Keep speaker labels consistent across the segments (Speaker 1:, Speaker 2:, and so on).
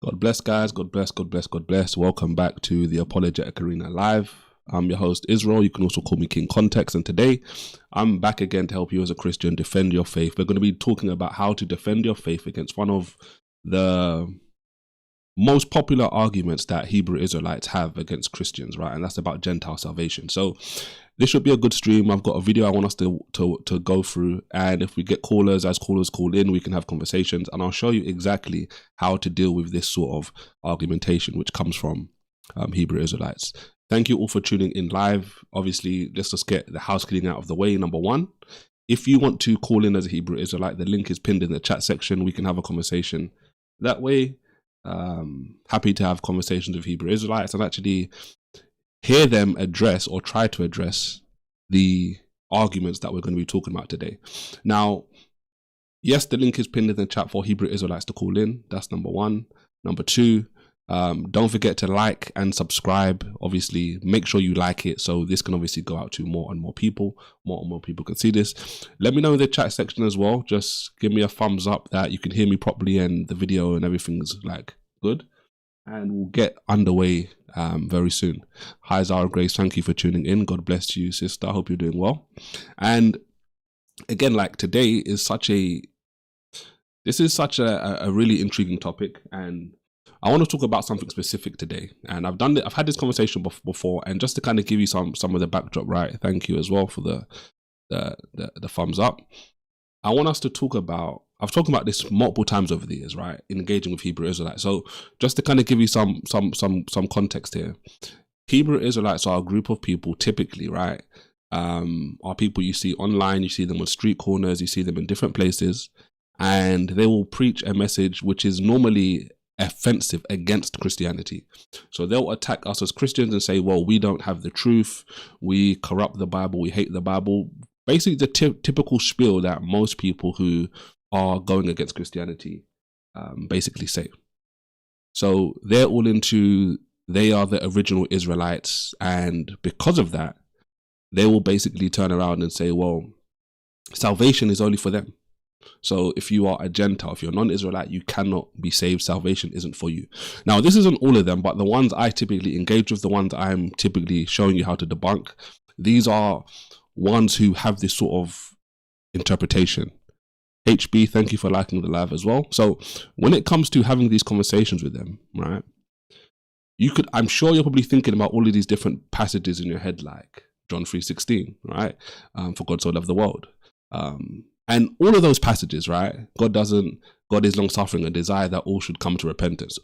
Speaker 1: God bless, guys. God bless, God bless, God bless. Welcome back to the Apologetic Arena Live. I'm your host, Israel. You can also call me King Context. And today, I'm back again to help you as a Christian defend your faith. We're going to be talking about how to defend your faith against one of the most popular arguments that Hebrew Israelites have against Christians, right? And that's about Gentile salvation. So this should be a good stream. I've got a video I want us to go through, and if we get callers, as callers call in, we can have conversations, and I'll show you exactly how to deal with this sort of argumentation which comes from Hebrew Israelites. Thank you all for tuning in live. Obviously, let's just get the house cleaning out of the way. Number one, if you want to call in as a Hebrew Israelite, the link is pinned in the chat section. We can have a conversation that way. Happy to have conversations with Hebrew Israelites and actually hear them address or try to address the arguments that we're going to be talking about today. Now, yes, the link is pinned in the chat for Hebrew Israelites to call in. That's number one. Number two, don't forget to like and subscribe. Obviously, make sure you like it so this can obviously go out to more and more people. More and more people can see this. Let me know in the chat section as well. Just give me a thumbs up that you can hear me properly and the video and everything's like good. And we'll get underway very soon. Hi, Zara Grace. Thank you for tuning in. God bless you, sister. I hope you're doing well. And again, like today is such a really intriguing topic, and I want to talk about something specific today. And I've had this conversation before, and just to kind of give you some of the backdrop, right? Thank you as well for the thumbs up. I want us to talk about, I've talked about this multiple times over the years, right? Engaging with Hebrew Israelites. So just to kind of give you some context here, Hebrew Israelites are a group of people typically, right? Are people you see online, you see them on street corners, you see them in different places, and they will preach a message which is normally offensive against Christianity. So they'll attack us as Christians and say, well, we don't have the truth, we corrupt the Bible, we hate the Bible. Basically the typical spiel that most people who are going against Christianity basically say. So they're all into, they are the original Israelites, and because of that, they will basically turn around and say, well, salvation is only for them. So if you are a Gentile, if you're a non-Israelite, you cannot be saved. Salvation isn't for you. Now, this isn't all of them, but the ones I typically engage with, the ones I'm typically showing you how to debunk, these are ones who have this sort of interpretation. HB, thank you for liking the live as well. So when it comes to having these conversations with them, right, I'm sure you're probably thinking about all of these different passages in your head, like John 3:16, right? For God so loved the world. And all of those passages, right? God is long suffering and desire that all should come to repentance.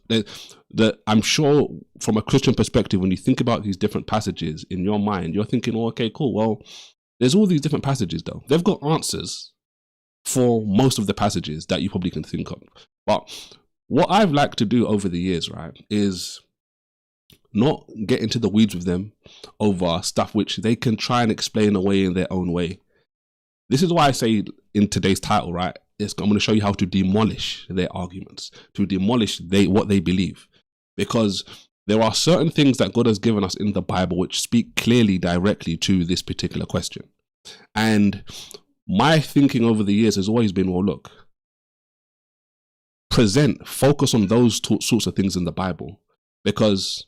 Speaker 1: I'm sure from a Christian perspective, when you think about these different passages in your mind, you're thinking, oh, okay, cool. Well, there's all these different passages though. They've got answers for most of the passages that you probably can think of. But what I've liked to do over the years, right, is not get into the weeds with them over stuff which they can try and explain away in their own way. This is why I say in today's title, right, I'm going to show you how to demolish their arguments, to demolish what they believe. Because there are certain things that God has given us in the Bible which speak clearly, directly to this particular question. And my thinking over the years has always been, well, look, focus on those sorts of things in the Bible. Because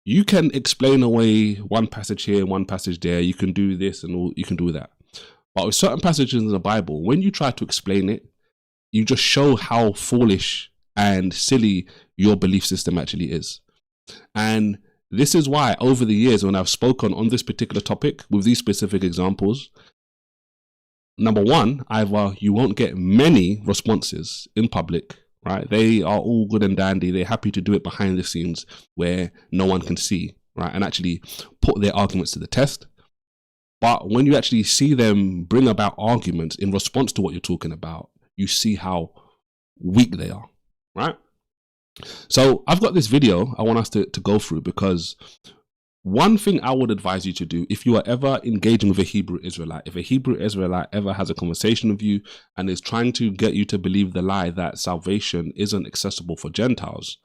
Speaker 1: you can explain away one passage here, one passage there, you can do this and you can do that. But with certain passages in the Bible, when you try to explain it, you just show how foolish and silly your belief system actually is. And this is why over the years, when I've spoken on this particular topic with these specific examples, number one, either you won't get many responses in public, right? They are all good and dandy. They're happy to do it behind the scenes where no one can see, right? And actually put their arguments to the test. But when you actually see them bring about arguments in response to what you're talking about, you see how weak they are, right? So I've got this video I want us to go through, because one thing I would advise you to do if you are ever engaging with a Hebrew Israelite, if a Hebrew Israelite ever has a conversation with you and is trying to get you to believe the lie that salvation isn't accessible for Gentiles,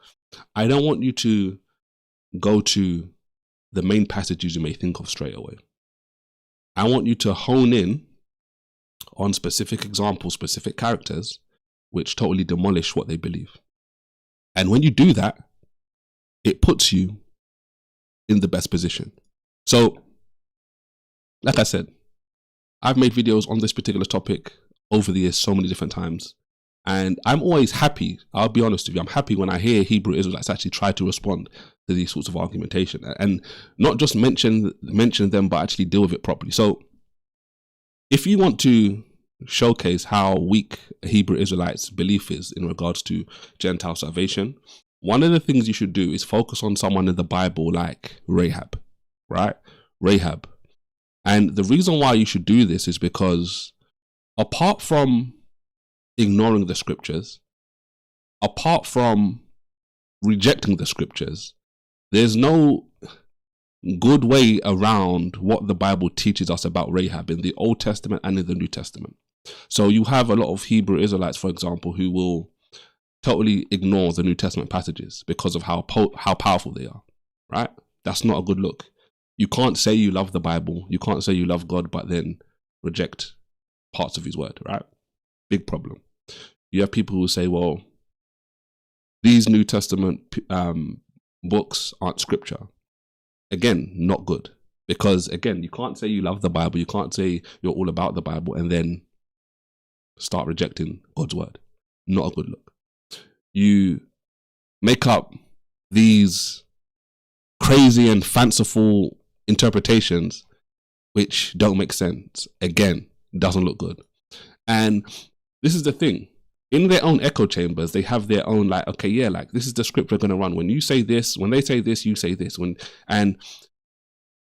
Speaker 1: I don't want you to go to the main passages you may think of straight away. I want you to hone in on specific examples, specific characters, which totally demolish what they believe. And when you do that, it puts you in the best position. So, like I said, I've made videos on this particular topic over the years so many different times. And I'm always happy, I'll be honest with you, I'm happy when I hear Hebrew Israelites actually try to respond to these sorts of argumentation and not just mention them, but actually deal with it properly. So if you want to showcase how weak a Hebrew Israelites' belief is in regards to Gentile salvation, one of the things you should do is focus on someone in the Bible like Rahab, right? Rahab. And the reason why you should do this is because apart from ignoring the scriptures, apart from rejecting the scriptures, there's no good way around what the Bible teaches us about Rahab in the Old Testament and in the New Testament. So you have a lot of Hebrew Israelites, for example, who will totally ignore the New Testament passages because of how powerful they are, right? That's not a good look. You can't say you love the Bible, you can't say you love God, but then reject parts of his word, right? Big problem. You have people who say, well, these New Testament books aren't scripture. Again, not good. Because again, you can't say you love the Bible, you can't say you're all about the Bible and then start rejecting God's word. Not a good look. You make up these crazy and fanciful interpretations which don't make sense. Again, doesn't look good. And this is the thing. In their own echo chambers, they have their own like, okay, yeah, like this is the script we're going to run. When you say this, when they say this, you say this. And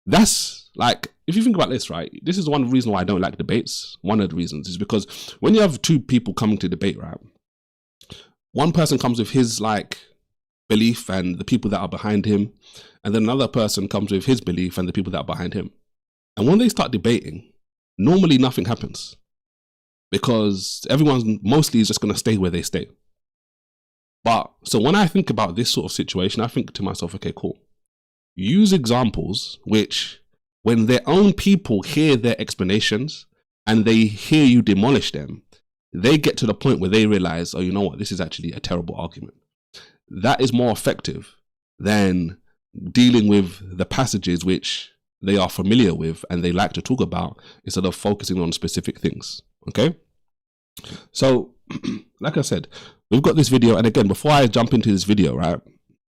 Speaker 1: that's like, if you think about this, right, this is one reason why I don't like debates. One of the reasons is because when you have two people coming to debate, right, one person comes with his like belief and the people that are behind him, and then another person comes with his belief and the people that are behind him. And when they start debating, normally nothing happens because everyone mostly is just going to stay where they stay. But so when I think about this sort of situation, I think to myself, okay, cool. Use examples which, when their own people hear their explanations and they hear you demolish them, they get to the point where they realize, oh, you know what, this is actually a terrible argument. That is more effective than dealing with the passages which they are familiar with and they like to talk about instead of focusing on specific things. Okay? So, like I said, we've got this video. And again, before I jump into this video, right,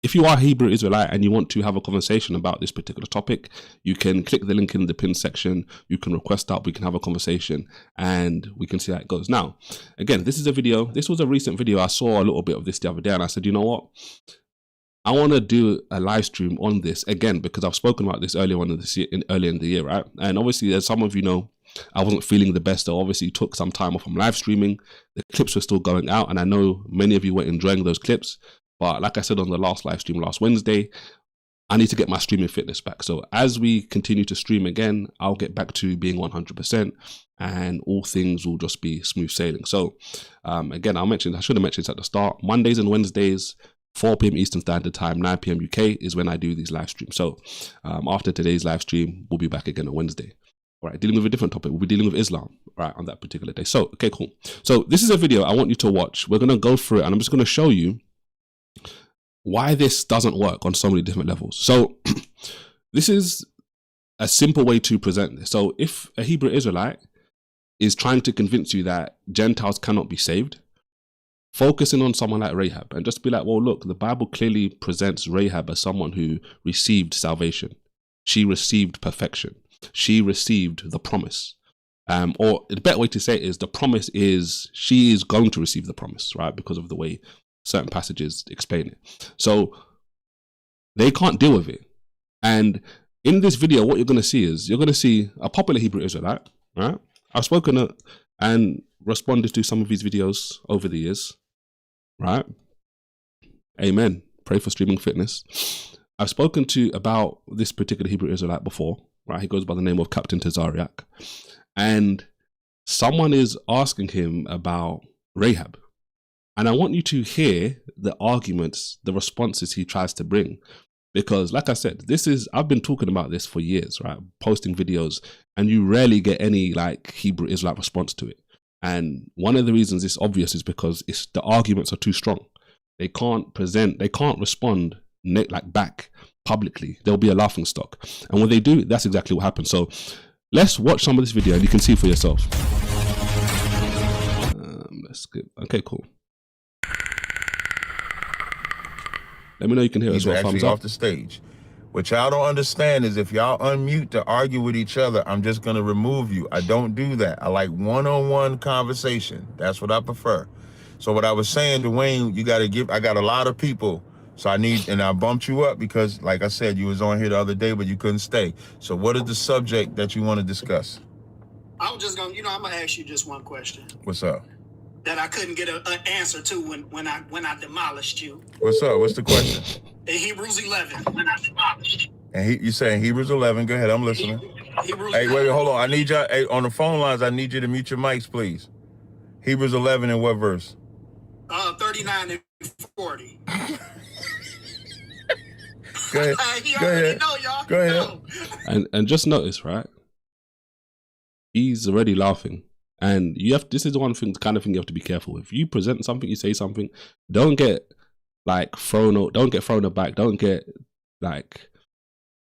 Speaker 1: if you are a Hebrew Israelite and you want to have a conversation about this particular topic, you can click the link in the pin section. You can request that. We can have a conversation and we can see how it goes. Now, again, this is a video. This was a recent video. I saw a little bit of this the other day and I said, you know what? I want to do a live stream on this again, because I've spoken about this earlier in the year, right? And obviously, as some of you know, I wasn't feeling the best. I obviously took some time off from live streaming. The clips were still going out, and I know many of you were enjoying those clips. But like I said on the last live stream last Wednesday, I need to get my streaming fitness back. So as we continue to stream again, I'll get back to being 100%, and all things will just be smooth sailing. So again, I should have mentioned this at the start. Mondays and Wednesdays, 4 p.m. Eastern Standard Time, 9 p.m. UK is when I do these live streams. So after today's live stream, we'll be back again on Wednesday. All right, dealing with a different topic. We'll be dealing with Islam, right, on that particular day. So, okay, cool. So this is a video I want you to watch. We're going to go through it, and I'm just going to show you why this doesn't work on so many different levels. So this is a simple way to present this. So if a Hebrew Israelite is trying to convince you that Gentiles cannot be saved, focusing on someone like Rahab and just be like, well, look, the Bible clearly presents Rahab as someone who received salvation. She received perfection. She received the promise. Or the better way to say it is the promise is she is going to receive the promise, right? Because of the way certain passages explain it. So they can't deal with it. And in this video, what you're going to see is you're going to see a popular Hebrew Israelite, right? I've spoken and responded to some of his videos over the years, right? Amen. Pray for streaming fitness. I've spoken to about this particular Hebrew Israelite before, right? He goes by the name of Captain Tazariak. And someone is asking him about Rahab. And I want you to hear the arguments, the responses he tries to bring. Because like I said, I've been talking about this for years, right? Posting videos, and you rarely get any like Hebrew Israelite response to it. And one of the reasons it's obvious is because the arguments are too strong. they can't respond like back publicly. They'll be a laughing stock. And when they do, that's exactly what happens. So let's watch some of this video and you can see for yourself. Let's skip. Okay, cool. Let me know you can hear us. Well, thumbs up.
Speaker 2: Off the stage. What y'all don't understand is if y'all unmute to argue with each other, I'm just going to remove you. I don't do that. I like one-on-one conversation. That's what I prefer. So what I was saying, Dwayne, you got to give, I got a lot of people. So and I bumped you up because, like I said, you was on here the other day, but you couldn't stay. So what is the subject that you want to discuss?
Speaker 3: I was just going to, I'm going to ask you just one question.
Speaker 2: What's up?
Speaker 3: That I couldn't get an answer to when I demolished you.
Speaker 2: What's up? What's the question?
Speaker 3: In Hebrews 11, when I demolished.
Speaker 2: And you saying Hebrews 11? Go ahead, I'm listening.
Speaker 3: Hebrews
Speaker 2: hey,
Speaker 3: 11.
Speaker 2: wait, hold on. I need y'all on the phone lines. I need you to mute your mics, please. Hebrews 11 in what verse?
Speaker 3: 39 and 40.
Speaker 2: Go ahead.
Speaker 3: Go ahead. Know, y'all.
Speaker 2: Go ahead.
Speaker 1: And just notice, right? He's already laughing. And this is one thing, kind of thing you have to be careful with. If you present something, you say something, don't get like thrown aback, don't get like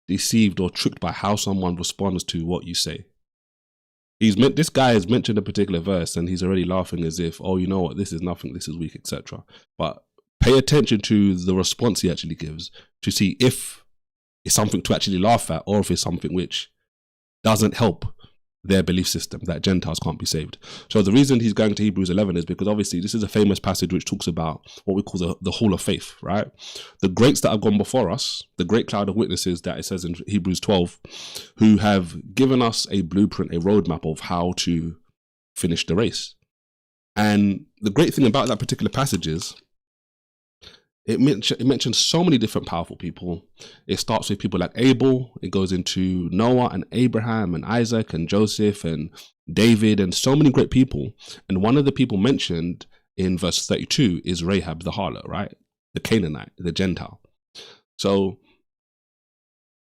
Speaker 1: deceived or tricked by how someone responds to what you say. This guy has mentioned a particular verse and he's already laughing as if, oh, you know what, this is nothing, this is weak, etc. But pay attention to the response he actually gives to see if it's something to actually laugh at or if it's something which doesn't help their belief system, that Gentiles can't be saved. So the reason he's going to Hebrews 11 is because obviously this is a famous passage which talks about what we call the hall of faith, right? The greats that have gone before us, the great cloud of witnesses that it says in Hebrews 12, who have given us a blueprint, a roadmap of how to finish the race. And the great thing about that particular passage is it mentions so many different powerful people. It starts with people like Abel. It goes into Noah and Abraham and Isaac and Joseph and David and so many great people. And one of the people mentioned in verse 32 is Rahab the harlot, right? The Canaanite, the Gentile. So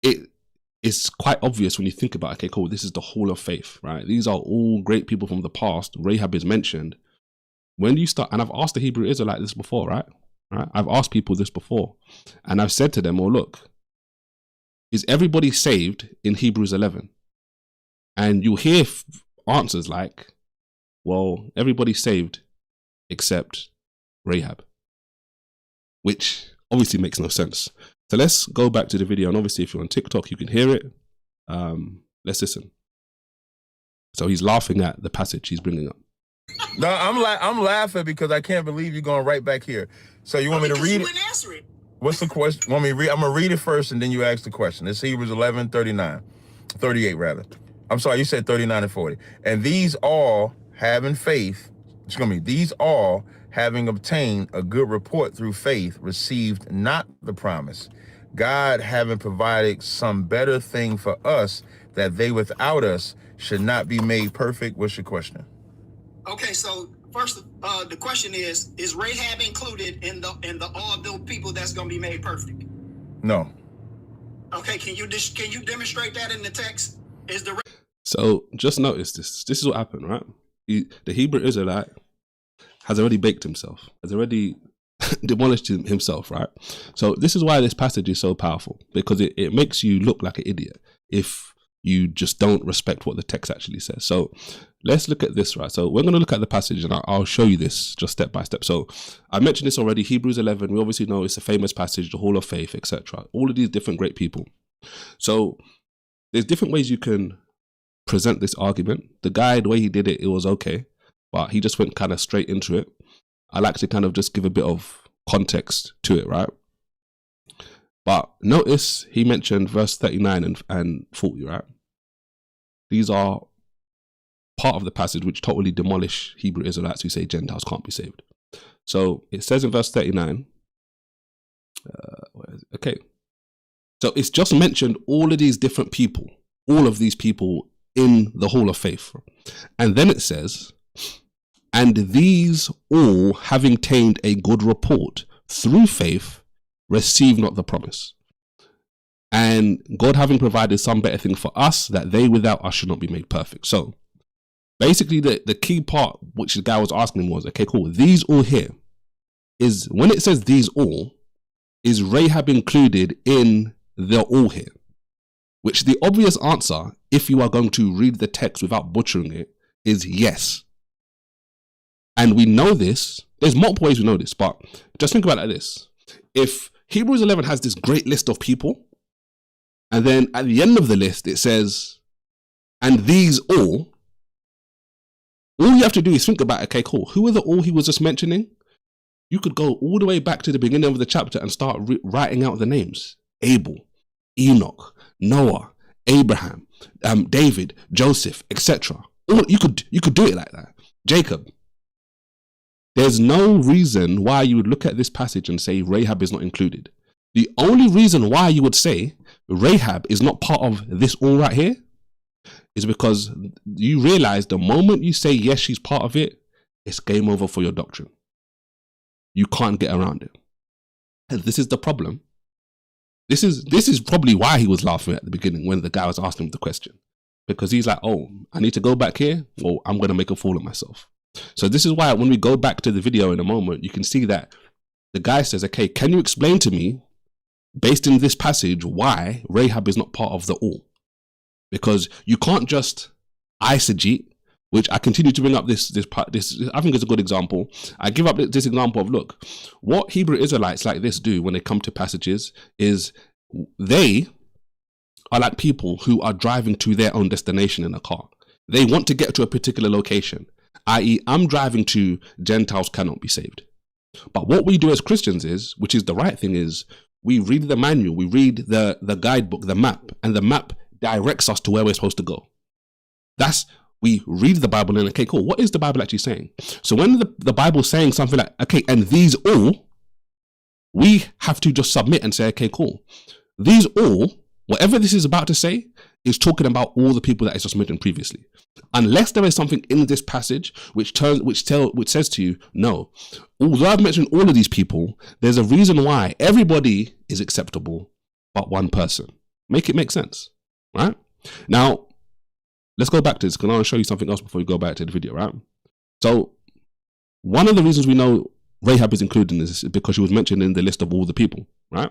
Speaker 1: it's quite obvious when you think about, okay, cool, this is the hall of faith, right? These are all great people from the past. Rahab is mentioned. When you start, and I've asked the Hebrew Israelite this before, right? I've asked people this before and I've said to them, oh, look, is everybody saved in Hebrews 11? And you'll hear answers like, well, everybody's saved except Rahab, which obviously makes no sense. So let's go back to the video. And obviously, if you're on TikTok, you can hear it. Let's listen. So he's laughing at the passage he's bringing up.
Speaker 2: No, I'm laughing because I can't believe you're going right back here. So you want me to read it?
Speaker 3: Answer it?
Speaker 2: What's the question? Want me to read? I'm going to read it first and then you ask the question. It's Hebrews 11, 38 rather. I'm sorry, you said 39 and 40. And these all having faith, these all having obtained a good report through faith, received not the promise. God having provided some better thing for us, that they without us should not be made perfect. What's your question?
Speaker 3: Okay, so first, the question is Rahab included in the all those people that's going to be made perfect?
Speaker 2: No.
Speaker 3: Okay, can you demonstrate that in the text?
Speaker 1: So just notice this. This is what happened, right? The Hebrew Israelite has already baked himself, has already demolished himself, right? So this is why this passage is so powerful, because it makes you look like an idiot if you just don't respect what the text actually says. So let's look at this, right? So we're going to look at the passage and I'll show you this just step by step. So I mentioned this already, Hebrews 11, we obviously know it's a famous passage, the hall of faith, etc. All of these different great people. So there's different ways you can present this argument. The guy, the way he did it, it was okay, but he just went kind of straight into it. I like to kind of just give a bit of context to it, right? But notice he mentioned verse 39 and 40, right? These are part of the passage which totally demolish Hebrew Israelites who say Gentiles can't be saved. So it says in verse 39, okay. So it's just mentioned all of these different people, all of these people in the hall of faith. And then it says, and these all having obtained a good report through faith, receive not the promise. And God having provided some better thing for us, that they without us should not be made perfect. So basically the key part which the guy was asking him was, okay, cool, these all here, is when it says these all, is Rahab included in the all here? Which the obvious answer, if you are going to read the text without butchering it, is yes. And we know this. There's multiple ways we know this, but just think about it like this. If Hebrews 11 has this great list of people, and then at the end of the list it says, and these all you have to do is think about, okay, cool, who are the all he was just mentioning? You could go all the way back to the beginning of the chapter and start writing out the names. Abel, Enoch, Noah, Abraham, David, Joseph, etc. You could do it like that. Jacob. There's no reason why you would look at this passage and say Rahab is not included. The only reason why you would say Rahab is not part of this all right here is because you realize the moment you say yes, she's part of it, it's game over for your doctrine. You can't get around it. And this is the problem. This is probably why he was laughing at the beginning when the guy was asking him the question. Because he's like, oh, I need to go back here, or I'm going to make a fool of myself. So this is why when we go back to the video in a moment, you can see that the guy says, okay, can you explain to me, based in this passage, why Rahab is not part of the all? Because you can't just eisegete, which I continue to bring up this I think is a good example. I give up this example of, look, what Hebrew Israelites like this do when they come to passages is they are like people who are driving to their own destination in a car. They want to get to a particular location, i.e. I'm driving to Gentiles cannot be saved. But what we do as Christians is, which is the right thing, is we read the manual, we read the guidebook, the map, and the map directs us to where we're supposed to go. We read the Bible and, okay, cool, what is the Bible actually saying? So when the Bible's saying something like, okay, and these all, we have to just submit and say, okay, cool. These all, whatever this is about to say, is talking about all the people that is just mentioned previously. Unless there is something in this passage which says to you, no, although I've mentioned all of these people, there's a reason why everybody is acceptable but one person. Make it make sense, right? Now, let's go back to this, because I want to show you something else before we go back to the video, right? So, one of the reasons we know Rahab is included in this is because she was mentioned in the list of all the people, right?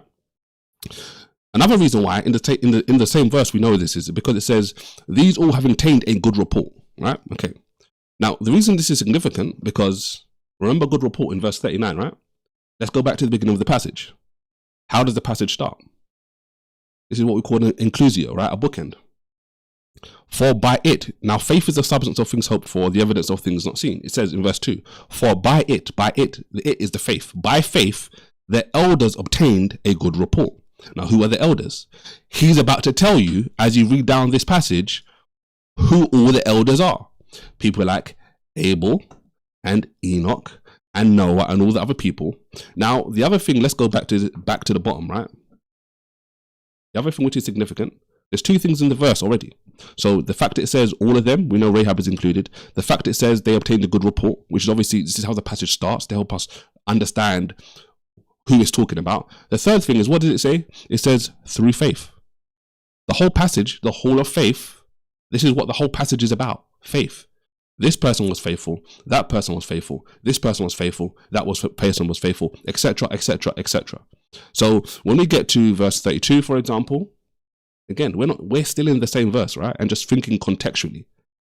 Speaker 1: Another reason why in the same verse we know this is because it says, these all have obtained a good report, right? Okay. Now, the reason this is significant, because remember good report in verse 39, right? Let's go back to the beginning of the passage. How does the passage start? This is what we call an inclusio, right? A bookend. For by it, now faith is the substance of things hoped for, the evidence of things not seen. It says in verse 2, for by it, the it is the faith. By faith, the elders obtained a good report. Now, who are the elders? He's about to tell you, as you read down this passage, who all the elders are. People like Abel and Enoch and Noah and all the other people. Now, the other thing, let's go back to the bottom, right? The other thing which is significant, there's two things in the verse already. So the fact that it says all of them, we know Rahab is included. The fact that it says they obtained a good report, which is obviously, this is how the passage starts to help us understand who it's talking about. The third thing is, what does it say? It says through faith. The whole passage, the whole of faith, this is what the whole passage is about, faith. This person was faithful, that person was faithful, this person was faithful, person was faithful, etc., etc., etc. So when we get to verse 32, for example, again, we're still in the same verse, right? And just thinking contextually.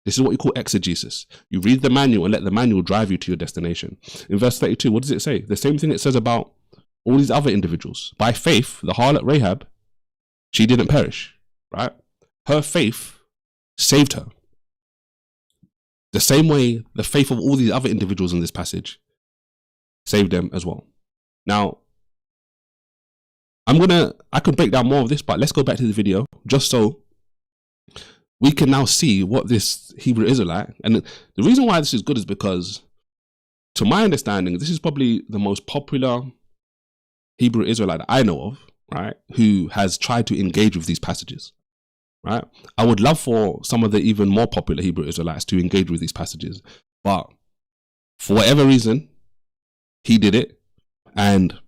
Speaker 1: This is what you call exegesis. You read the manual and let the manual drive you to your destination. In verse 32, what does it say? The same thing it says about all these other individuals. By faith, the harlot Rahab, she didn't perish, right? Her faith saved her. The same way the faith of all these other individuals in this passage saved them as well. Now, I could break down more of this, but let's go back to the video just so we can now see what this Hebrew Israelite, and the reason why this is good is because, to my understanding, this is probably the most popular Hebrew Israelite I know of, right, who has tried to engage with these passages, right? I would love for some of the even more popular Hebrew Israelites to engage with these passages, but for whatever reason, he did it, and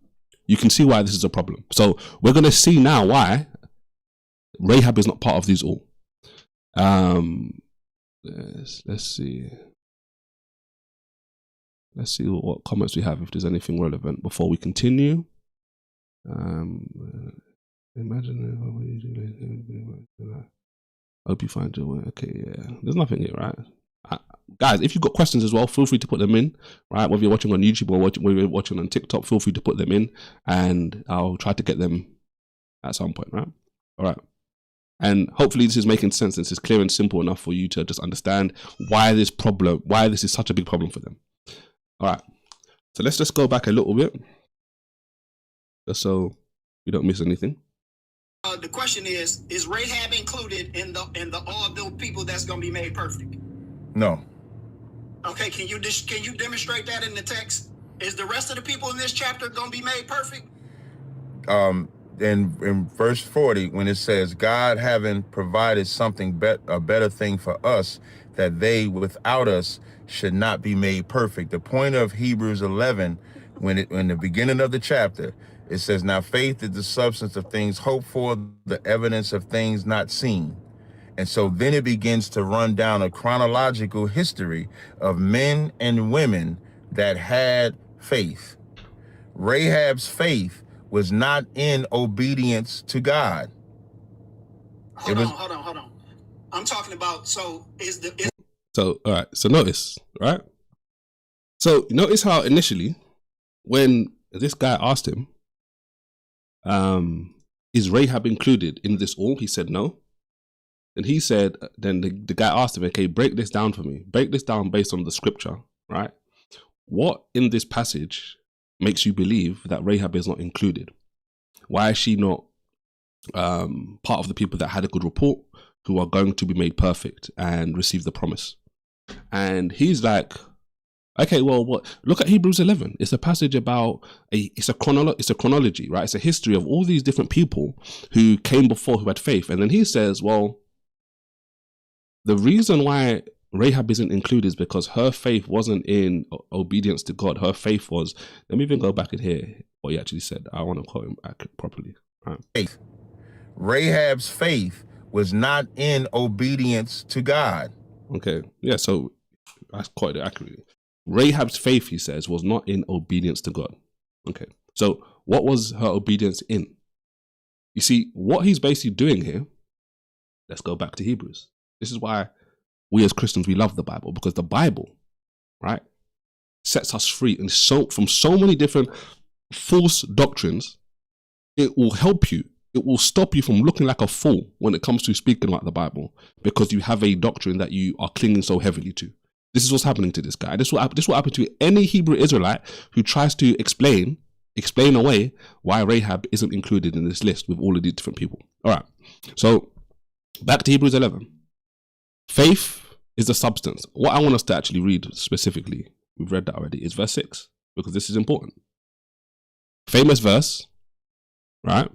Speaker 1: you can see why this is a problem. So we're going to see now why Rahab is not part of these all. Let's see. Let's see what comments we have, if there's anything relevant before we continue. Imagine. Hope you find your way. Okay, yeah. There's nothing here, right? Guys, if you've got questions as well, feel free to put them in, right? Whether you're watching on YouTube or whether you're watching on TikTok, feel free to put them in, and I'll try to get them at some point, right? All right. And hopefully this is making sense. This is clear and simple enough for you to just understand why this is such a big problem for them. All right. So let's just go back a little bit, just so we don't miss anything.
Speaker 3: The question is Rahab included in the all those people that's going to be made perfect?
Speaker 2: No.
Speaker 3: Okay, can you demonstrate that in the text? Is the rest of the people in this chapter going to be made perfect?
Speaker 2: In verse 40, when it says, God having provided something a better thing for us, that they without us should not be made perfect. The point of Hebrews 11, in the beginning of the chapter, it says, now faith is the substance of things hoped for, the evidence of things not seen. And so then it begins to run down a chronological history of men and women that had faith. Rahab's faith was not in obedience to God.
Speaker 3: Hold on. I'm talking about, so
Speaker 1: all right, so notice, right? So notice how initially, when this guy asked him, is Rahab included in this all? He said no. And he said, then the guy asked him, okay, break this down for me. Break this down based on the scripture, right? What in this passage makes you believe that Rahab is not included? Why is she not part of the people that had a good report, who are going to be made perfect and receive the promise? And he's like, okay, well, what? Look at Hebrews 11. It's a passage about it's a chronology, right? It's a history of all these different people who came before, who had faith. And then he says, well, the reason why Rahab isn't included is because her faith wasn't in obedience to God. Her faith was, let me even go back in here, what he actually said. I want to quote him properly. Right.
Speaker 2: Faith. Rahab's faith was not in obedience to God.
Speaker 1: Okay, yeah, so that's quite accurately. Rahab's faith, he says, was not in obedience to God. Okay, so what was her obedience in? You see, what he's basically doing here, let's go back to Hebrews. This is why we as Christians, we love the Bible, because the Bible, right, sets us free and from so many different false doctrines. It will help you. It will stop you from looking like a fool when it comes to speaking about the Bible, because you have a doctrine that you are clinging so heavily to. This is what's happening to this guy. This will happen to any Hebrew Israelite who tries to explain away why Rahab isn't included in this list with all of these different people. All right. So back to Hebrews 11. Faith is the substance. What I want us to actually read specifically, we've read that already, is verse 6, because this is important. Famous verse, right?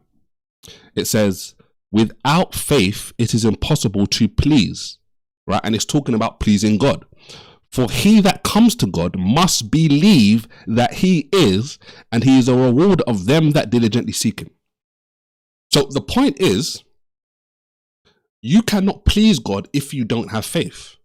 Speaker 1: It says, without faith, it is impossible to please, right? And it's talking about pleasing God. For he that comes to God must believe that he is, and he is a reward of them that diligently seek him. So the point is, you cannot please God if you don't have faith.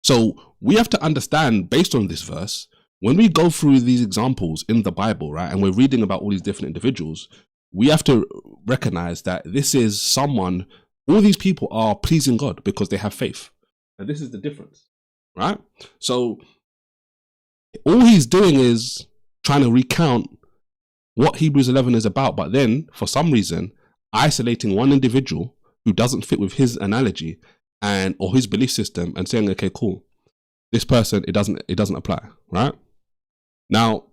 Speaker 1: So we have to understand, based on this verse, when we go through these examples in the Bible, right, and we're reading about all these different individuals, we have to recognize that this is someone, all these people are pleasing God because they have faith. And this is the difference, right? So all he's doing is trying to recount what Hebrews 11 is about, but then for some reason, isolating one individual who doesn't fit with his analogy or his belief system, and saying, okay, cool, this person, it doesn't apply, right? Now,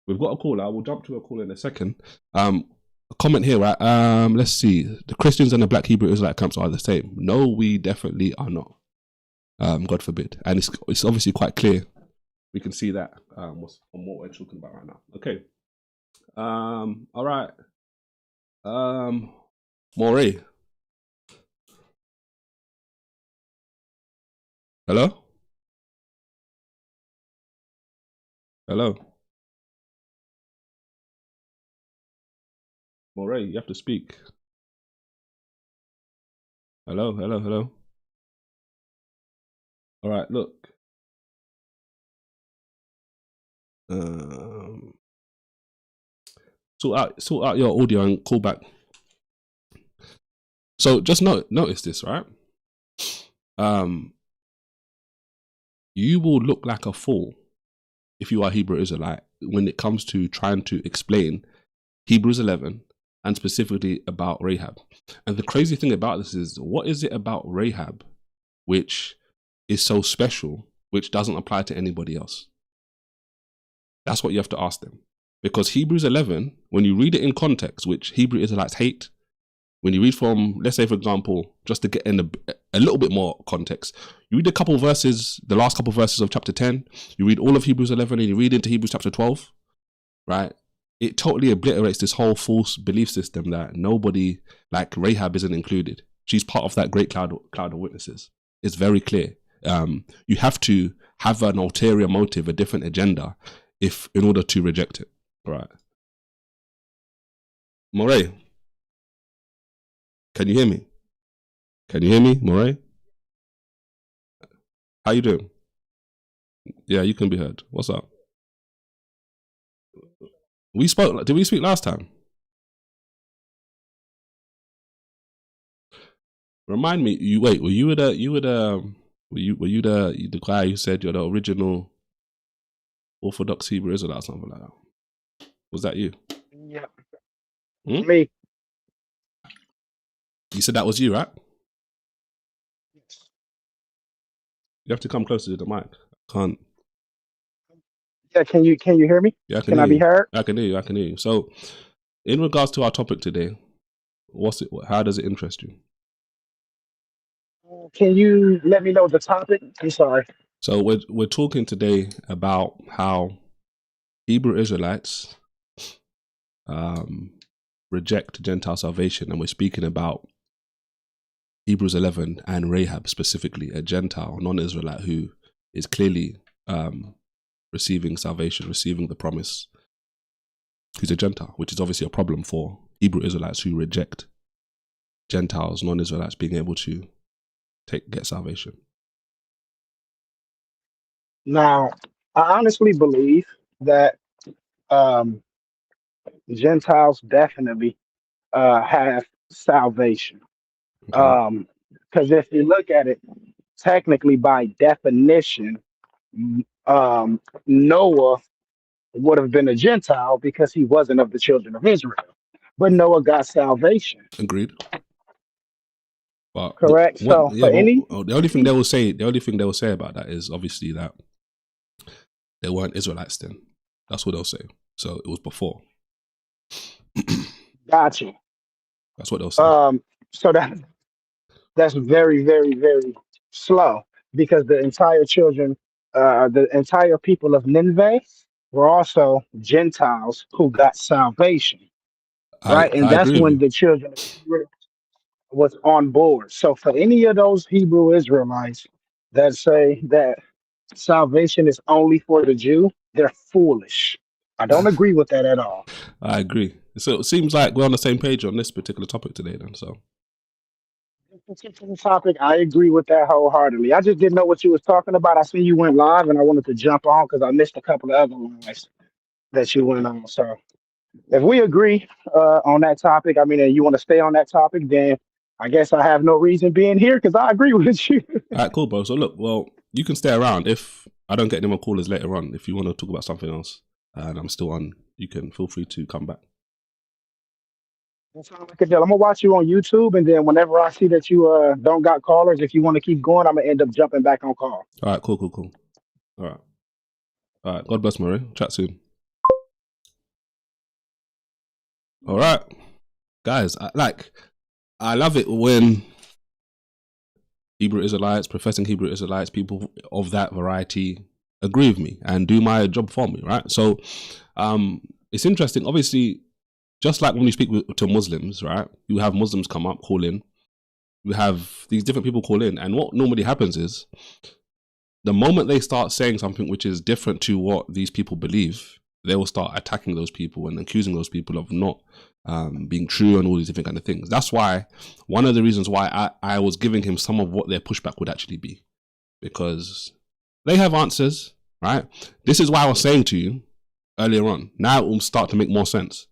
Speaker 1: we've got a call. I will jump to a call in a second. A comment here, right? Let's see. The Christians and the Black Hebrew Israelite camps are the same. No, we definitely are not. God forbid. And it's obviously quite clear. We can see that from what we're talking about right now. Okay. All right. Morey. Hello? Hello? Morey, you have to speak. Hello? All right, look. Sort out your audio and call back. So just notice this, right? You will look like a fool if you are Hebrew Israelite when it comes to trying to explain Hebrews 11 and specifically about Rahab. And the crazy thing about this is, what is it about Rahab which is so special, which doesn't apply to anybody else? That's what you have to ask them. Because Hebrews 11, when you read it in context, which Hebrew Israelites hate, when you read from, let's say, for example, just to get in a little bit more context, you read a couple verses, the last couple verses of chapter 10, you read all of Hebrews 11 and you read into Hebrews chapter 12, right? It totally obliterates this whole false belief system that nobody, like Rahab, isn't included. She's part of that great cloud of witnesses. It's very clear. You have to have an ulterior motive, a different agenda, in order to reject it, right? Moray, can you hear me? Can you hear me, Moray? How you doing? Yeah, you can be heard. What's up? We spoke. Did we speak last time? Remind me. Were you the guy who said you're the original Orthodox Hebrew Israelite or something like that? Was that you?
Speaker 4: Yeah.
Speaker 1: Me. You said that was you, right?
Speaker 4: Yes.
Speaker 1: You have to come closer to the mic. I can't.
Speaker 4: Yeah, can you hear me?
Speaker 1: Yeah,
Speaker 4: can I be heard?
Speaker 1: I can hear you. So, in regards to our topic today, how does it interest you?
Speaker 4: Can you let me know the topic? I'm sorry.
Speaker 1: So we're talking today about how Hebrew Israelites reject Gentile salvation, and we're speaking about Hebrews 11 and Rahab specifically, a Gentile, non-Israelite who is clearly receiving salvation, receiving the promise, who's a Gentile, which is obviously a problem for Hebrew Israelites who reject Gentiles, non-Israelites being able to get salvation.
Speaker 4: Now, I honestly believe that Gentiles definitely have salvation.
Speaker 1: Okay.
Speaker 4: Because if you look at it, technically by definition, Noah would have been a Gentile because he wasn't of the children of Israel. But Noah got salvation.
Speaker 1: Agreed. But
Speaker 4: correct. The
Speaker 1: only thing they will say about that is obviously that they weren't Israelites then. That's what they'll say. So it was before.
Speaker 4: Gotcha.
Speaker 1: That's what they'll say.
Speaker 4: So that's very, very, very slow, because the entire people of Nineveh were also Gentiles who got salvation, right? And
Speaker 1: I
Speaker 4: that's
Speaker 1: agree with
Speaker 4: when
Speaker 1: you.
Speaker 4: the children of Israel was on board. So for any of those Hebrew Israelites that say that salvation is only for the Jew, they're foolish. I don't agree with that at all.
Speaker 1: I agree. So it seems like we're on the same page on this particular topic today then. So
Speaker 4: This particular topic, I agree with that wholeheartedly. I just didn't know what you was talking about. I see you went live and I wanted to jump on because I missed a couple of other lives that you went on. So if we agree on that topic, I mean, and you want to stay on that topic, then I guess I have no reason being here because I agree with you.
Speaker 1: all right, cool, bro. So look, well, you can stay around. If I don't get any more callers later on, if you want to talk about something else and I'm still on, you can feel free to come back.
Speaker 4: That sounds like a deal. I'm gonna watch you on YouTube, and then whenever I see that you don't got callers, if you want to keep going, I'm gonna end up jumping back on call.
Speaker 1: All right, cool. All right. God bless, Murray. Chat soon. All right, guys. I love it when Hebrew Israelites, professing Hebrew Israelites, people of that variety agree with me and do my job for me, right? So it's interesting. Obviously, just like when we speak to Muslims, right? You have Muslims come up, call in. You have these different people call in. And what normally happens is the moment they start saying something which is different to what these people believe, they will start attacking those people and accusing those people of not being true and all these different kind of things. That's why one of the reasons why I was giving him some of what their pushback would actually be, because they have answers, right? This is why I was saying to you, earlier on. Now it will start to make more sense.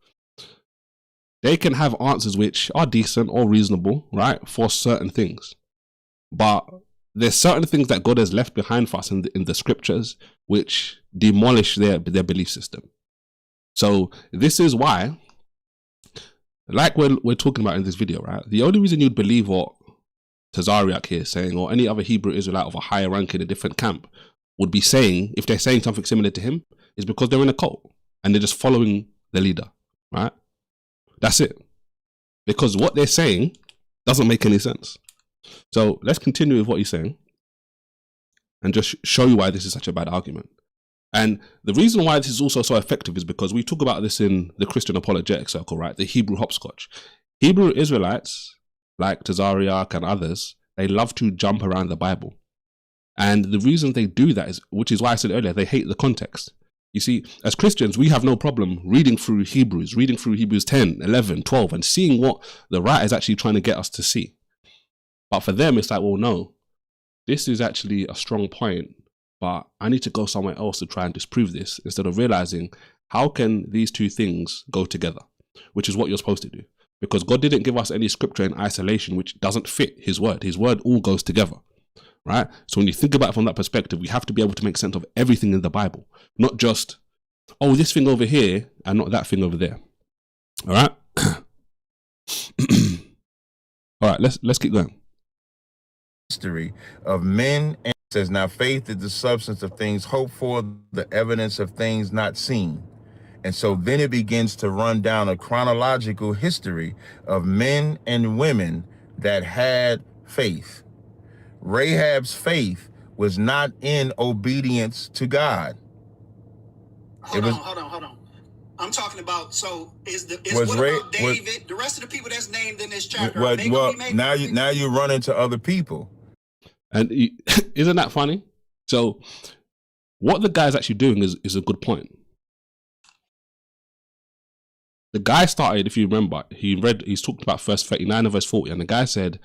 Speaker 1: They can have answers which are decent or reasonable, right, for certain things. But there's certain things that God has left behind for us in the scriptures which demolish their belief system. So this is why, like we're talking about in this video, right, the only reason you'd believe what Tazariak here is saying, or any other Hebrew Israelite of a higher rank in a different camp would be saying, if they're saying something similar to him, is because they're in a cult and they're just following the leader, right? That's it. Because what they're saying doesn't make any sense. So let's continue with what he's saying and just show you why this is such a bad argument. And the reason why this is also so effective is because we talk about this in the Christian Apologetic circle, right? The Hebrew hopscotch. Hebrew Israelites, like Tazariak and others, they love to jump around the Bible. And the reason they do that is, which is why I said earlier, they hate the context. You see, as Christians, we have no problem reading through Hebrews 10, 11, 12, and seeing what the writer is actually trying to get us to see. But for them, it's like, well, no, this is actually a strong point, but I need to go somewhere else to try and disprove this, instead of realizing how can these two things go together, which is what you're supposed to do. Because God didn't give us any scripture in isolation which doesn't fit his word. His word all goes together, right? So when you think about it from that perspective, we have to be able to make sense of everything in the Bible, not just, oh, this thing over here and not that thing over there. All right? All right, let's keep going.
Speaker 2: History of men, and it says, now faith is the substance of things hoped for, the evidence of things not seen. And so then it begins to run down a chronological history of men and women that had faith. Rahab's faith was not in obedience to God.
Speaker 3: Hold on. I'm talking about, so about David, the rest of the people that's named in this chapter?
Speaker 2: Now you run into other people.
Speaker 1: And isn't that funny? So what the guy's actually doing is a good point. The guy started, if you remember, he's talked about verse 39 and verse 40, and the guy said,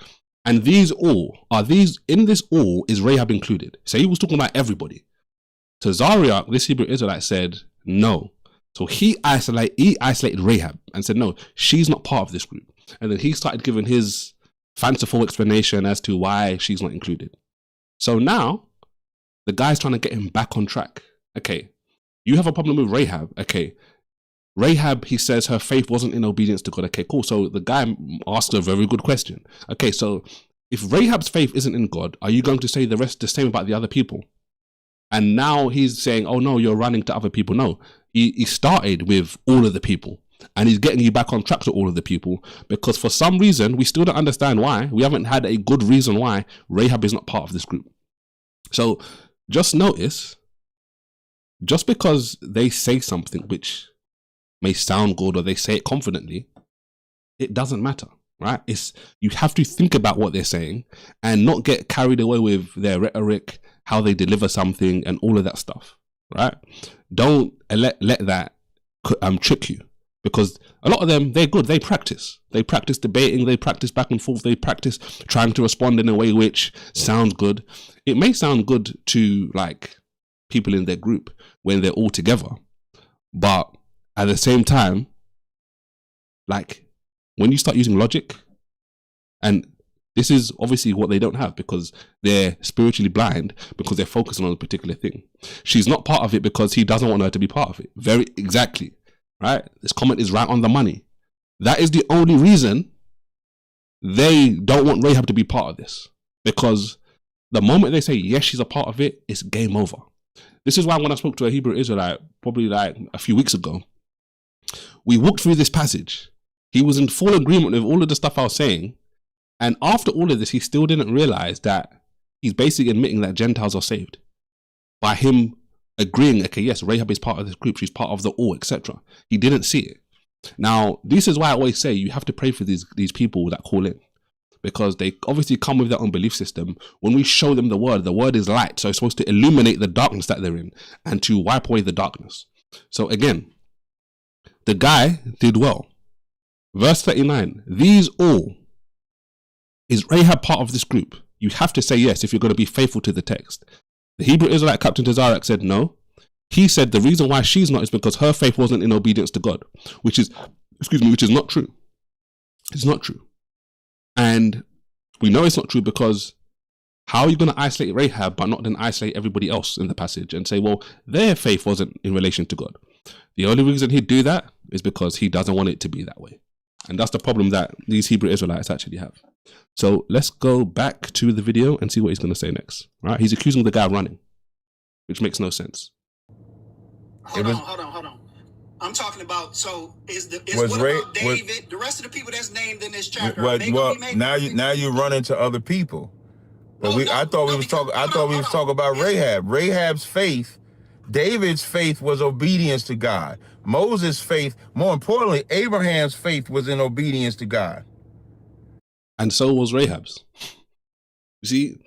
Speaker 1: and in this all is Rahab included? So he was talking about everybody. Tazariak, this Hebrew Israelite, said no. So he isolated Rahab and said, no, she's not part of this group. And then he started giving his fanciful explanation as to why she's not included. So now the guy's trying to get him back on track. Okay, you have a problem with Rahab. Okay, Rahab, he says her faith wasn't in obedience to God. Okay, cool. So the guy asks a very good question. Okay, so if Rahab's faith isn't in God, are you going to say the same about the other people? And now he's saying, oh no, you're running to other people. No, he started with all of the people. And he's getting you back on track to all of the people, because for some reason, we still don't understand why. We haven't had a good reason why Rahab is not part of this group. So just notice, just because they say something which may sound good or they say it confidently, it doesn't matter, right? You have to think about what they're saying and not get carried away with their rhetoric, how they deliver something and all of that stuff, right? Don't let that trick you. Because a lot of them, they're good. They practice debating. They practice back and forth. They practice trying to respond in a way which sounds good. It may sound good to like people in their group when they're all together. But at the same time, like when you start using logic, and this is obviously what they don't have because they're spiritually blind, because they're focusing on a particular thing. She's not part of it because he doesn't want her to be part of it. Very exactly. Right? This comment is right on the money. That is the only reason they don't want Rahab to be part of this. Because the moment they say, yes, she's a part of it, it's game over. This is why when I spoke to a Hebrew Israelite, probably like a few weeks ago, we walked through this passage. He was in full agreement with all of the stuff I was saying. And after all of this, he still didn't realize that he's basically admitting that Gentiles are saved by him agreeing, okay, yes, Rahab is part of this group, she's part of the all, etc. He didn't see it. Now, this is why I always say you have to pray for these people that call in, because they obviously come with their own belief system. When we show them the word is light, so it's supposed to illuminate the darkness that they're in and to wipe away the darkness. So again, the guy did well. Verse 39, these all, is Rahab part of this group? You have to say yes if you're going to be faithful to the text. The Hebrew Israelite Captain Tazariak said no. He said the reason why she's not is because her faith wasn't in obedience to God, which is not true. It's not true. And we know it's not true because how are you going to isolate Rahab but not then isolate everybody else in the passage and say, well, their faith wasn't in relation to God? The only reason he'd do that is because he doesn't want it to be that way. And that's the problem that these Hebrew Israelites actually have. So let's go back to the video and see what he's going to say next. Right? He's accusing the guy of running, which makes no sense.
Speaker 3: Hold on. I'm talking about, so about David, the rest of the people that's named in this chapter?
Speaker 2: Now you run into other people. But I thought we was talking about Rahab. Rahab's faith, David's faith was obedience to God. Moses' faith, more importantly, Abraham's faith was in obedience to God.
Speaker 1: And so was Rahab's. You see,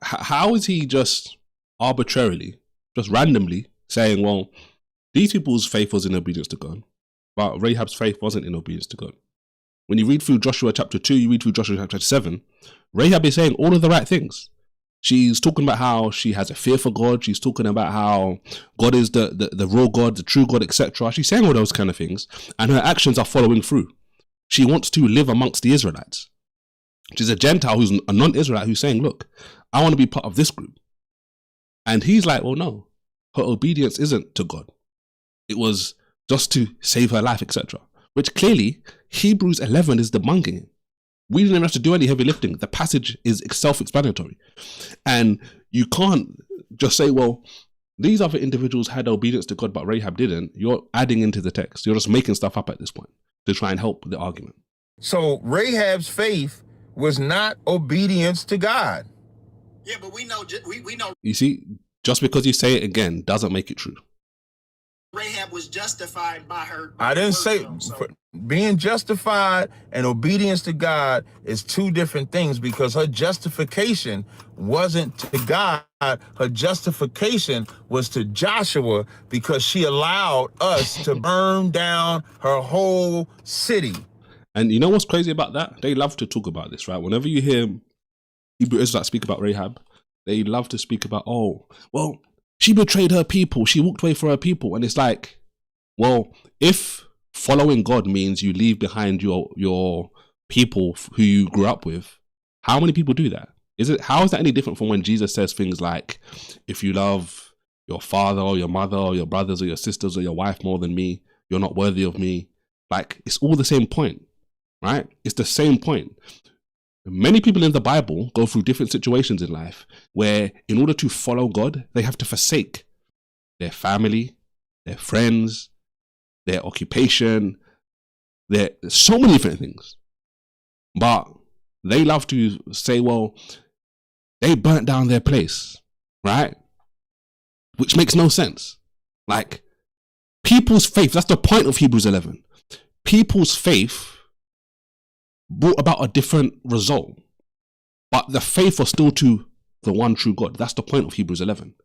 Speaker 1: how is he just arbitrarily, just randomly saying, well, these people's faith was in obedience to God, but Rahab's faith wasn't in obedience to God? When you read through Joshua chapter 2, you read through Joshua chapter 7, Rahab is saying all of the right things. She's talking about how she has a fear for God. She's talking about how God is the real God, the true God, etc. She's saying all those kind of things, and her actions are following through. She wants to live amongst the Israelites. She's a Gentile who's a non-Israelite who's saying, look, I want to be part of this group. And he's like, well, no, her obedience isn't to God. It was just to save her life, etc. Which clearly Hebrews 11 is debunking it. We didn't even have to do any heavy lifting. The passage is self-explanatory. And you can't just say, well, these other individuals had obedience to God, but Rahab didn't. You're adding into the text. You're just making stuff up at this point to try and help the argument.
Speaker 2: So Rahab's faith was not obedience to God.
Speaker 3: Yeah, but we know.
Speaker 1: You see, just because you say it again doesn't make it true.
Speaker 3: Rahab was justified by her.
Speaker 2: I didn't say being justified and obedience to God is two different things, because her justification wasn't to God. Her justification was to Joshua, because she allowed us to burn down her whole city.
Speaker 1: And you know what's crazy about that? They love to talk about this, right? Whenever you hear Hebrew Israelites speak about Rahab, they love to speak about, oh, well, she betrayed her people. She walked away from her people. And it's like, well, if following God means you leave behind your people who you grew up with, how many people do that? How is that any different from when Jesus says things like, if you love your father or your mother or your brothers or your sisters or your wife more than me, you're not worthy of me? Like, it's all the same point, right? It's the same point. Many people in the Bible go through different situations in life where in order to follow God, they have to forsake their family, their friends, their occupation, so many different things. But they love to say, well, they burnt down their place, right? Which makes no sense. Like, people's faith, that's the point of Hebrews 11. People's faith brought about a different result, but the faith was still to the one true God. That's the point of Hebrews 11.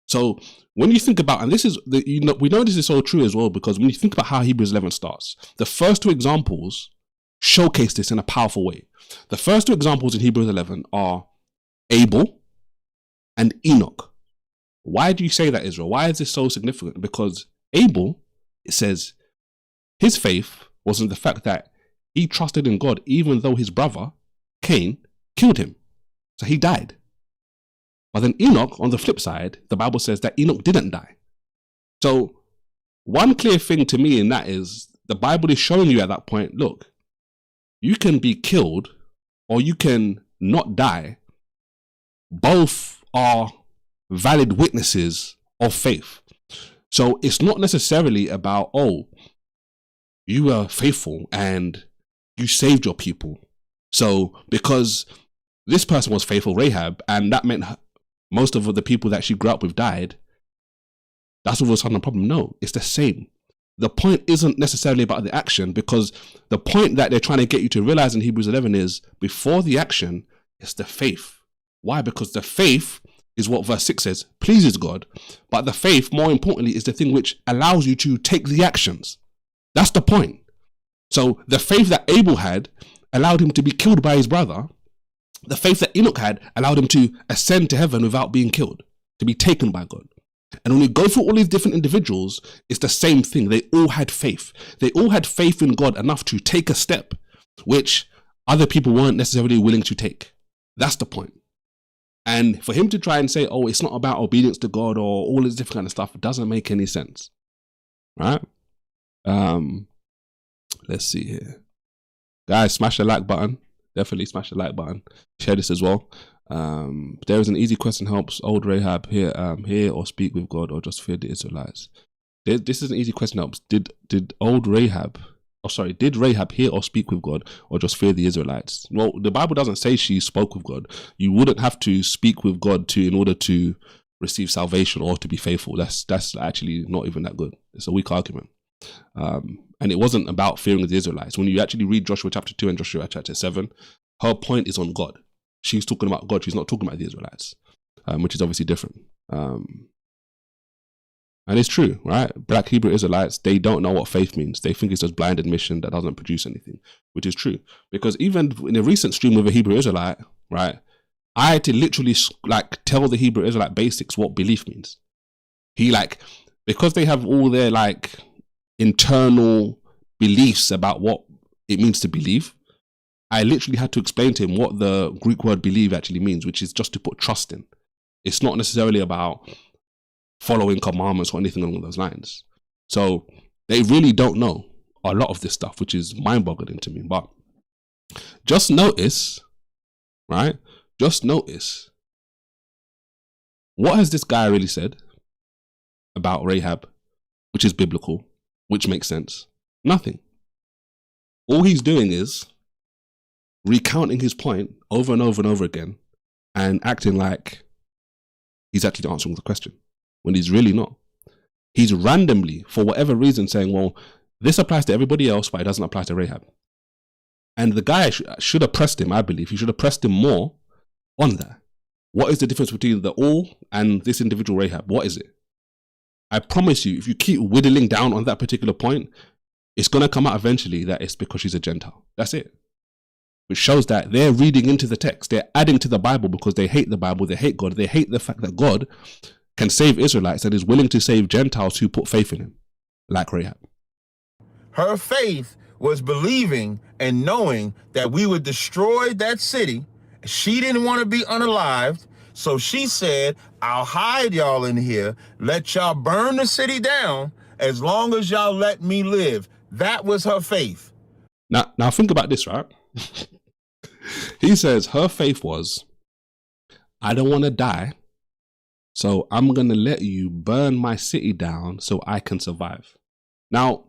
Speaker 1: So when you think about, and this is, we know this is so true as well, because when you think about how Hebrews 11 starts, the first two examples showcase this in a powerful way. The first two examples in Hebrews 11 are Abel and Enoch. Why do you say that, Israel? Why is this so significant? Because Abel, it says, his faith was in the fact that he trusted in God even though his brother, Cain, killed him. So he died. But then Enoch, on the flip side, the Bible says that Enoch didn't die. So one clear thing to me in that is the Bible is showing you at that point, look, you can be killed or you can not die. Both are valid witnesses of faith. So it's not necessarily about, oh, you were faithful and you saved your people. So because this person was faithful, Rahab, and that meant most of the people that she grew up with died, that's all of a sudden a problem. No, it's the same. The point isn't necessarily about the action, because the point that they're trying to get you to realize in Hebrews 11 is before the action, it's the faith. Why? Because the faith is what verse 6 says, pleases God. But the faith, more importantly, is the thing which allows you to take the actions. That's the point. So the faith that Abel had allowed him to be killed by his brother. The faith that Enoch had allowed him to ascend to heaven without being killed, to be taken by God. And when you go through all these different individuals, it's the same thing. They all had faith. They all had faith in God enough to take a step which other people weren't necessarily willing to take. That's the point. And for him to try and say, oh, it's not about obedience to God or all this different kind of stuff, it doesn't make any sense. Right? Let's see here. Guys, smash the like button. Definitely smash the like button. Share this as well. There is an easy question: helps old Rahab hear or speak with God, or just fear the Israelites? This is an easy question. Helps. Did Rahab hear or speak with God, or just fear the Israelites? Well, the Bible doesn't say she spoke with God. You wouldn't have to speak with God in order to receive salvation or to be faithful. That's actually not even that good. It's a weak argument. And it wasn't about fearing the Israelites. When you actually read Joshua chapter 2 and Joshua chapter 7, her point is on God. She's talking about God. She's not talking about the Israelites, which is obviously different. And it's true, right? Black Hebrew Israelites, they don't know what faith means. They think it's just blind admission that doesn't produce anything, which is true. Because even in a recent stream with a Hebrew Israelite, right, I had to literally tell the Hebrew Israelite basics what belief means. Because they have all their internal beliefs about what it means to believe, I literally had to explain to him what the Greek word believe actually means, which is just to put trust in. It's not necessarily about following commandments or anything along those lines. So they really don't know a lot of this stuff, which is mind-boggling to me. But just notice, right? Just notice, what has this guy really said about Rahab, which is biblical, which makes sense? Nothing. All he's doing is recounting his point over and over and over again and acting like he's actually answering the question when he's really not. He's randomly, for whatever reason, saying, well, this applies to everybody else, but it doesn't apply to Rahab. And the guy should have pressed him, I believe. He should have pressed him more on that. What is the difference between the all and this individual Rahab? What is it? I promise you, if you keep whittling down on that particular point, it's going to come out eventually that it's because she's a Gentile. That's it. Which shows that they're reading into the text. They're adding to the Bible because they hate the Bible. They hate God. They hate the fact that God can save Israelites and is willing to save Gentiles who put faith in him, like Rahab.
Speaker 2: Her faith was believing and knowing that we would destroy that city. She didn't want to be unalived. So she said, I'll hide y'all in here, let y'all burn the city down as long as y'all let me live. That was her faith.
Speaker 1: Now think about this, right? He says her faith was, I don't want to die, so I'm going to let you burn my city down so I can survive. Now,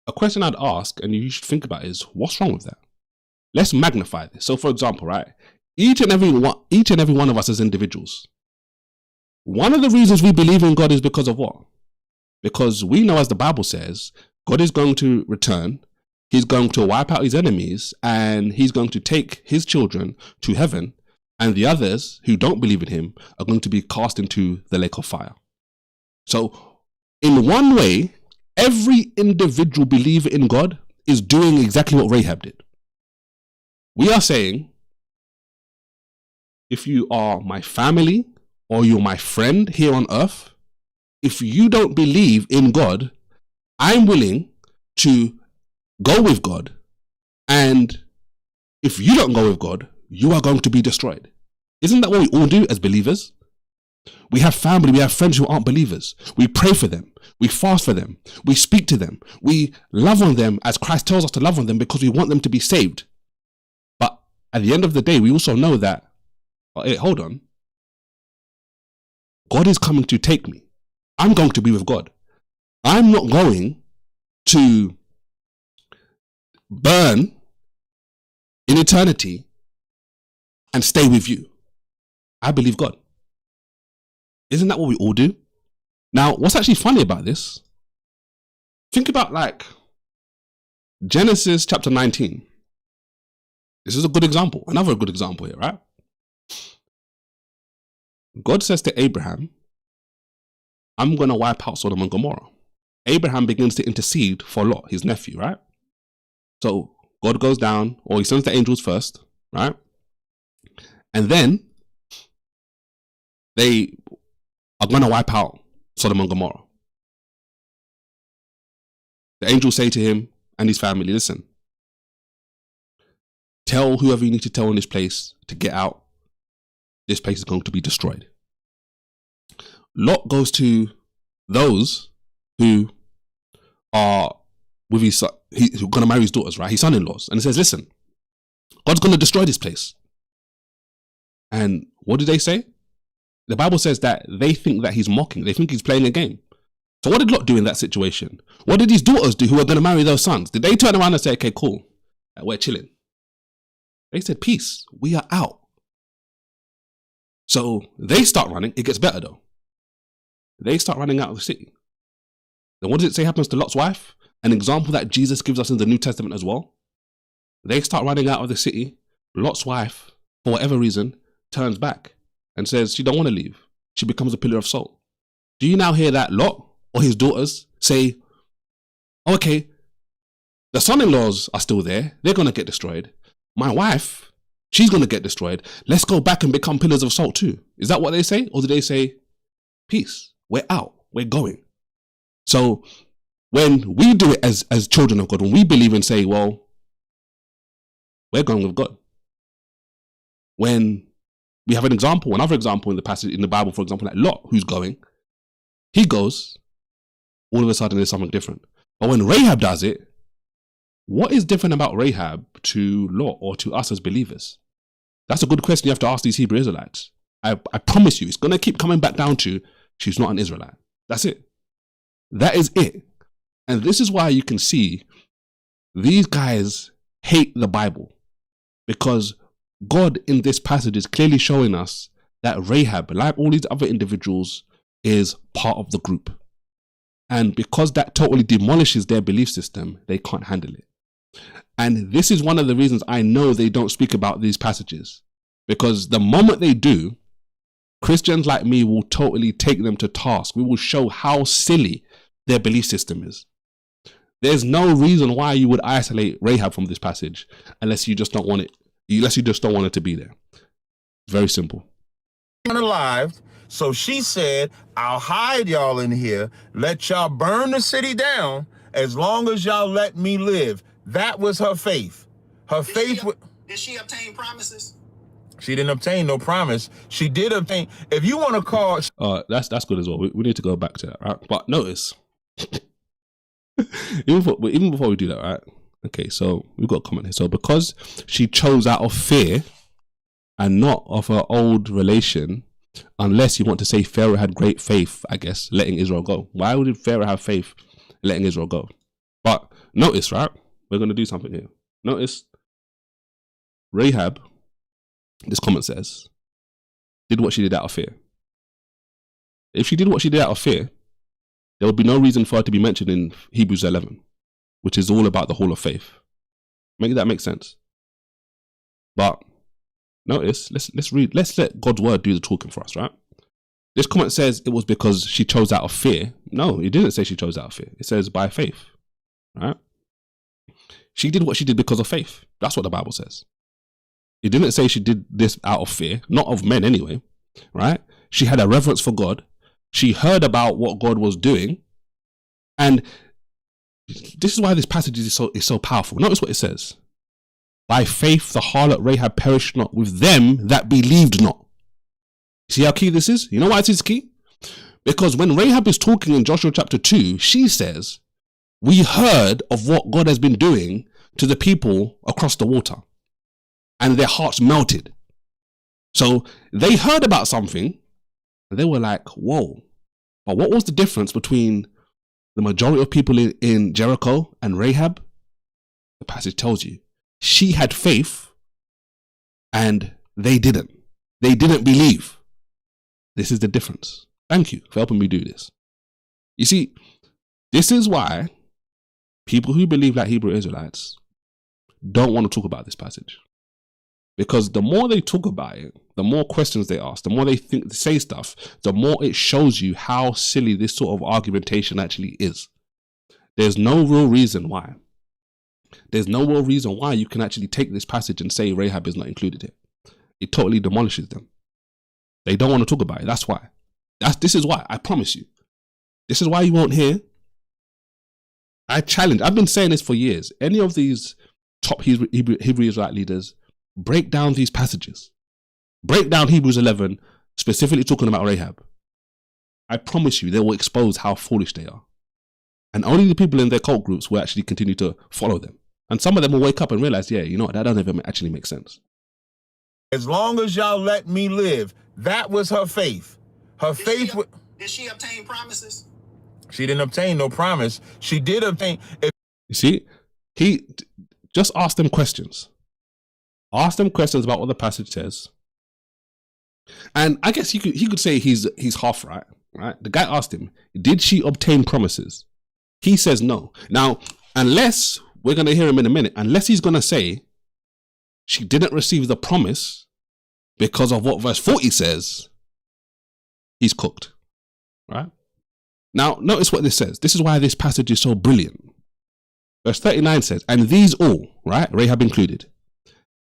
Speaker 1: a question I'd ask, and you should think about, is what's wrong with that? Let's magnify this. So, for example, right, each and every one of us as individuals, one of the reasons we believe in God is because of what? Because we know, as the Bible says, God is going to return. He's going to wipe out his enemies, and he's going to take his children to heaven, and the others who don't believe in him are going to be cast into the lake of fire. So, in one way, every individual believer in God is doing exactly what Rahab did. We are saying, if you are my family or you're my friend here on earth, if you don't believe in God, I'm willing to go with God, and if you don't go with God, you are going to be destroyed. Isn't that what we all do as believers? We have family, we have friends who aren't believers. We pray for them, we fast for them, we speak to them, we love on them as Christ tells us to love on them because we want them to be saved. But at the end of the day, we also know that, hey, hold on, God is coming to take me. I'm going to be with God. I'm not going to burn in eternity and stay with you. I believe God. Isn't that what we all do? Now, what's actually funny about this? Think about Genesis chapter 19. This is a good example. Another good example here, right? God says to Abraham, I'm going to wipe out Sodom and Gomorrah. Abraham begins to intercede for Lot, his nephew, right? So God goes down, or he sends the angels first, right? And then they are going to wipe out Sodom and Gomorrah. The angels say to him and his family, listen, tell whoever you need to tell in this place to get out. This place is going to be destroyed. Lot goes to those who are with his son, who's going to marry his daughters, right? His son-in-laws. And he says, listen, God's going to destroy this place. And what do they say? The Bible says that they think that he's mocking. They think he's playing a game. So what did Lot do in that situation? What did his daughters do who are going to marry those sons? Did they turn around and say, okay, cool, we're chilling? They said, peace, we are out. So they start running. It gets better though. They start running out of the city. Then what does it say happens to Lot's wife? An example that Jesus gives us in the New Testament as well. They start running out of the city. Lot's wife, for whatever reason, turns back and says she don't want to leave. She becomes a pillar of salt. Do you now hear that Lot or his daughters say, okay, the son-in-laws are still there. They're going to get destroyed. My wife, she's going to get destroyed. Let's go back and become pillars of salt too. Is that what they say? Or do they say, peace, we're out, we're going? So when we do it as children of God, when we believe and say, well, we're going with God. When we have another example in the passage in the Bible, for example, like Lot, who's going, he goes, all of a sudden there's something different. But when Rahab does it, what is different about Rahab to Lot or to us as believers? That's a good question you have to ask these Hebrew Israelites. I promise you, it's going to keep coming back down to she's not an Israelite. That's it. That is it. And this is why you can see these guys hate the Bible, because God in this passage is clearly showing us that Rahab, like all these other individuals, is part of the group. And because that totally demolishes their belief system, they can't handle it. And this is one of the reasons I know they don't speak about these passages, because the moment they do, Christians like me will totally take them to task. We will show how silly their belief system is. There's no reason why you would isolate Rahab from this passage unless you just don't want it. Unless you just don't want it to be there. Very simple.
Speaker 2: Alive. So she said, I'll hide y'all in here, let y'all burn the city down as long as y'all let me live. That was her faith. Her faith.
Speaker 3: Did she obtain promises?
Speaker 2: She didn't obtain no promise. She did obtain. If you want to call.
Speaker 1: That's good as well. We need to go back to that, right? But notice, even before we do that, right? Okay, so we've got a comment here. So because she chose out of fear and not of her old relation, unless you want to say Pharaoh had great faith, I guess, letting Israel go. Why would Pharaoh have faith letting Israel go? But notice, right? We're going to do something here. Notice Rahab, this comment says, did what she did out of fear. If she did what she did out of fear, there would be no reason for her to be mentioned in Hebrews 11, which is all about the hall of faith. Make that make sense? But notice, let's read, let's let God's word do the talking for us, right? This comment says it was because she chose out of fear. No, it didn't say she chose out of fear. It says by faith, right? She did what she did because of faith. That's what the Bible says. It didn't say she did this out of fear, not of men anyway, right? She had a reverence for God. She heard about what God was doing. And this is why this passage is so powerful. Notice what it says. By faith, the harlot Rahab perished not with them that believed not. See how key this is? You know why it is key? Because when Rahab is talking in Joshua chapter 2, she says, we heard of what God has been doing to the people across the water. And their hearts melted. So they heard about something and they were like, whoa. But what was the difference between the majority of people in Jericho and Rahab? The passage tells you. She had faith and they didn't. They didn't believe. This is the difference. Thank you for helping me do this. You see, this is why people who believe like Hebrew Israelites don't want to talk about this passage. Because the more they talk about it, the more questions they ask, the more they say stuff, the more it shows you how silly this sort of argumentation actually is. There's no real reason why. There's no real reason why you can actually take this passage and say Rahab is not included here. It totally demolishes them. They don't want to talk about it. That's why. This is why. I promise you. This is why you won't hear. I've been saying this for years. Any of these top Hebrew Israelite leaders, break down these passages. Break down Hebrews 11, specifically talking about Rahab. I promise you, they will expose how foolish they are. And only the people in their cult groups will actually continue to follow them. And some of them will wake up and realize, yeah, you know what, that doesn't even actually make sense.
Speaker 2: As long as y'all let me live, that was her faith. Her faith.
Speaker 3: Did she obtain promises?
Speaker 2: She didn't obtain no promise. She did obtain.
Speaker 1: You see, he just asked them questions. Ask them questions about what the passage says. And I guess he could say he's half right. Right? The guy asked him, did she obtain promises? He says no. Now, unless we're going to hear him in a minute, unless he's going to say she didn't receive the promise because of what verse 40 says, he's cooked. Right? Now, notice what this says. This is why this passage is so brilliant. Verse 39 says, and these all, right, Rahab included,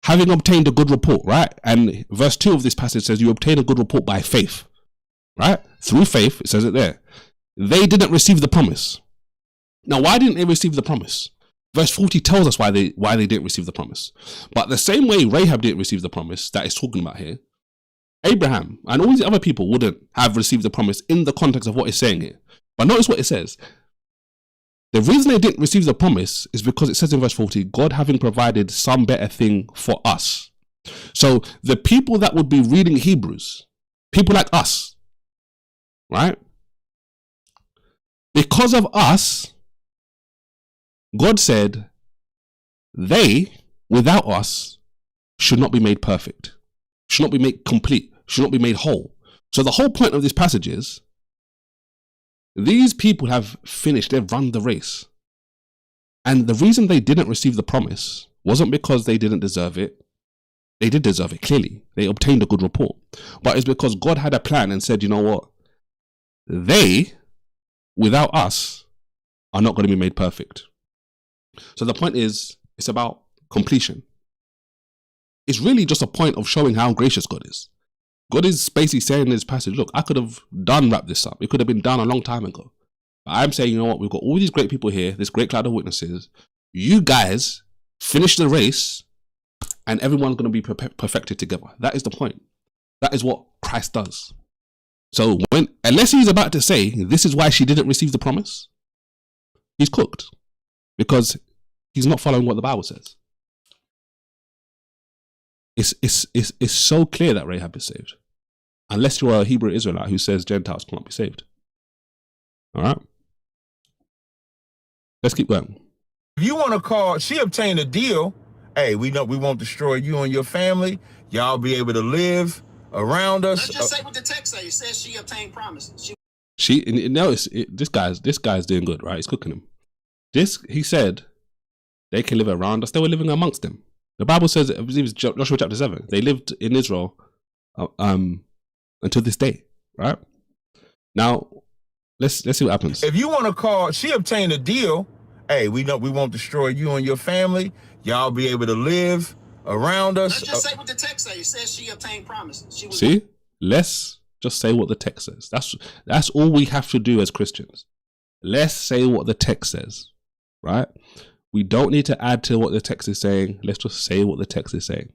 Speaker 1: having obtained a good report, right? And verse 2 of this passage says, you obtain a good report by faith, right? Through faith, it says it there. They didn't receive the promise. Now, why didn't they receive the promise? Verse 40 tells us why they didn't receive the promise. But the same way Rahab didn't receive the promise that it's talking about here, Abraham and all these other people wouldn't have received the promise in the context of what it's saying here. But notice what it says. The reason they didn't receive the promise is because it says in verse 40, God having provided some better thing for us. So the people that would be reading Hebrews, people like us, right? Because of us, God said, they, without us, should not be made perfect, should not be made complete, should not be made whole. So the whole point of this passage is, these people have finished, they've run the race. And the reason they didn't receive the promise wasn't because they didn't deserve it. They did deserve it, clearly. They obtained a good report. But it's because God had a plan and said, you know what? They, without us, are not going to be made perfect. So the point is, it's about completion. It's really just a point of showing how gracious God is. God is basically saying in this passage, look, I could have wrapped this up. It could have been done a long time ago. But I'm saying, you know what? We've got all these great people here, this great cloud of witnesses. You guys finish the race and everyone's going to be perfected together. That is the point. That is what Christ does. So unless he's about to say, this is why she didn't receive the promise, he's cooked. Because he's not following what the Bible says. It's so clear that Rahab is saved. Unless you're a Hebrew Israelite who says Gentiles cannot be saved. All right? Let's keep going.
Speaker 2: If you want to call, she obtained a deal. Hey, we know we won't destroy you and your family. Y'all be able to live around us.
Speaker 3: Let's just say what the text says. It says she obtained promises.
Speaker 1: Notice this guy's doing good, right? He's cooking him. He said they can live around us. They were living amongst them. The Bible says, I believe it's Joshua chapter 7, they lived in Israel until this day, right? Now, let's see what happens.
Speaker 2: If you want to call, she obtained a deal. Hey, we know we won't destroy you and your family. Y'all be able to live around us.
Speaker 3: Let's just say what the text says. It says she obtained promises.
Speaker 1: See? Let's just say what the text says. That's all we have to do as Christians. Let's say what the text says, right? We don't need to add to what the text is saying. Let's just say what the text is saying.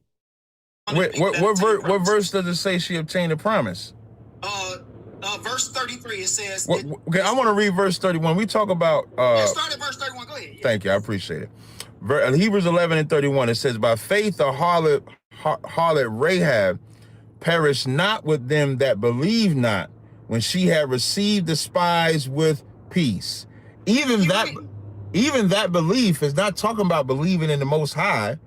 Speaker 2: Wait, what verse does it say she obtained a promise?
Speaker 3: Verse 33, it says...
Speaker 2: Okay, I want to read verse 31. We talk about...
Speaker 3: start at verse 31. Go ahead. Yeah.
Speaker 2: Thank you. I appreciate it. Hebrews 11 and 31, it says, by faith the harlot Rahab perished not with them that believe not, when she had received the spies with peace. Even that belief is not talking about believing in the Most High.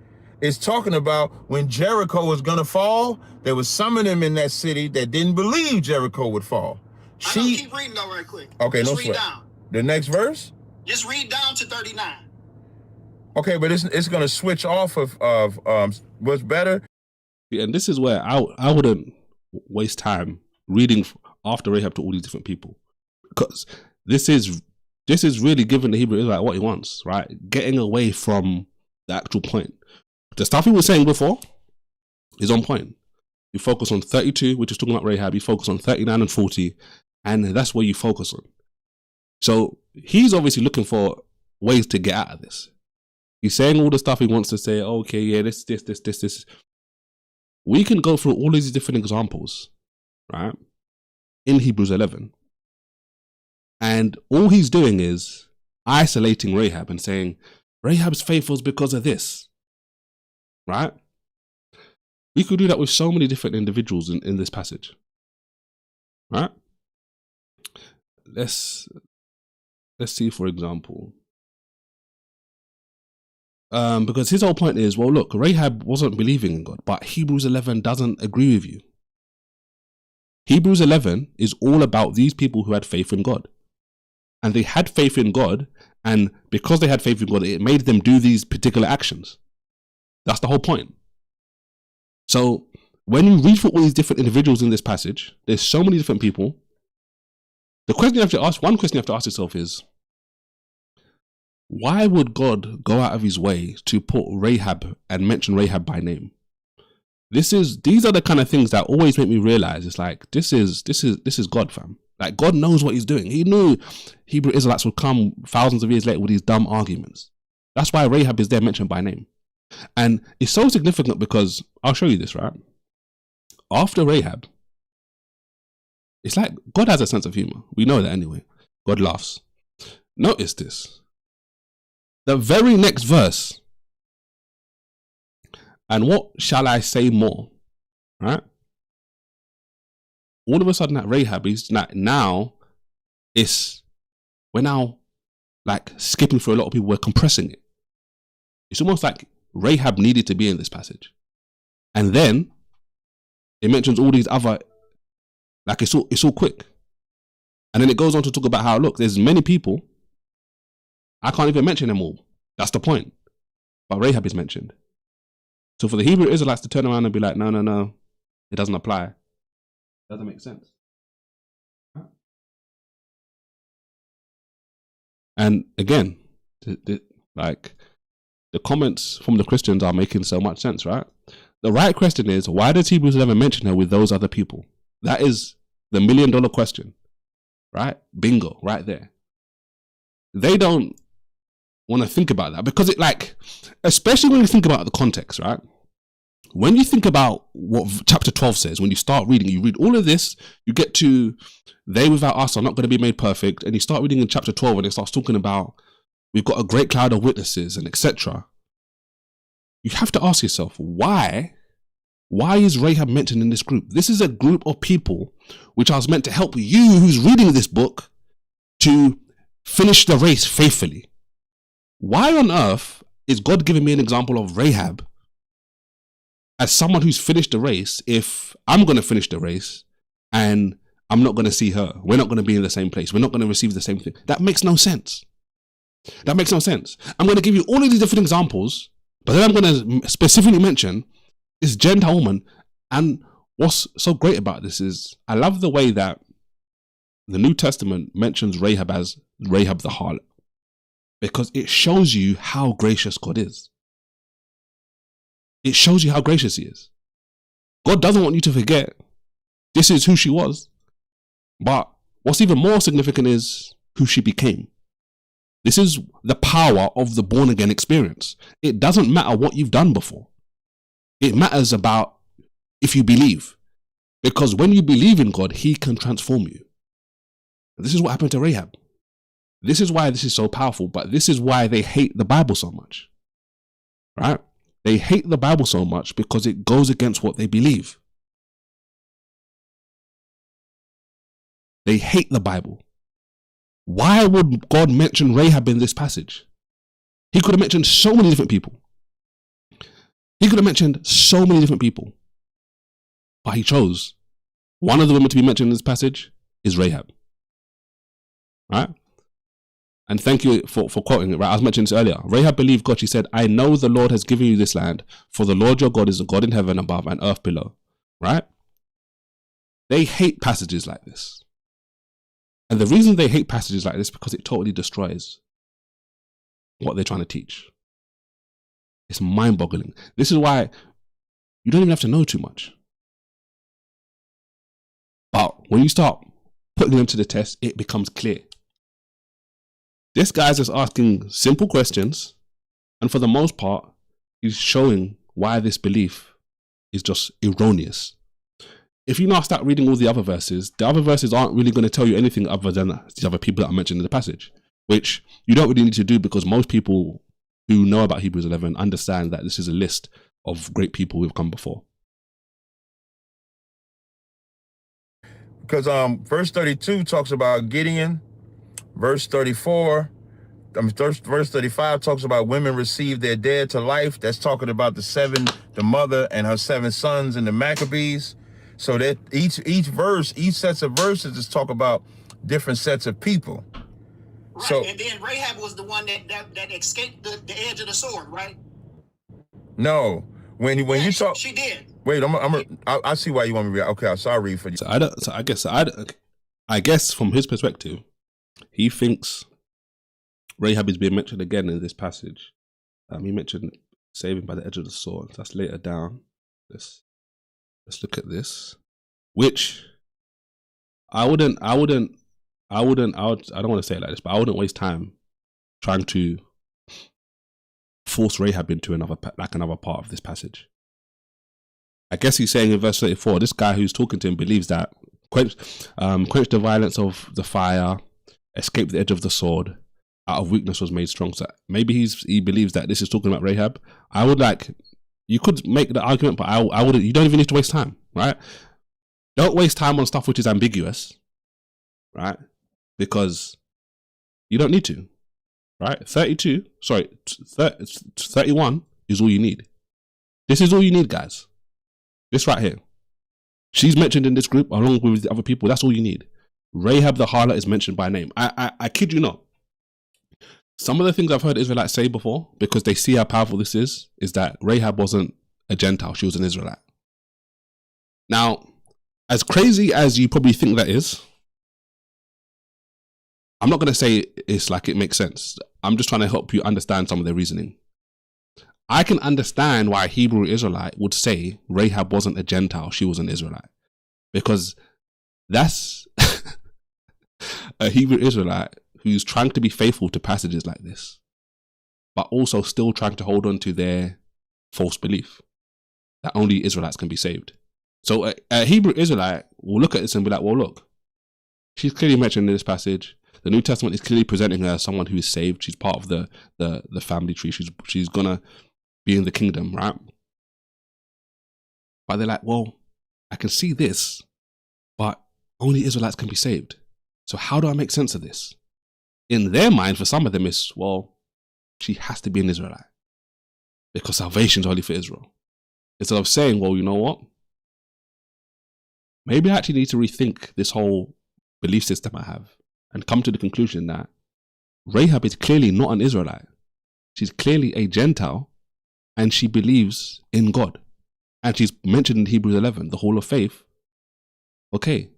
Speaker 2: It's talking about when Jericho was going to fall, there was some of them in that city that didn't believe Jericho would fall.
Speaker 3: Keep reading though right quick.
Speaker 2: Okay,
Speaker 3: just
Speaker 2: no
Speaker 3: read
Speaker 2: sweat.
Speaker 3: Down.
Speaker 2: The next verse?
Speaker 3: Just read down to 39.
Speaker 2: Okay, but it's going to switch off of what's better.
Speaker 1: Yeah, and this is where I wouldn't waste time reading after Rahab to all these different people. Because this is really giving the Hebrew Israelite what he wants, right? Getting away from the actual point. The stuff he was saying before is on point. You focus on 32, which is talking about Rahab. You focus on 39 and 40, and that's where you focus on. So he's obviously looking for ways to get out of this. He's saying all the stuff he wants to say. Okay, yeah, this. We can go through all these different examples, right? In Hebrews 11. And all he's doing is isolating Rahab and saying, Rahab's faithful is because of this, right? We could do that with so many different individuals in this passage, right? Let's see, for example, because his whole point is, well, look, Rahab wasn't believing in God, but Hebrews 11 doesn't agree with you. Hebrews 11 is all about these people who had faith in God. And they had faith in God, and because they had faith in God, it made them do these particular actions. That's the whole point. So when you read for all these different individuals in this passage, there's so many different people. The question you have to ask, one question you have to ask yourself is, why would God go out of his way to put Rahab and mention Rahab by name? These are the kind of things that always make me realize it's like, this is God, fam. Like, God knows what he's doing. He knew Hebrew Israelites would come thousands of years later with these dumb arguments. That's why Rahab is there mentioned by name. And it's so significant because, I'll show you this, right? After Rahab, it's like God has a sense of humor. We know that anyway. God laughs. Notice this. The very next verse. And what shall I say more? Right? All of a sudden that Rahab is like, now we're now like skipping through a lot of people. We're compressing it. It's almost like Rahab needed to be in this passage. And then it mentions all these other, like it's all quick. And then it goes on to talk about how, look, there's many people. I can't even mention them all. That's the point. But Rahab is mentioned. So for the Hebrew Israelites to turn around and be like, no, it doesn't apply. Doesn't make sense. And again, the comments from the Christians are making so much sense, right? The right question is, why does Hebrews 11 mention her with those other people? That is the $1 million question, right? Bingo, right there. They don't want to think about that because especially when you think about the context, right? When you think about what chapter 12 says, when you start reading, you read all of this, you get to, they without us are not going to be made perfect. And you start reading in chapter 12 and it starts talking about, we've got a great cloud of witnesses and etc. You have to ask yourself, why is Rahab mentioned in this group? This is a group of people which I was meant to help you who's reading this book to finish the race faithfully. Why on earth is God giving me an example of Rahab as someone who's finished the race if I'm going to finish the race and I'm not going to see her? We're not going to be in the same place. We're not going to receive the same thing. That makes no sense. That makes no sense. I'm going to give you all of these different examples, but then I'm going to specifically mention this Gentile woman. And what's so great about this is I love the way that the New Testament mentions Rahab as Rahab the harlot, because it shows you how gracious God is. It shows you how gracious he is. God doesn't want you to forget this is who she was. But what's even more significant is who she became. This is the power of the born again experience. It doesn't matter what you've done before. It matters about if you believe. Because when you believe in God, he can transform you. This is what happened to Rahab. This is why this is so powerful, but this is why they hate the Bible so much. Right? They hate the Bible so much because it goes against what they believe. They hate the Bible. Why would God mention Rahab in this passage? He could have mentioned so many different people. He could have mentioned so many different people. But he chose one of the women to be mentioned in this passage is Rahab. Right? And thank you for quoting it, right? I was mentioning this earlier. Rahab believed God. She said, I know the Lord has given you this land, for the Lord your God is a God in heaven above and earth below. Right? They hate passages like this. And the reason they hate passages like this is because it totally destroys what they're trying to teach. It's mind-boggling. This is why you don't even have to know too much. But when you start putting them to the test, it becomes clear. This guy's just asking simple questions, and for the most part, he's showing why this belief is just erroneous. If you now start reading all the other verses aren't really going to tell you anything other than the other people that are mentioned in the passage, which you don't really need to do because most people who know about Hebrews 11 understand that this is a list of great people who have come before.
Speaker 2: Because verse 32 talks about Gideon. Verse 34, verse 35 talks about women received their dead to life. That's talking about the mother and her 7 sons and the Maccabees. So that each sets of verses just talk about different sets of people.
Speaker 3: Right,
Speaker 2: so,
Speaker 3: and then Rahab was the one that escaped the edge of the sword, right?
Speaker 2: No, when you talk,
Speaker 3: she did.
Speaker 2: Wait, I see why you want me to read. Okay, I'll read for you.
Speaker 1: I guess from his perspective, he thinks Rahab is being mentioned again in this passage. He mentioned saving by the edge of the sword. That's later down. Let's look at this. Which I don't want to say it like this, but I wouldn't waste time trying to force Rahab into another part of this passage. I guess he's saying in verse 34, this guy who's talking to him believes that quench the violence of the fire, escape the edge of the sword, out of weakness was made strong. So maybe he believes that this is talking about Rahab. You could make the argument, but I wouldn't. You don't even need to waste time, right? Don't waste time on stuff which is ambiguous, right? Because you don't need to, right? 31 is all you need. This is all you need, guys. This right here. She's mentioned in this group along with the other people. That's all you need. Rahab the harlot is mentioned by name. I kid you not. Some of the things I've heard Israelites say before, because they see how powerful this is that Rahab wasn't a Gentile, she was an Israelite. Now, as crazy as you probably think that is, I'm not going to say it's like it makes sense. I'm just trying to help you understand some of their reasoning. I can understand why a Hebrew Israelite would say Rahab wasn't a Gentile, she was an Israelite. Because that's a Hebrew Israelite who's trying to be faithful to passages like this, but also still trying to hold on to their false belief that only Israelites can be saved. So a Hebrew Israelite will look at this and be like, well, look, she's clearly mentioned in this passage. The New Testament is clearly presenting her as someone who is saved. She's part of the family tree. She's gonna be in the kingdom, right? But they're like, well, I can see this, but only Israelites can be saved. So how do I make sense of this? In their mind, for some of them, it's, well, she has to be an Israelite because salvation is only for Israel. Instead of saying, well, you know what? Maybe I actually need to rethink this whole belief system I have and come to the conclusion that Rahab is clearly not an Israelite. She's clearly a Gentile and she believes in God. And she's mentioned in Hebrews 11, the hall of faith. Okay,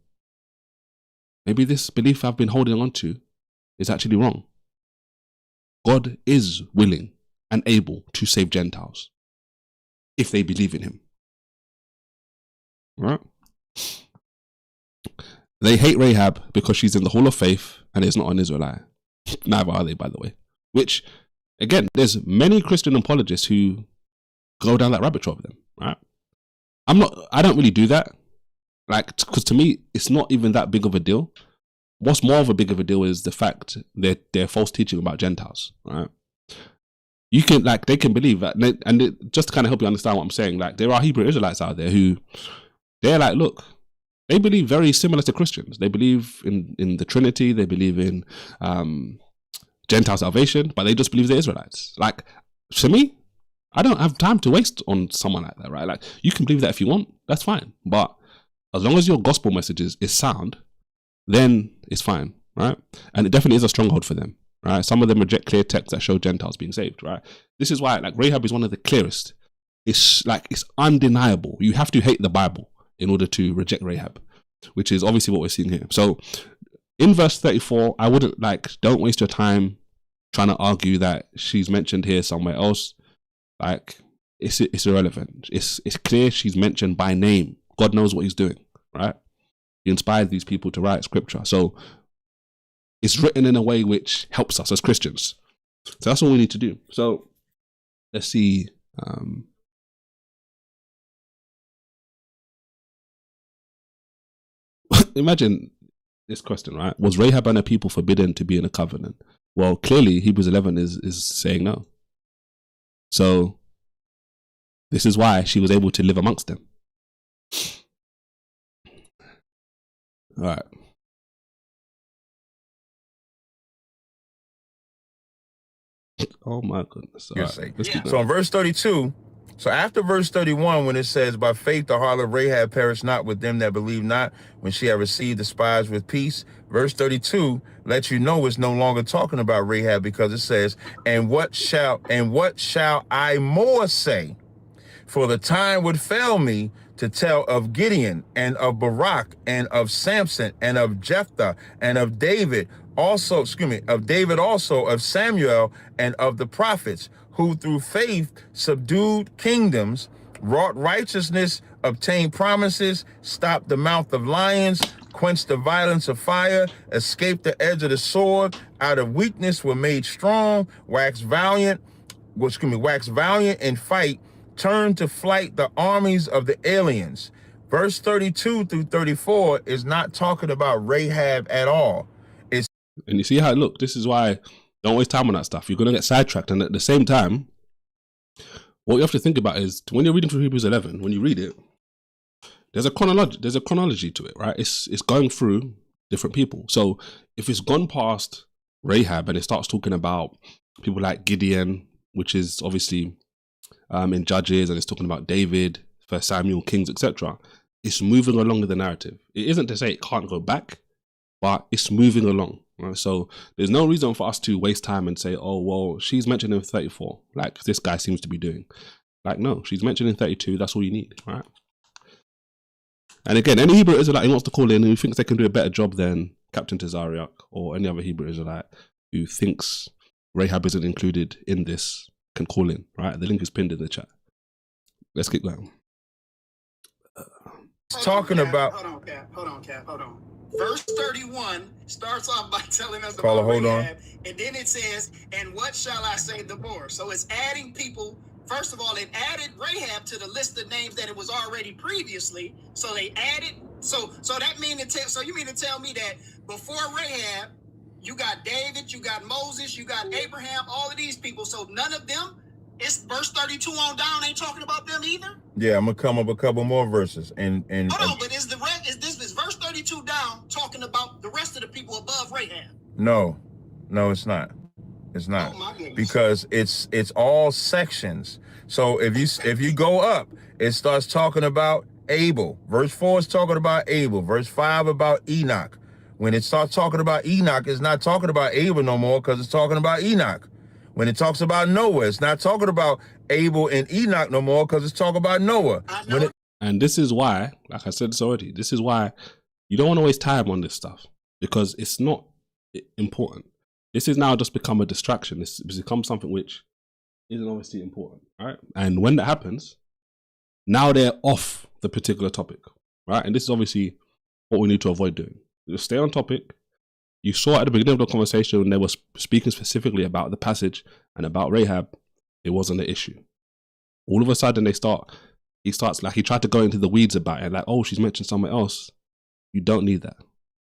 Speaker 1: maybe this belief I've been holding on to is actually wrong. God is willing and able to save Gentiles if they believe in him. Right? They hate Rahab because she's in the hall of faith and is not an Israelite. Neither are they, by the way. Which, again, there's many Christian apologists who go down that rabbit trail with them, right? I don't really do that. Like, because to me, it's not even that big of a deal. What's more of a big of a deal is the fact that they're false teaching about Gentiles, right? You can, like, they can believe that. Just to kind of help you understand what I'm saying, like, there are Hebrew Israelites out there who, they're like, look, they believe very similar to Christians. They believe in the Trinity. They believe in Gentile salvation, but they just believe they're Israelites. Like, to me, I don't have time to waste on someone like that, right? Like, you can believe that if you want, that's fine. But as long as your gospel message is sound, then it's fine, right? And it definitely is a stronghold for them, right? Some of them reject clear texts that show Gentiles being saved, right? This is why, like, Rahab is one of the clearest. It's like, it's undeniable. You have to hate the Bible in order to reject Rahab, which is obviously what we're seeing here. So in verse 34, I wouldn't, like, don't waste your time trying to argue that she's mentioned here somewhere else. Like, it's irrelevant. It's clear she's mentioned by name. God knows what he's doing, right? He inspired these people to write scripture. So it's written in a way which helps us as Christians. So that's all we need to do. So let's see. Imagine this question, right? Was Rahab and her people forbidden to be in a covenant? Well, clearly Hebrews 11 is saying no. So this is why she was able to live amongst them. All right. Oh my goodness. All right. Let's keep
Speaker 2: So in verse 32, so after verse 31, when it says, by faith the harlot Rahab perished not with them that believe not, when she had received the spies with peace, verse 32 lets you know it's no longer talking about Rahab, because it says, and what shall I more say? For the time would fail me to tell of Gideon and of Barak and of Samson and of Jephthah and of David also, of Samuel and of the prophets, who through faith subdued kingdoms, wrought righteousness, obtained promises, stopped the mouth of lions, quenched the violence of fire, escaped the edge of the sword, out of weakness were made strong, waxed valiant in fight, turned to flight the armies of the aliens. Verse 32 through 34 is not talking about Rahab at all.
Speaker 1: And you see how, look, this is why don't waste time on that stuff. You're going to get sidetracked. And at the same time, what you have to think about is when you're reading through Hebrews 11, when you read it, there's a chronology to it, right? It's going through different people. So if it's gone past Rahab and it starts talking about people like Gideon, which is obviously in Judges, and it's talking about David, 1 Samuel, Kings, etc., it's moving along with the narrative. It isn't to say it can't go back, but it's moving along. Right? So there's no reason for us to waste time and say, oh, well, she's mentioned in 34, like this guy seems to be doing. Like, no, she's mentioned in 32. That's all you need, right? And again, any Hebrew Israelite who wants to call in who thinks they can do a better job than Captain Tazariak or any other Hebrew Israelite who thinks Rahab isn't included in this can call in, right? The link is pinned in the chat. Let's keep going.
Speaker 3: Hold on, Cap. Verse 31 starts off by telling us about Rahab, and then it says, and what shall I say the more? So it's adding people. First of all, it added Rahab to the list of names that it was already previously. So they added, so that mean to tell, so you mean to tell me that before Rahab, you got David, you got Moses, you got Abraham, all of these people. So none of them, it's verse 32 on down, ain't talking about them either?
Speaker 2: Yeah, I'm gonna come up a couple more verses and
Speaker 3: hold on, but is verse 32 down talking about the rest of the people above Rahab?
Speaker 2: No, it's not. It's not.
Speaker 3: Oh my goodness.
Speaker 2: Because it's all sections. So if you go up, it starts talking about Abel. Verse 4 is talking about Abel. Verse 5 about Enoch. When it starts talking about Enoch, it's not talking about Abel no more, because it's talking about Enoch. When it talks about Noah, it's not talking about Abel and Enoch no more, because it's talking about Noah.
Speaker 1: And this is why, like I said this already, this is why you don't want to waste time on this stuff, because it's not important. This is now just become a distraction. This becomes something which isn't obviously important, right? And when that happens, now they're off the particular topic, right? And this is obviously what we need to avoid doing. Just stay on topic. You saw at the beginning of the conversation when they were speaking specifically about the passage and about Rahab, it wasn't an issue. All of a sudden he starts like he tried to go into the weeds about it, like, oh, she's mentioned somewhere else. You don't need that,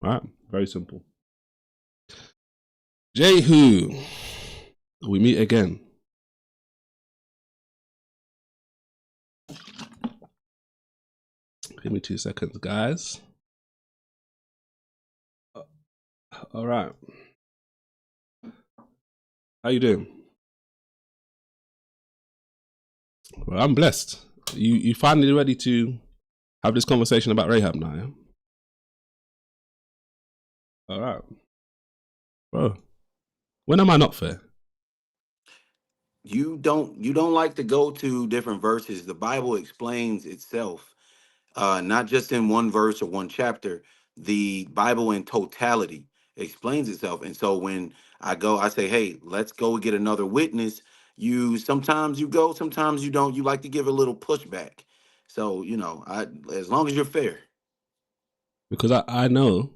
Speaker 1: right? Very simple. Jehu, we meet again. Give me 2 seconds, guys. All right. How you doing? Well, I'm blessed. You finally ready to have this conversation about Rahab now, yeah? All right. Bro, when am I not fair?
Speaker 5: You don't like to go to different verses. The Bible explains itself, not just in one verse or one chapter. The Bible in totality explains itself. And so when I say, hey, let's go get another witness. Sometimes you go, sometimes you don't. You like to give a little pushback. So, as long as you're fair.
Speaker 1: Because I know,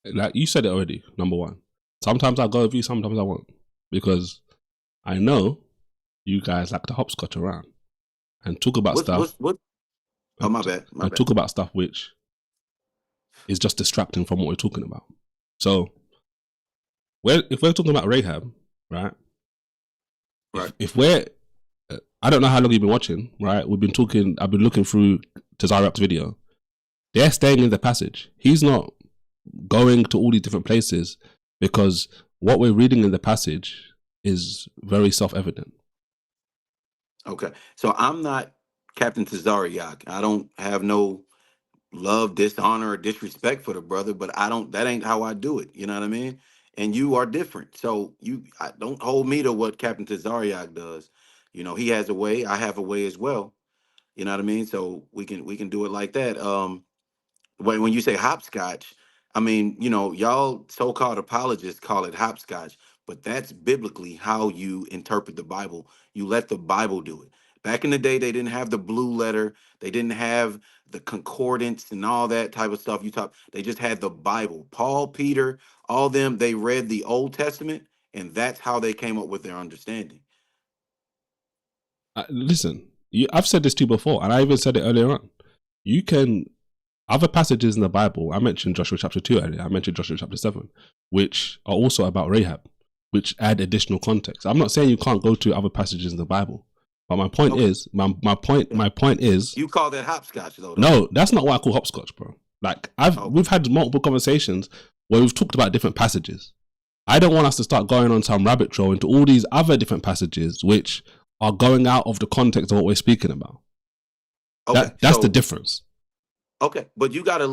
Speaker 1: like you said it already, number one. Sometimes I'll go with you, sometimes I won't. Because I know you guys like to hopscotch around and talk about stuff.
Speaker 5: Oh, my bad.
Speaker 1: And talk about stuff which is just distracting from what we're talking about. So, if we're talking about Rahab, right?
Speaker 5: Right.
Speaker 1: If we're, I don't know how long you've been watching, right? I've been looking through Tazariak's video. They're staying in the passage. He's not going to all these different places because what we're reading in the passage is very self-evident.
Speaker 5: Okay. So I'm not Captain Tazariak. I don't have no love, dishonor, or disrespect for the brother, but that ain't how I do it. You know what I mean? And you are different. So don't hold me to what Captain Tazariak does. You know, he has a way, I have a way as well. You know what I mean? So we can do it like that. When you say hopscotch, I mean, you know, y'all so-called apologists call it hopscotch, but that's biblically how you interpret the Bible. You let the Bible do it. Back in the day, they didn't have the blue letter. They didn't have the concordance and all that type of stuff. They just had the Bible. Paul, Peter, all them, they read the Old Testament, and that's how they came up with their understanding.
Speaker 1: Listen, I've said this to you before, and I even said it earlier on. You can, other passages in the Bible, I mentioned Joshua chapter 2 earlier, I mentioned Joshua chapter 7, which are also about Rahab, which add additional context. I'm not saying you can't go to other passages in the Bible, but my point is, my point is,
Speaker 5: you call that hopscotch though?
Speaker 1: No, that's not what I call hopscotch, bro. Like we've had multiple conversations where we've talked about different passages. I don't want us to start going on some rabbit trail into all these other different passages which are going out of the context of what we're speaking about. Okay, that's the difference.
Speaker 5: Okay, but you got to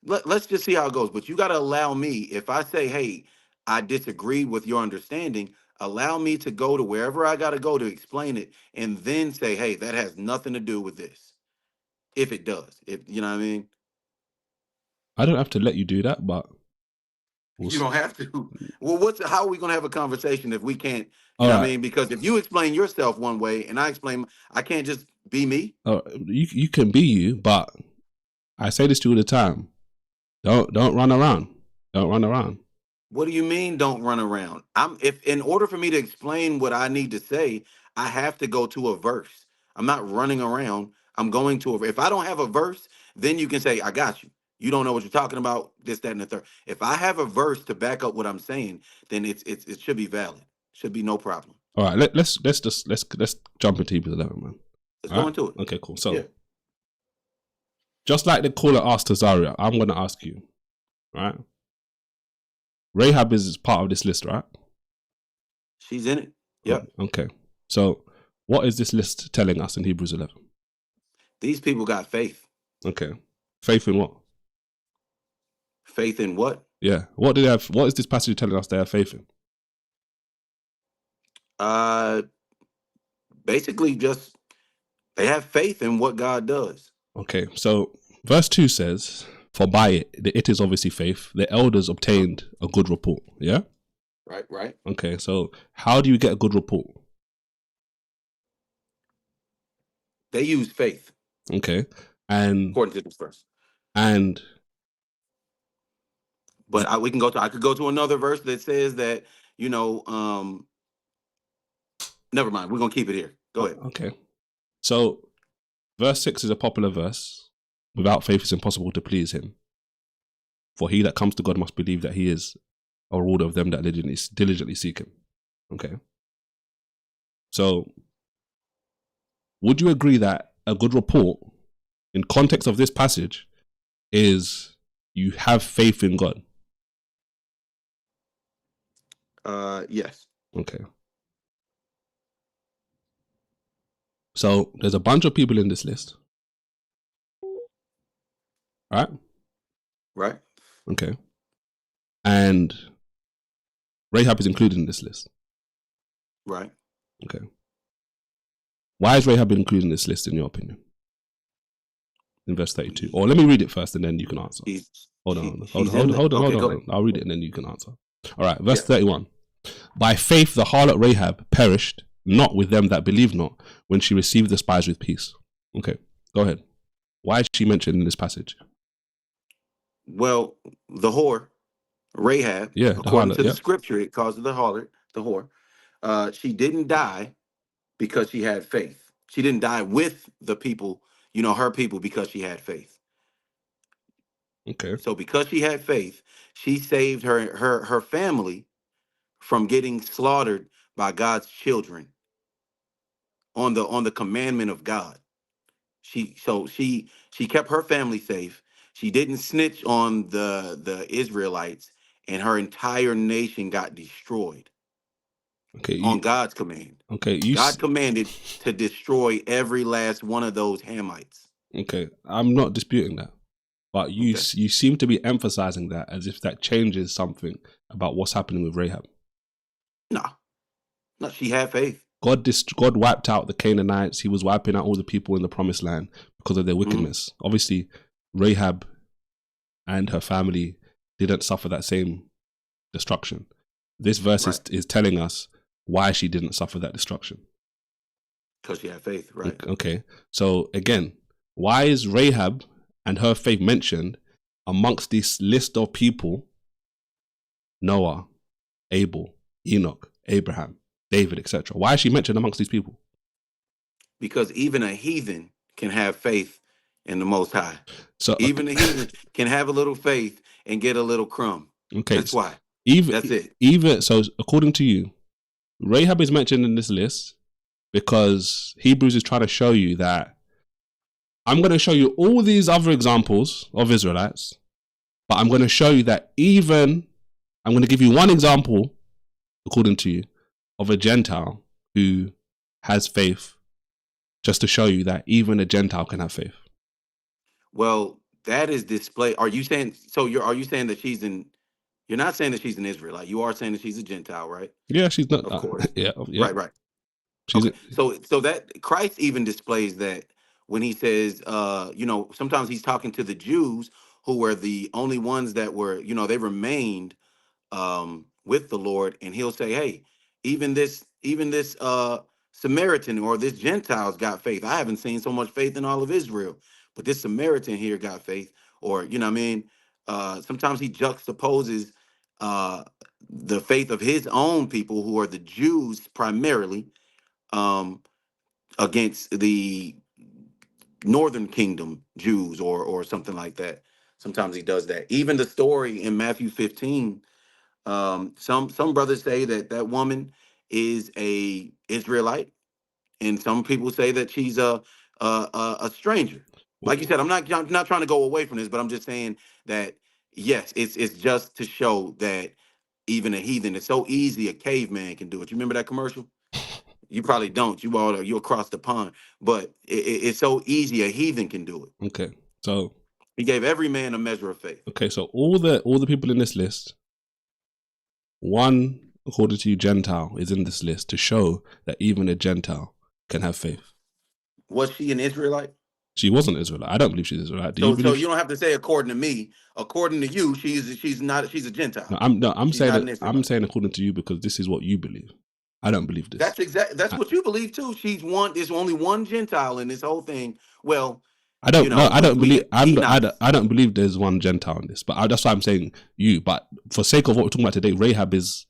Speaker 5: let's just see how it goes. But you got to allow me, if I say, hey, I disagree with your understanding, allow me to go to wherever I got to go to explain it and then say, hey, that has nothing to do with this. If it does, you know what I mean?
Speaker 1: I don't have to let you do that, but
Speaker 5: you don't have to. Well, how are we going to have a conversation if we can't, you know what I mean? Because if you explain yourself one way and I can't just be me.
Speaker 1: You can be you, but I say this to you all the time. Don't run around. Don't run around.
Speaker 5: What do you mean don't run around? If in order for me to explain what I need to say, I have to go to a verse. I'm not running around. I'm going to if I don't have a verse, then you can say, I got you. You don't know what you're talking about, this, that, and the third. If I have a verse to back up what I'm saying, then it should be valid. Should be no problem.
Speaker 1: All right, let's jump into Hebrews 11, man.
Speaker 5: Let's go into it.
Speaker 1: Okay, cool. So, just like the caller asked Tazaria, I'm going to ask you, right? Rahab is part of this list, right?
Speaker 5: She's in it. Yep.
Speaker 1: Okay. So, what is this list telling us in Hebrews 11?
Speaker 5: These people got faith.
Speaker 1: Okay. Faith in what?
Speaker 5: Faith in what?
Speaker 1: Yeah. What do they have? What is this passage telling us they have faith in?
Speaker 5: Basically just they have faith in what God does.
Speaker 1: Okay. So, verse 2 says, for by it is obviously faith, the elders obtained a good report. Yeah?
Speaker 5: Right.
Speaker 1: Okay, so how do you get a good report?
Speaker 5: They use faith.
Speaker 1: Okay. And
Speaker 5: according to this verse.
Speaker 1: And
Speaker 5: but I could go to another verse that says that, you know, never mind. We're gonna keep it here. Go ahead.
Speaker 1: Okay. So verse 6 is a popular verse. Without faith it's impossible to please him. For he that comes to God must believe that he is a rewarder of them that diligently seek him. Okay. So would you agree that a good report in context of this passage is you have faith in God?
Speaker 5: Yes.
Speaker 1: Okay. So there's a bunch of people in this list. Right?
Speaker 5: Right.
Speaker 1: Okay. And Rahab is included in this list.
Speaker 5: Right.
Speaker 1: Okay. Why is Rahab included in this list, in your opinion? In verse 32. Or let me read it first and then you can answer. Hold on. I'll read it and then you can answer. All right. Verse 31. By faith the harlot Rahab perished, not with them that believed not, when she received the spies with peace. Okay. Go ahead. Why is she mentioned in this passage?
Speaker 5: Well, the whore, Rahab,
Speaker 1: Yeah, the
Speaker 5: according
Speaker 1: harlot.
Speaker 5: to the
Speaker 1: Yeah.
Speaker 5: scripture, it calls her the harlot, the whore. She didn't die because she had faith. She didn't die with the people, her people, because she had faith.
Speaker 1: Okay.
Speaker 5: So because she had faith, she saved her family from getting slaughtered by God's children on the commandment of God. She kept her family safe. She didn't snitch on the Israelites, and her entire nation got destroyed
Speaker 1: Okay.
Speaker 5: on God's command.
Speaker 1: Okay.
Speaker 5: God commanded to destroy every last one of those Hamites.
Speaker 1: Okay. I'm not disputing that, but you
Speaker 5: Okay.
Speaker 1: you seem to be emphasizing that as if that changes something about what's happening with Rahab.
Speaker 5: No, she had faith.
Speaker 1: God wiped out the Canaanites. He was wiping out all the people in the promised land because of their wickedness. Obviously, Rahab and her family didn't suffer that same destruction. This verse is telling us why she didn't suffer that destruction.
Speaker 5: Because she had faith, right?
Speaker 1: Okay. So again, why is Rahab and her faith mentioned amongst this list of people? Noah, Abel, Enoch, Abraham, David, etc. Why is she mentioned amongst these people?
Speaker 5: Because even a heathen can have faith in the Most High.
Speaker 1: So
Speaker 5: even a heathen can have a little faith and get a little crumb.
Speaker 1: Okay,
Speaker 5: that's why. That's it.
Speaker 1: Even so, according to you, Rahab is mentioned in this list because Hebrews is trying to show you that I'm going to show you all these other examples of Israelites, but I'm going to show you that I'm going to give you one example, according to you, of a Gentile who has faith, just to show you that even a Gentile can have faith.
Speaker 5: Well, that is display. Are you saying are you saying that you're not saying that she's an Israelite. You are saying that she's a Gentile, right?
Speaker 1: Yeah, she's not.
Speaker 5: Of course.
Speaker 1: Yeah.
Speaker 5: Right. Okay. So that Christ even displays that when he says, sometimes he's talking to the Jews who were the only ones that were, they remained with the Lord, and he'll say, hey, even this Samaritan or this Gentile's got faith. I haven't seen so much faith in all of Israel, but this Samaritan here got faith. Or, sometimes he juxtaposes the faith of his own people, who are the Jews primarily, against the Northern Kingdom Jews or something like that. Sometimes he does that. Even the story in Matthew 15, some brothers say that woman is a Israelite, and some people say that she's a stranger. Like you said, I'm not trying to go away from this, but I'm just saying that yes, it's just to show that even a heathen, it's so easy a caveman can do it. You remember that commercial? You probably don't. You across the pond, but it's so easy a heathen can do it.
Speaker 1: Okay, so
Speaker 5: he gave every man a measure of faith.
Speaker 1: Okay, so all the people in this list, one, according to you, Gentile is in this list to show that even a Gentile can have faith. Was
Speaker 5: she an Israelite?
Speaker 1: She wasn't Israelite. I don't believe she's Israelite.
Speaker 5: So you don't have to say according to me. According to you, she's a Gentile.
Speaker 1: I'm saying according to you because this is what you believe. I don't believe this.
Speaker 5: That's what you believe too. There's only one Gentile in this whole thing. Well,
Speaker 1: I don't know. I don't believe there's one Gentile in this, but that's why I'm saying you. But for sake of what we're talking about today, Rahab is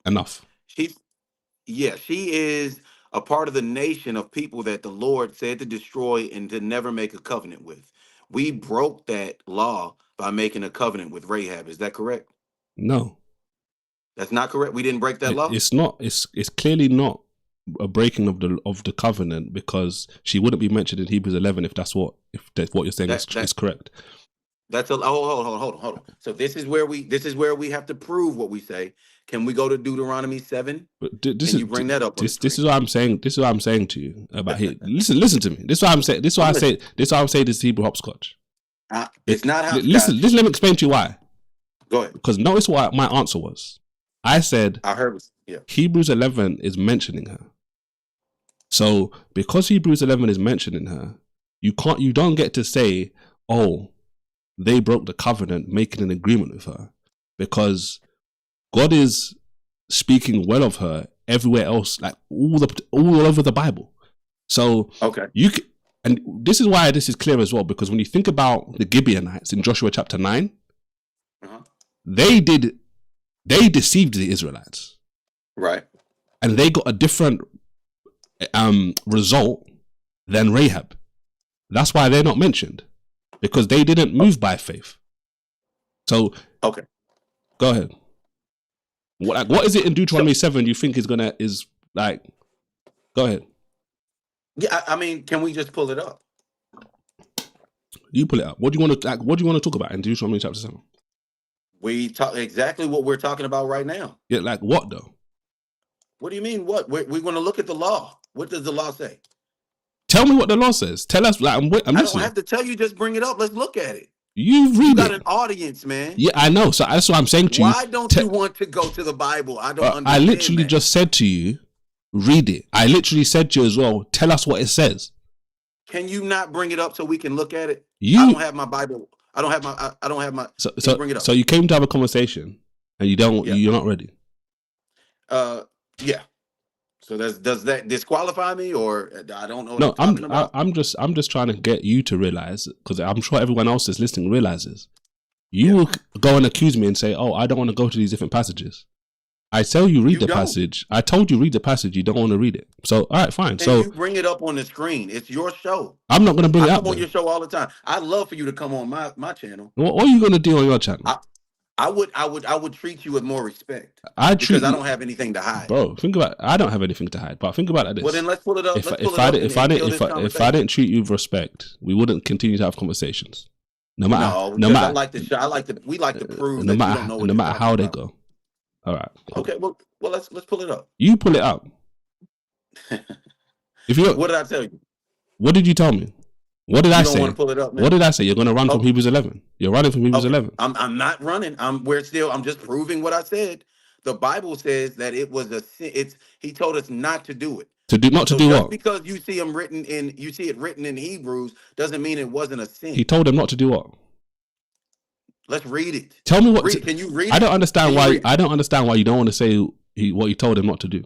Speaker 1: enough.
Speaker 5: She is a part of the nation of people that the Lord said to destroy and to never make a covenant with. We broke that law by making a covenant with Rahab. Is that correct?
Speaker 1: No.
Speaker 5: That's not correct. We didn't break that law.
Speaker 1: It's not. It's clearly not a breaking of the covenant because she wouldn't be mentioned in Hebrews 11 if that's what you're saying is correct.
Speaker 5: Hold on. So this is where we have to prove what we say. Can we go to Deuteronomy 7? You bring that up.
Speaker 1: This is what I'm saying. This is what I'm saying to you about here. Listen to me. This is what I'm saying. This is why I say. This is why I'm saying this is Hebrew hopscotch.
Speaker 5: It's not hopscotch.
Speaker 1: Listen. Let me explain to you why.
Speaker 5: Go ahead.
Speaker 1: Because notice what my answer was. I said.
Speaker 5: I heard. Yeah.
Speaker 1: Hebrews 11 is mentioning her. So because Hebrews 11 is mentioning her, you don't get to say, oh, they broke the covenant making an agreement with her, because God is speaking well of her everywhere else, like all over the Bible. So
Speaker 5: okay,
Speaker 1: and this is why this is clear as well, because when you think about the Gibeonites in Joshua chapter 9,
Speaker 5: Uh-huh.
Speaker 1: They deceived the Israelites.
Speaker 5: Right.
Speaker 1: And they got a different result than Rahab. That's why they're not mentioned, because they didn't move by faith. So,
Speaker 5: okay,
Speaker 1: go ahead. What is it in Deuteronomy 7 you think is like? Go ahead.
Speaker 5: Yeah, I mean, can we just pull it up?
Speaker 1: You pull it up. What do you want to talk about in Deuteronomy chapter 7?
Speaker 5: We talk exactly what we're talking about right now.
Speaker 1: Yeah, like what though?
Speaker 5: What do you mean? What we're going to look at the law? What does the law say?
Speaker 1: Tell me what the law says. Tell us. Like, I'm listening.
Speaker 5: I don't have to tell you. Just bring it up. Let's look at it.
Speaker 1: You
Speaker 5: got an audience, man.
Speaker 1: Yeah, I know. So that's what I'm saying to you.
Speaker 5: Why don't you want to go to the Bible? I don't understand.
Speaker 1: I literally just said to you, read it. I literally said to you as well, tell us what it says.
Speaker 5: Can you not bring it up so we can look at it?
Speaker 1: I
Speaker 5: don't have my Bible. I don't have my.
Speaker 1: So
Speaker 5: bring it up.
Speaker 1: So you came to have a conversation, and you don't. Yeah. You're not ready.
Speaker 5: Yeah. So does that disqualify me, or I don't know?
Speaker 1: No, I'm just trying to get you to realize, because I'm sure everyone else that's listening realizes. You will go and accuse me and say, "Oh, I don't want to go to these different passages." I tell you, read the passage. I told you, read the passage. You don't want to read it. So, all right, fine. So
Speaker 5: you bring it up on the screen. It's your show.
Speaker 1: I'm not going to bring it up.
Speaker 5: I come on your show all the time. I'd love for you to come on my channel.
Speaker 1: What are you going to do on your channel?
Speaker 5: I would treat you with more respect.
Speaker 1: Because
Speaker 5: I don't have anything to hide.
Speaker 1: Bro, think about it. I don't have anything to hide. But think about it like this.
Speaker 5: Well, then let's pull it up.
Speaker 1: If I didn't treat you with respect, we wouldn't continue to have conversations. No matter.
Speaker 5: We like to prove that you don't know what
Speaker 1: no matter how they go. All right.
Speaker 5: Cool. Okay. Well, let's pull it up.
Speaker 1: You pull it up.
Speaker 5: What did I tell you?
Speaker 1: What did you tell me? What did I say?
Speaker 5: You don't want to pull it up, man.
Speaker 1: What did I say? You're going to run from Hebrews 11. You're running from Hebrews 11.
Speaker 5: I'm not running. I'm just proving what I said. The Bible says that it was a sin. He told us not to do it.
Speaker 1: Not to do what?
Speaker 5: Because you see it written in Hebrews doesn't mean it wasn't a sin.
Speaker 1: He told them not to do what?
Speaker 5: Let's read it.
Speaker 1: Tell me what.
Speaker 5: Can you read it?
Speaker 1: I don't understand why. I don't understand why you don't want to say what he told him not to do.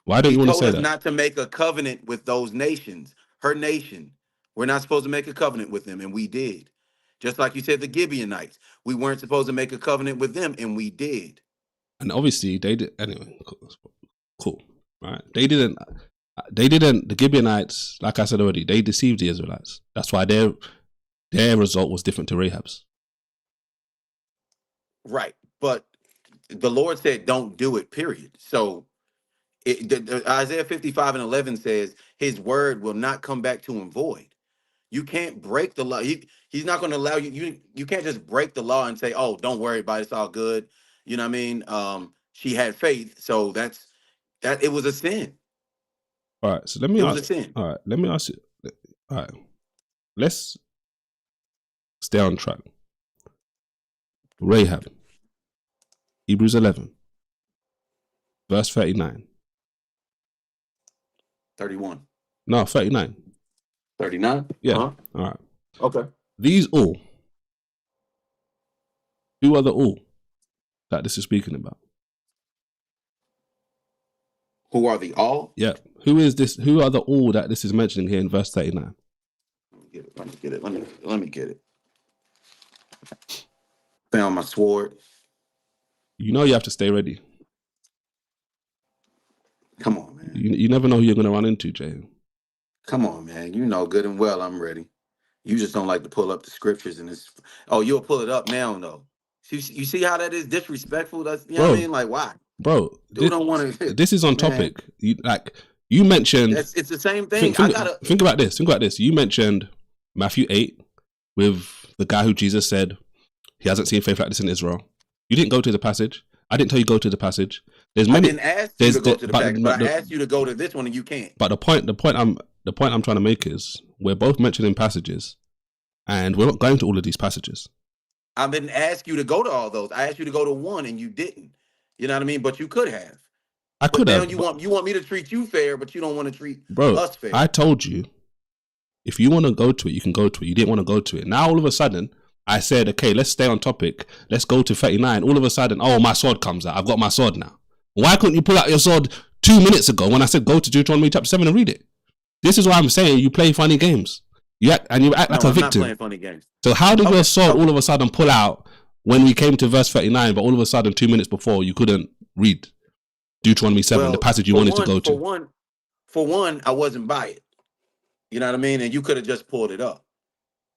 Speaker 1: Why don't you want to say that?
Speaker 5: He told us not to make a covenant with those nations. Her nation. We're not supposed to make a covenant with them, and we did. Just like you said, the Gibeonites. We weren't supposed to make a covenant with them, and we did.
Speaker 1: And obviously, they did. Anyway, cool. Right? They didn't. The Gibeonites, like I said already, they deceived the Israelites. That's why their result was different to Rahab's.
Speaker 5: Right. But the Lord said, don't do it, period. So Isaiah 55:11 says, his word will not come back to him void. You can't break the law. He's not going to allow you. You can't just break the law and say, oh, don't worry about it. It's all good. You know what I mean? She had faith. So that it was a sin.
Speaker 1: All right. So let me ask you. All right. Let me ask you. All right. Let's stay on track. Rahab. Hebrews 11. Verse 39.
Speaker 5: 31.
Speaker 1: No, 39.
Speaker 5: 39?
Speaker 1: Yeah. All right.
Speaker 5: Okay.
Speaker 1: These all. Who are the all that this is speaking about?
Speaker 5: Who are the all?
Speaker 1: Yeah. Who is this? Who are the all that this is mentioning here in verse 39?
Speaker 5: Let me get it. Found my sword.
Speaker 1: You know you have to stay ready.
Speaker 5: Come on, man.
Speaker 1: You never know who you're going to run into, Jay.
Speaker 5: Come on, man. You know good and well I'm ready. You just don't like to pull up the scriptures and it's... Oh, you'll pull it up now, though. You see how that is disrespectful? That's, you know what I mean? Like, why?
Speaker 1: Bro,
Speaker 5: don't want to...
Speaker 1: This is on topic. You mentioned...
Speaker 5: It's the same thing.
Speaker 1: Think about this. You mentioned Matthew 8 with the guy who Jesus said he hasn't seen faith like this in Israel. You didn't go to the passage. I didn't tell you go to the passage. I
Speaker 5: didn't ask you to go to the passage, but I asked you to go to this one and you can't.
Speaker 1: But the point I'm trying to make is we're both mentioning passages and we're not going to all of these passages.
Speaker 5: I didn't ask you to go to all those. I asked you to go to one and you didn't. You know what I mean? But you could have.
Speaker 1: I could have.
Speaker 5: You want me to treat you fair, but you don't want to treat us fair.
Speaker 1: I told you, if you want to go to it, you can go to it. You didn't want to go to it. Now all of a sudden, I said, okay, let's stay on topic. Let's go to 39. All of a sudden, oh, my sword comes out. I've got my sword now. Why couldn't you pull out your sword 2 minutes ago when I said go to Deuteronomy chapter 7 and read it? This is why I'm saying you play funny games. You act like a victim.
Speaker 5: I'm not playing funny games.
Speaker 1: So how did your sword all of a sudden pull out when we came to verse 39, but all of a sudden 2 minutes before you couldn't read Deuteronomy 7, the passage you wanted to go to?
Speaker 5: For one, I wasn't by it. You know what I mean? And you could have just pulled it up.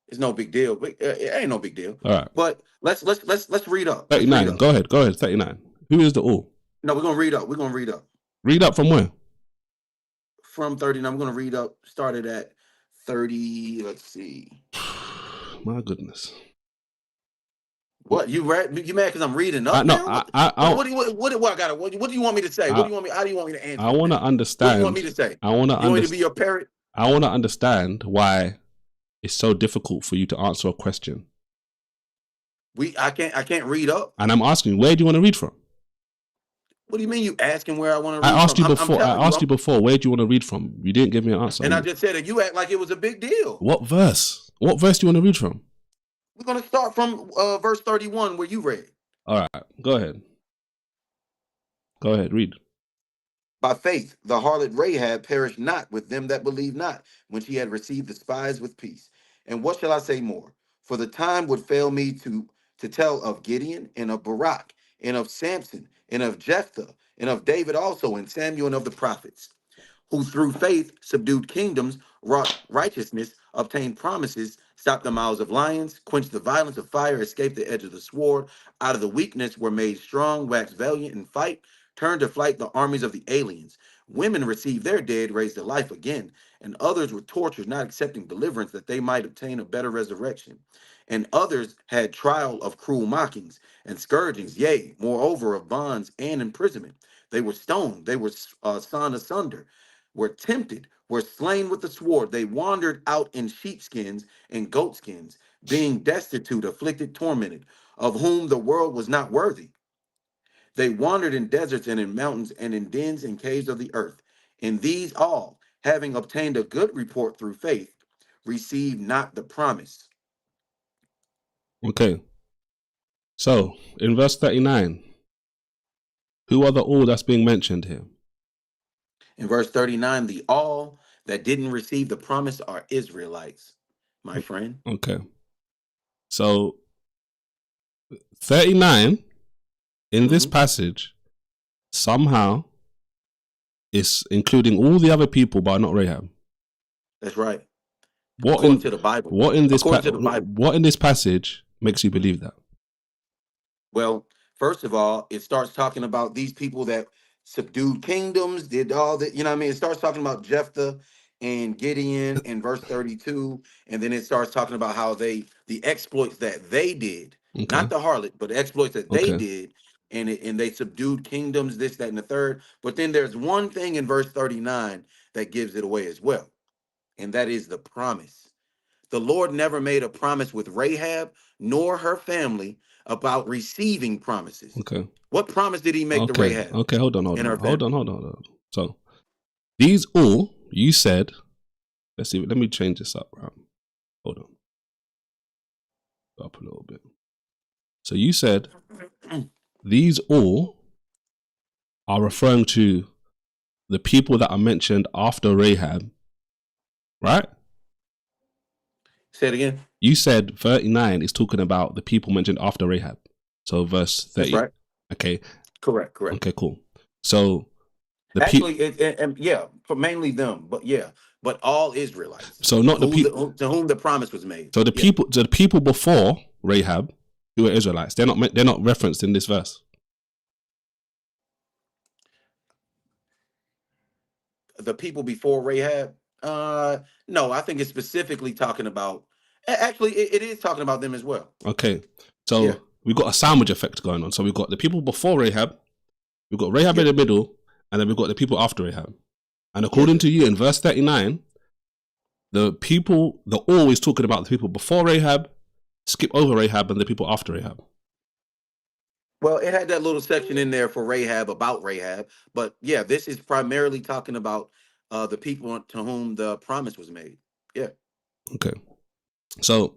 Speaker 5: It's no big deal. It ain't no big deal.
Speaker 1: All right.
Speaker 5: But let's read up.
Speaker 1: 39. Go ahead. 39. Who is the all?
Speaker 5: No, we're gonna read up.
Speaker 1: Read up from where?
Speaker 5: From 39. I'm gonna read up. Started at 30. Let's see.
Speaker 1: My goodness.
Speaker 5: What you read? You mad because I'm reading up? What do you want me to say? How do you want me to answer?
Speaker 1: I want to understand.
Speaker 5: What do you want me to say?
Speaker 1: I want to
Speaker 5: You want me to be your parrot?
Speaker 1: I want to understand why it's so difficult for you to answer a question.
Speaker 5: I can't read up.
Speaker 1: And I'm asking, where do you want to read from?
Speaker 5: What do you mean you asking where I want to read
Speaker 1: from? I asked you before, where do you want to read from? You didn't give me an answer.
Speaker 5: And I just said that you act like it was a big deal.
Speaker 1: What verse? What verse do you want to read from?
Speaker 5: We're going to start from verse 31 where you read.
Speaker 1: All right, go ahead. Go ahead, read.
Speaker 5: By faith, the harlot Rahab perished not with them that believe not, when she had received the spies with peace. And what shall I say more? For the time would fail me to tell of Gideon, and of Barak, and of Samson, and of Jephthah, and of David also, and Samuel, and of the prophets, who through faith subdued kingdoms, wrought righteousness, obtained promises, stopped the mouths of lions, quenched the violence of fire, escaped the edge of the sword, out of the weakness were made strong, waxed valiant in fight, turned to flight the armies of the aliens. Women received their dead, raised to life again, and others were tortured, not accepting deliverance, that they might obtain a better resurrection. And others had trial of cruel mockings and scourgings, yea, moreover, of bonds and imprisonment. They were stoned, they were sawn asunder, were tempted, were slain with the sword. They wandered out in sheepskins and goatskins, being destitute, afflicted, tormented, of whom the world was not worthy. They wandered in deserts and in mountains and in dens and caves of the earth. And these all, having obtained a good report through faith, received not the promise.
Speaker 1: Okay. So, in verse 39, who are the all that's being mentioned here?
Speaker 5: In verse 39, the all that didn't receive the promise are Israelites, my friend.
Speaker 1: Okay. So, 39 in this passage somehow is including all the other people but not Rahab.
Speaker 5: That's right.
Speaker 1: What
Speaker 5: according to the Bible.
Speaker 1: What in this passage makes you believe that?
Speaker 5: Well, first of all, it starts talking about these people that subdued kingdoms, did all that, you know what I mean? It starts talking about Jephthah and Gideon in verse 32, and then it starts talking about how the exploits that they did, not the harlot, but the exploits that they did, and they subdued kingdoms, this, that, and the third. But then there's one thing in verse 39 that gives it away as well, and that is the promise. The Lord never made a promise with Rahab nor her family about receiving promises.
Speaker 1: Okay.
Speaker 5: What promise did he make to Rahab?
Speaker 1: Okay, hold on. So these all, you said, let me change this up. Right? Hold on. Up a little bit. So you said these all are referring to the people that are mentioned after Rahab, right?
Speaker 5: Say it again.
Speaker 1: You said 39 is talking about the people mentioned after Rahab. So verse 30.
Speaker 5: That's right.
Speaker 1: Okay.
Speaker 5: Correct.
Speaker 1: Okay, cool. So
Speaker 5: mainly them, but all Israelites.
Speaker 1: So not the people
Speaker 5: to whom the promise was made.
Speaker 1: So the people before Rahab, who were Israelites, they're not referenced in this verse.
Speaker 5: The people before Rahab, no, I think it's specifically talking about. Actually, it is talking about them as well.
Speaker 1: Okay, so we've got a sandwich effect going on. So we've got the people before Rahab, we've got Rahab in the middle, and then we've got the people after Rahab. And according to you, in verse 39, the people, they're always talking about the people before Rahab, skip over Rahab, and the people after Rahab.
Speaker 5: Well, it had that little section in there for Rahab, about Rahab. But yeah, this is primarily talking about the people to whom the promise was made. Yeah.
Speaker 1: Okay. So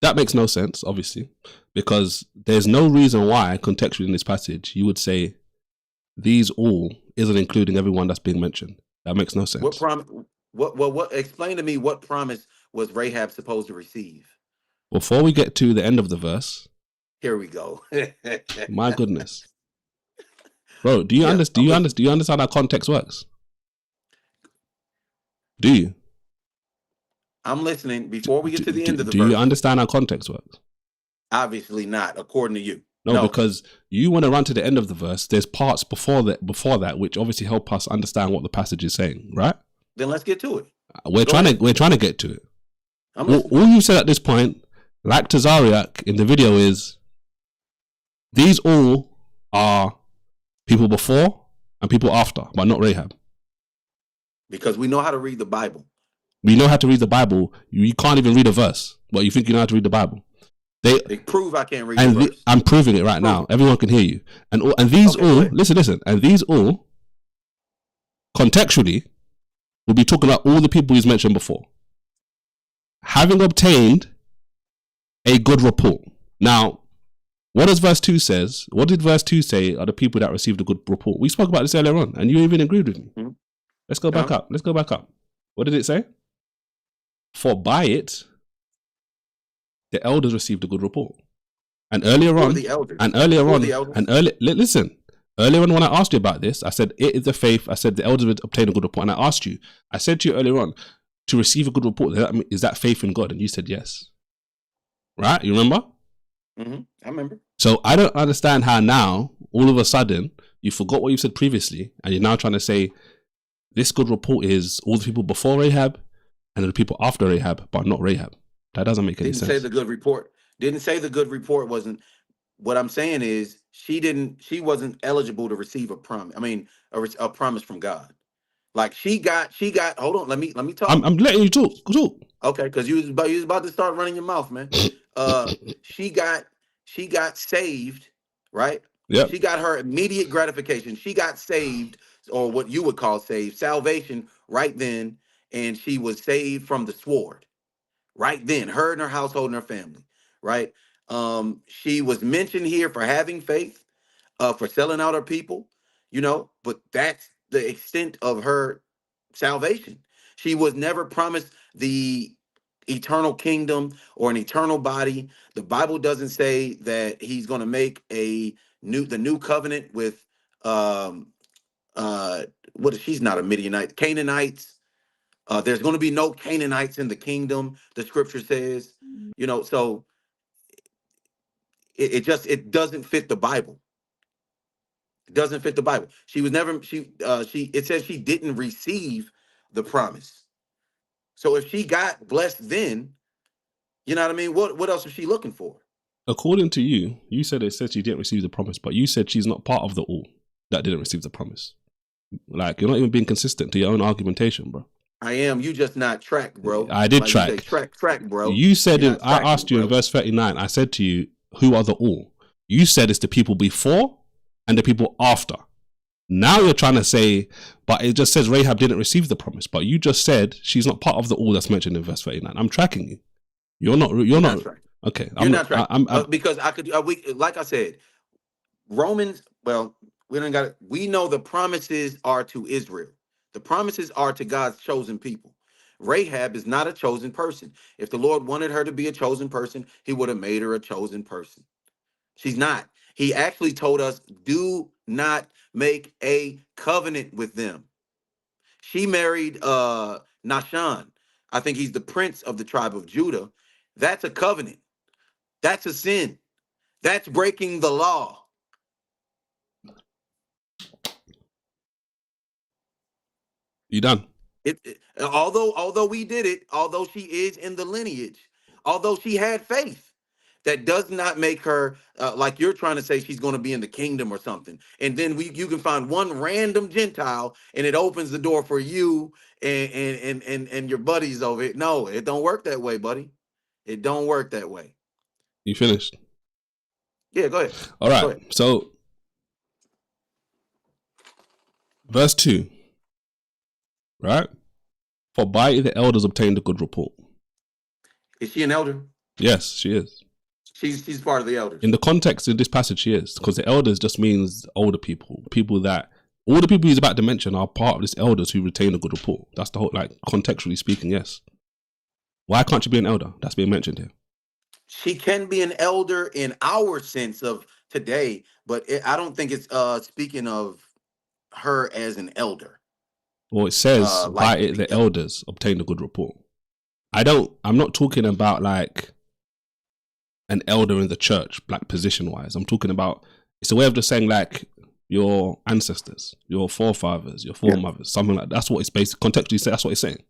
Speaker 1: that makes no sense, obviously, because there's no reason why, contextually in this passage, you would say these all isn't including everyone that's being mentioned. That makes no sense.
Speaker 5: What promise? What? Explain to me what promise was Rahab supposed to receive?
Speaker 1: Before we get to the end of the verse,
Speaker 5: Here we go.
Speaker 1: My goodness. Bro, do you
Speaker 5: Yeah,
Speaker 1: understand? Do you understand how context works? Do you?
Speaker 5: I'm listening. Before we get to the end of the
Speaker 1: Do
Speaker 5: verse,
Speaker 1: you understand how context works?
Speaker 5: obviously not, according to you.
Speaker 1: No, because you want to run to the end of the verse. There's parts before that which obviously help us understand what the passage is saying, right?
Speaker 5: Then let's get to it.
Speaker 1: We're trying to get to it.
Speaker 5: I'm listening.
Speaker 1: All you said at this point, like Tazariak in the video, is these all are people before and people after, but not Rahab.
Speaker 5: Because we know how to read the Bible.
Speaker 1: We know how to read the Bible. You can't even read a verse, but you think you know how to read the Bible. They
Speaker 5: prove I can't read the verse.
Speaker 1: I'm proving it right now. Everyone can hear you. And these listen. And these all, contextually, will be talking about all the people he's mentioned before. Having obtained a good report. Now, what does verse 2 says? What did verse 2 say are the people that received a good report? We spoke about this earlier on, and you even agreed with me. Mm-hmm. Let's go back up. Let's go back up. What did it say? For by it, the elders received a good report. And earlier on, listen, earlier on when I asked you about this, I said, it is the faith. I said the elders would obtain a good report. And I asked you, I said to you earlier on, to receive a good report, is that faith in God? And you said yes. Right? You remember?
Speaker 5: Mm-hmm. I remember.
Speaker 1: So I don't understand how now, all of a sudden, you forgot what you said previously, and you're now trying to say this good report is all the people before Rahab and the people after Rahab, but not Rahab. That doesn't make any sense.
Speaker 5: Didn't say the good report. Didn't say the good report wasn't. What I'm saying is she wasn't eligible to receive a promise. I mean, a promise from God. Like she got. Hold on, let me talk.
Speaker 1: I'm letting you talk. Talk.
Speaker 5: Okay, because you was about to start running your mouth, man. She got saved, right?
Speaker 1: Yeah.
Speaker 5: She got her immediate gratification. She got saved, or what you would call saved, salvation, right then, and she was saved from the sword, right then. Her and her household and her family, right? She was mentioned here for having faith, for selling out her people, but that's the extent of her salvation. She was never promised the eternal kingdom or an eternal body. The Bible doesn't say that he's going to make the new covenant with she's not a Midianite, Canaanites. There's going to be no Canaanites in the kingdom, the scripture says, so it doesn't fit the Bible. It doesn't fit the Bible. She was never, it says she didn't receive the promise. So if she got blessed then, you know what I mean? What else was she looking for?
Speaker 1: According to you, you said it said she didn't receive the promise, but you said she's not part of the all that didn't receive the promise. Like, you're not even being consistent to your own argumentation, bro.
Speaker 5: I am. You just not track, bro.
Speaker 1: I did track.
Speaker 5: Track, bro.
Speaker 1: You said I asked you in verse 39, I said to you, who are the all? You said it's the people before and the people after. Now you're trying to say, but it just says Rahab didn't receive the promise. But you just said she's not part of the all that's mentioned in verse 39. I'm tracking you. You're not. Okay.
Speaker 5: You're not tracking. Because I could. Like I said, Romans. Well, we know the promises are to Israel. The promises are to God's chosen people. Rahab is not a chosen person. If the Lord wanted her to be a chosen person, he would have made her a chosen person. She's not. He actually told us, do not make a covenant with them. She married Nahshon. I think he's the prince of the tribe of Judah. That's a covenant. That's a sin. That's breaking the law.
Speaker 1: You done?
Speaker 5: Although we did it, although she is in the lineage, although she had faith, that does not make her like you're trying to say she's going to be in the kingdom or something. And then you can find one random Gentile and it opens the door for you and your buddies over it. No, it don't work that way, buddy. It don't work that way.
Speaker 1: You finished?
Speaker 5: Yeah, go ahead.
Speaker 1: All right. So verse 2, right? For by the elders obtained a good report.
Speaker 5: Is she an elder?
Speaker 1: Yes, she is.
Speaker 5: She's part of the elders.
Speaker 1: In the context of this passage, she is, because the elders just means older people. All the people he's about to mention are part of this elders who retain a good report. That's the whole, like, contextually speaking, yes. Why can't you be an elder? That's being mentioned here.
Speaker 5: She can be an elder in our sense of today, but I don't think it's speaking of her as an elder.
Speaker 1: Well, it says by
Speaker 5: Like
Speaker 1: it the elders obtained a good report. I'm not talking about like an elder in the church, like position wise. I'm talking about, it's a way of just saying like your ancestors, your forefathers, your foremothers, something like that. That's what it's based contextually say. That's what it's saying.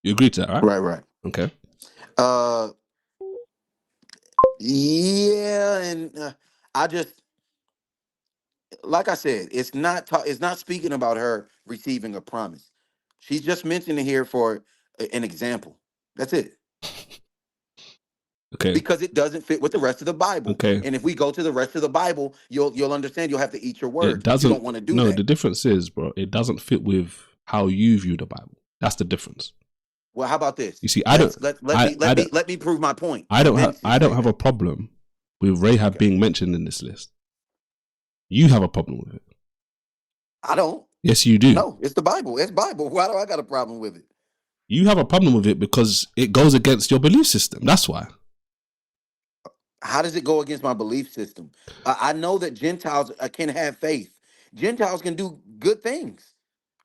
Speaker 1: You agree to that, right?
Speaker 5: Right.
Speaker 1: Okay.
Speaker 5: Yeah, and I just, like I said, it's not speaking about her receiving a promise. She's just mentioning here for an example. That's it.
Speaker 1: Okay.
Speaker 5: Because it doesn't fit with the rest of the Bible.
Speaker 1: Okay.
Speaker 5: And if we go to the rest of the Bible, you'll understand. You'll have to eat your words.
Speaker 1: It doesn't.
Speaker 5: You don't want to do
Speaker 1: no,
Speaker 5: that.
Speaker 1: the difference is, bro, it doesn't fit with how you view the Bible. That's the difference.
Speaker 5: Well, how about this?
Speaker 1: You see,
Speaker 5: let me prove my point.
Speaker 1: I don't have a problem with Rahab being mentioned in this list. You have a problem with it.
Speaker 5: I don't.
Speaker 1: Yes, you do.
Speaker 5: No, it's the Bible. It's Bible. Why do I got a problem with it?
Speaker 1: You have a problem with it because it goes against your belief system. That's why.
Speaker 5: How does it go against my belief system? I know that Gentiles can have faith. Gentiles can do good things,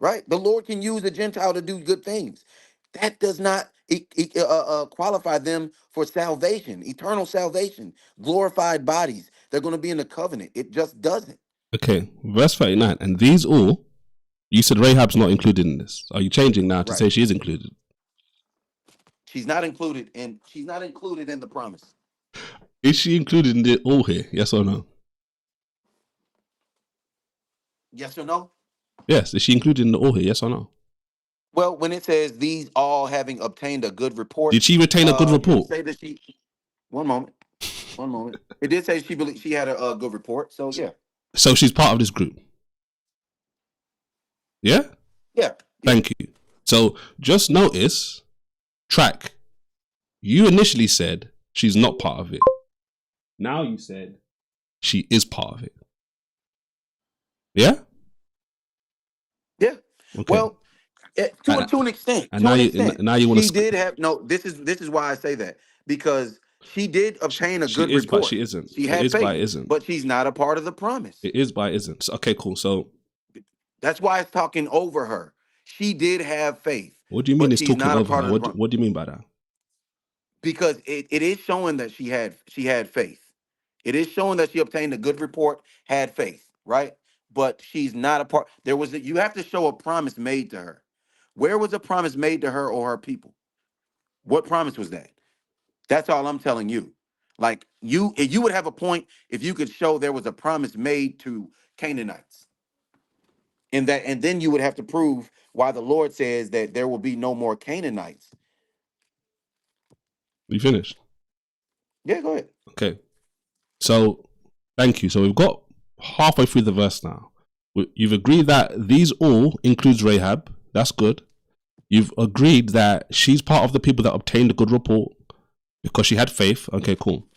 Speaker 5: right? The Lord can use a Gentile to do good things. That does not qualify them for salvation, eternal salvation, glorified bodies. They're going to be in the covenant. It just doesn't.
Speaker 1: Okay, verse 39. And these all, you said Rahab's not included in this. Are you changing now to say she is included?
Speaker 5: She's not included, and she's not included in the promise.
Speaker 1: Is she included in the all here? Yes or no?
Speaker 5: Yes or no?
Speaker 1: Yes. Is she included in the all here? Yes or no?
Speaker 5: Well, when it says these all having obtained a good report,
Speaker 1: did she retain a good report?
Speaker 5: Say that she. One moment. It did say she had a good report. So yeah.
Speaker 1: So she's part of this group. Yeah.
Speaker 5: Yeah.
Speaker 1: Thank you. So just notice, track. You initially said she's not part of it. Now you said she is part of it. Yeah?
Speaker 5: Yeah. Okay. Well, to an extent. Now you want to. She did have This is why I say that, because she did obtain a good report.
Speaker 1: But she isn't.
Speaker 5: She had faith, but she's not a part of the promise.
Speaker 1: It is, but it isn't. So, okay, cool. So
Speaker 5: that's why it's talking over her. She did have faith.
Speaker 1: What do you mean it's talking over her? What do you mean by that?
Speaker 5: Because it is showing that she had faith. It is showing that she obtained a good report, had faith, right? But she's not a part. You have to show a promise made to her. Where was a promise made to her or her people? What promise was that? That's all I'm telling you. Like you would have a point if you could show there was a promise made to Canaanites. And then you would have to prove why the Lord says that there will be no more Canaanites.
Speaker 1: You finished?
Speaker 5: Yeah, go ahead.
Speaker 1: Okay. So, thank you. So we've got halfway through the verse now. You've agreed that these all includes Rahab. That's good. You've agreed that she's part of the people that obtained a good report because she had faith. Okay, cool.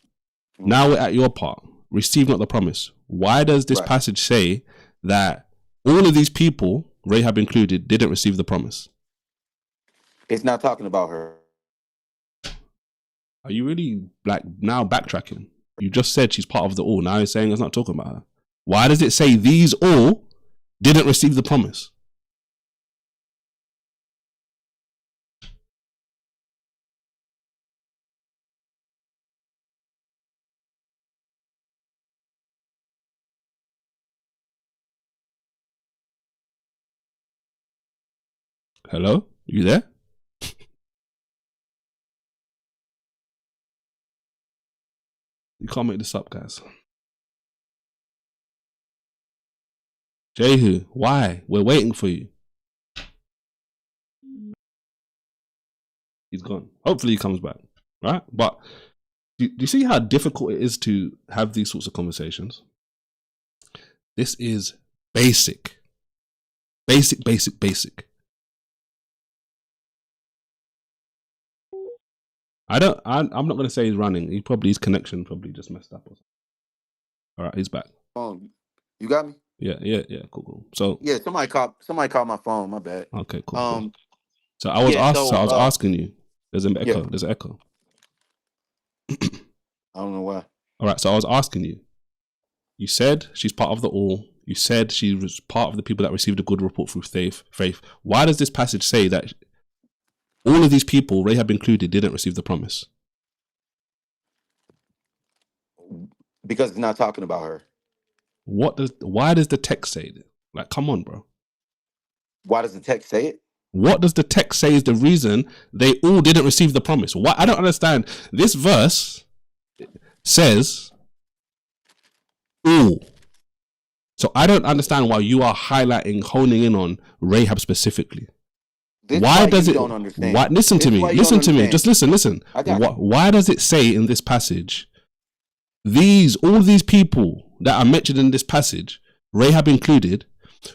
Speaker 1: Mm-hmm. Now we're at your part. Receive not the promise. Why does this passage say that all of these people, Rahab included, didn't receive the promise?
Speaker 5: It's not talking about her.
Speaker 1: Are you really like now backtracking? You just said she's part of the all. Now you're saying it's not talking about her. Why does it say these all didn't receive the promise? Hello? You there? You can't make this up, guys. Jehu, why? We're waiting for you. He's gone. Hopefully he comes back, right? But do you see how difficult it is to have these sorts of conversations? This is basic. Basic. I'm not going to say he's running. His connection probably just messed up or something. All right, he's back.
Speaker 5: You got me?
Speaker 1: Yeah. Cool. So
Speaker 5: yeah, somebody called my phone. My bad.
Speaker 1: Okay, cool. So I was asking you. There's an echo.
Speaker 5: Yeah.
Speaker 1: There's an echo.
Speaker 5: I don't know why.
Speaker 1: All right, so I was asking you. You said she's part of the all. You said she was part of the people that received a good report through faith. Why does this passage say that all of these people, Rahab included, didn't receive the promise?
Speaker 5: Because it's not talking about her.
Speaker 1: Why does the text say it? Like, come on, bro.
Speaker 5: Why does the text say it?
Speaker 1: What does the text say is the reason they all didn't receive the promise? Why? I don't understand. This verse says all. So I don't understand why you are highlighting, honing in on Rahab specifically. Why does it?
Speaker 5: Don't understand.
Speaker 1: Why, listen to me. Listen to me. Just listen. Why does it say in this passage, all these people that are mentioned in this passage, Rahab included,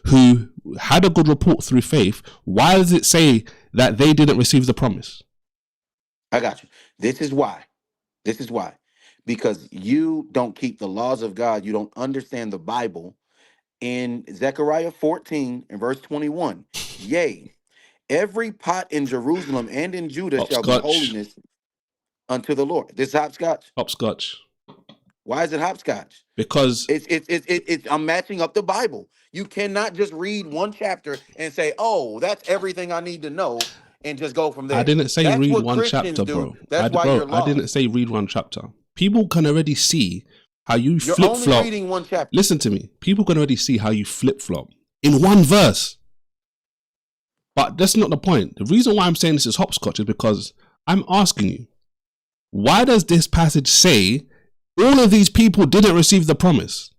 Speaker 1: who had a good report through faith, why does it say that they didn't receive the promise?
Speaker 5: I got you. This is why. Because you don't keep the laws of God. You don't understand the Bible. In Zechariah 14 and verse 21, yea, every pot in Jerusalem and in Judah shall be holiness unto the Lord. This is hopscotch?
Speaker 1: Hopscotch.
Speaker 5: Why is it hopscotch?
Speaker 1: Because
Speaker 5: it's I'm matching up the Bible. You cannot just read one chapter and say, "Oh, that's everything I need to know," and just go from there.
Speaker 1: I didn't say
Speaker 5: that's
Speaker 1: read
Speaker 5: what
Speaker 1: one
Speaker 5: Christians
Speaker 1: chapter,
Speaker 5: do.
Speaker 1: bro.
Speaker 5: That's why you're lost.
Speaker 1: I didn't say read one chapter. People can already see how you flip flop.
Speaker 5: You're only reading one chapter.
Speaker 1: Listen to me. People can already see how you flip flop in one verse. But that's not the point. The reason why I'm saying this is hopscotch is because I'm asking you, why does this passage say all of these people didn't receive the promise?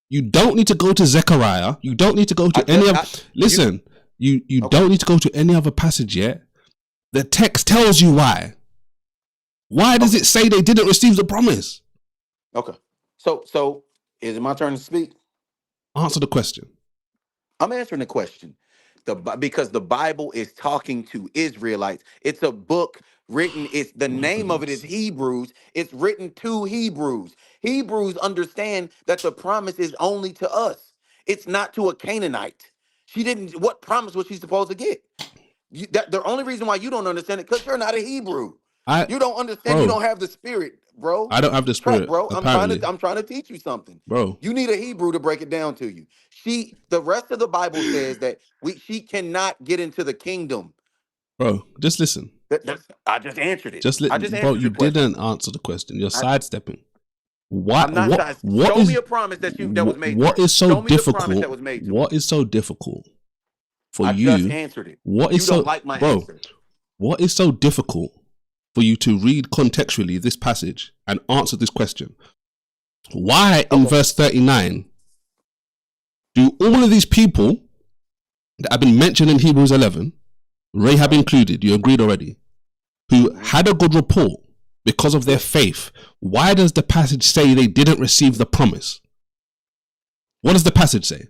Speaker 1: You don't need to go to Zechariah. You don't need to go to any other. Listen, you don't need to go to any other passage yet. The text tells you why. Why does it say they didn't receive the promise?
Speaker 5: Okay. So is it my turn to speak?
Speaker 1: Answer the question.
Speaker 5: I'm answering the question. Because the Bible is talking to Israelites. It's a book written. It's the name of it is Hebrews. It's written to Hebrews. Hebrews understand that the promise is only to us. It's not to a Canaanite. She didn't. What promise was she supposed to get? The only reason why you don't understand it because you're not a Hebrew. You don't understand. You don't have the spirit, bro.
Speaker 1: I don't have the spirit,
Speaker 5: bro.
Speaker 1: apparently.
Speaker 5: I'm trying to teach you something,
Speaker 1: bro.
Speaker 5: You need a Hebrew to break it down to you. The rest of the Bible says that she cannot get into the kingdom.
Speaker 1: Bro, just listen.
Speaker 5: I just answered it.
Speaker 1: Bro, you didn't answer the question. You're sidestepping. Why?
Speaker 5: I'm not. Show me a promise that was made.
Speaker 1: What is so difficult? What is so difficult for you?
Speaker 5: I just answered it.
Speaker 1: What is
Speaker 5: you
Speaker 1: so,
Speaker 5: don't like my
Speaker 1: bro?
Speaker 5: Answer.
Speaker 1: What is so difficult for you to read contextually this passage and answer this question? Why in verse 39 do all of these people that have been mentioned in Hebrews 11, Rahab included, you agreed already, who had a good report because of their faith, why does the passage say they didn't receive the promise? What does the passage say?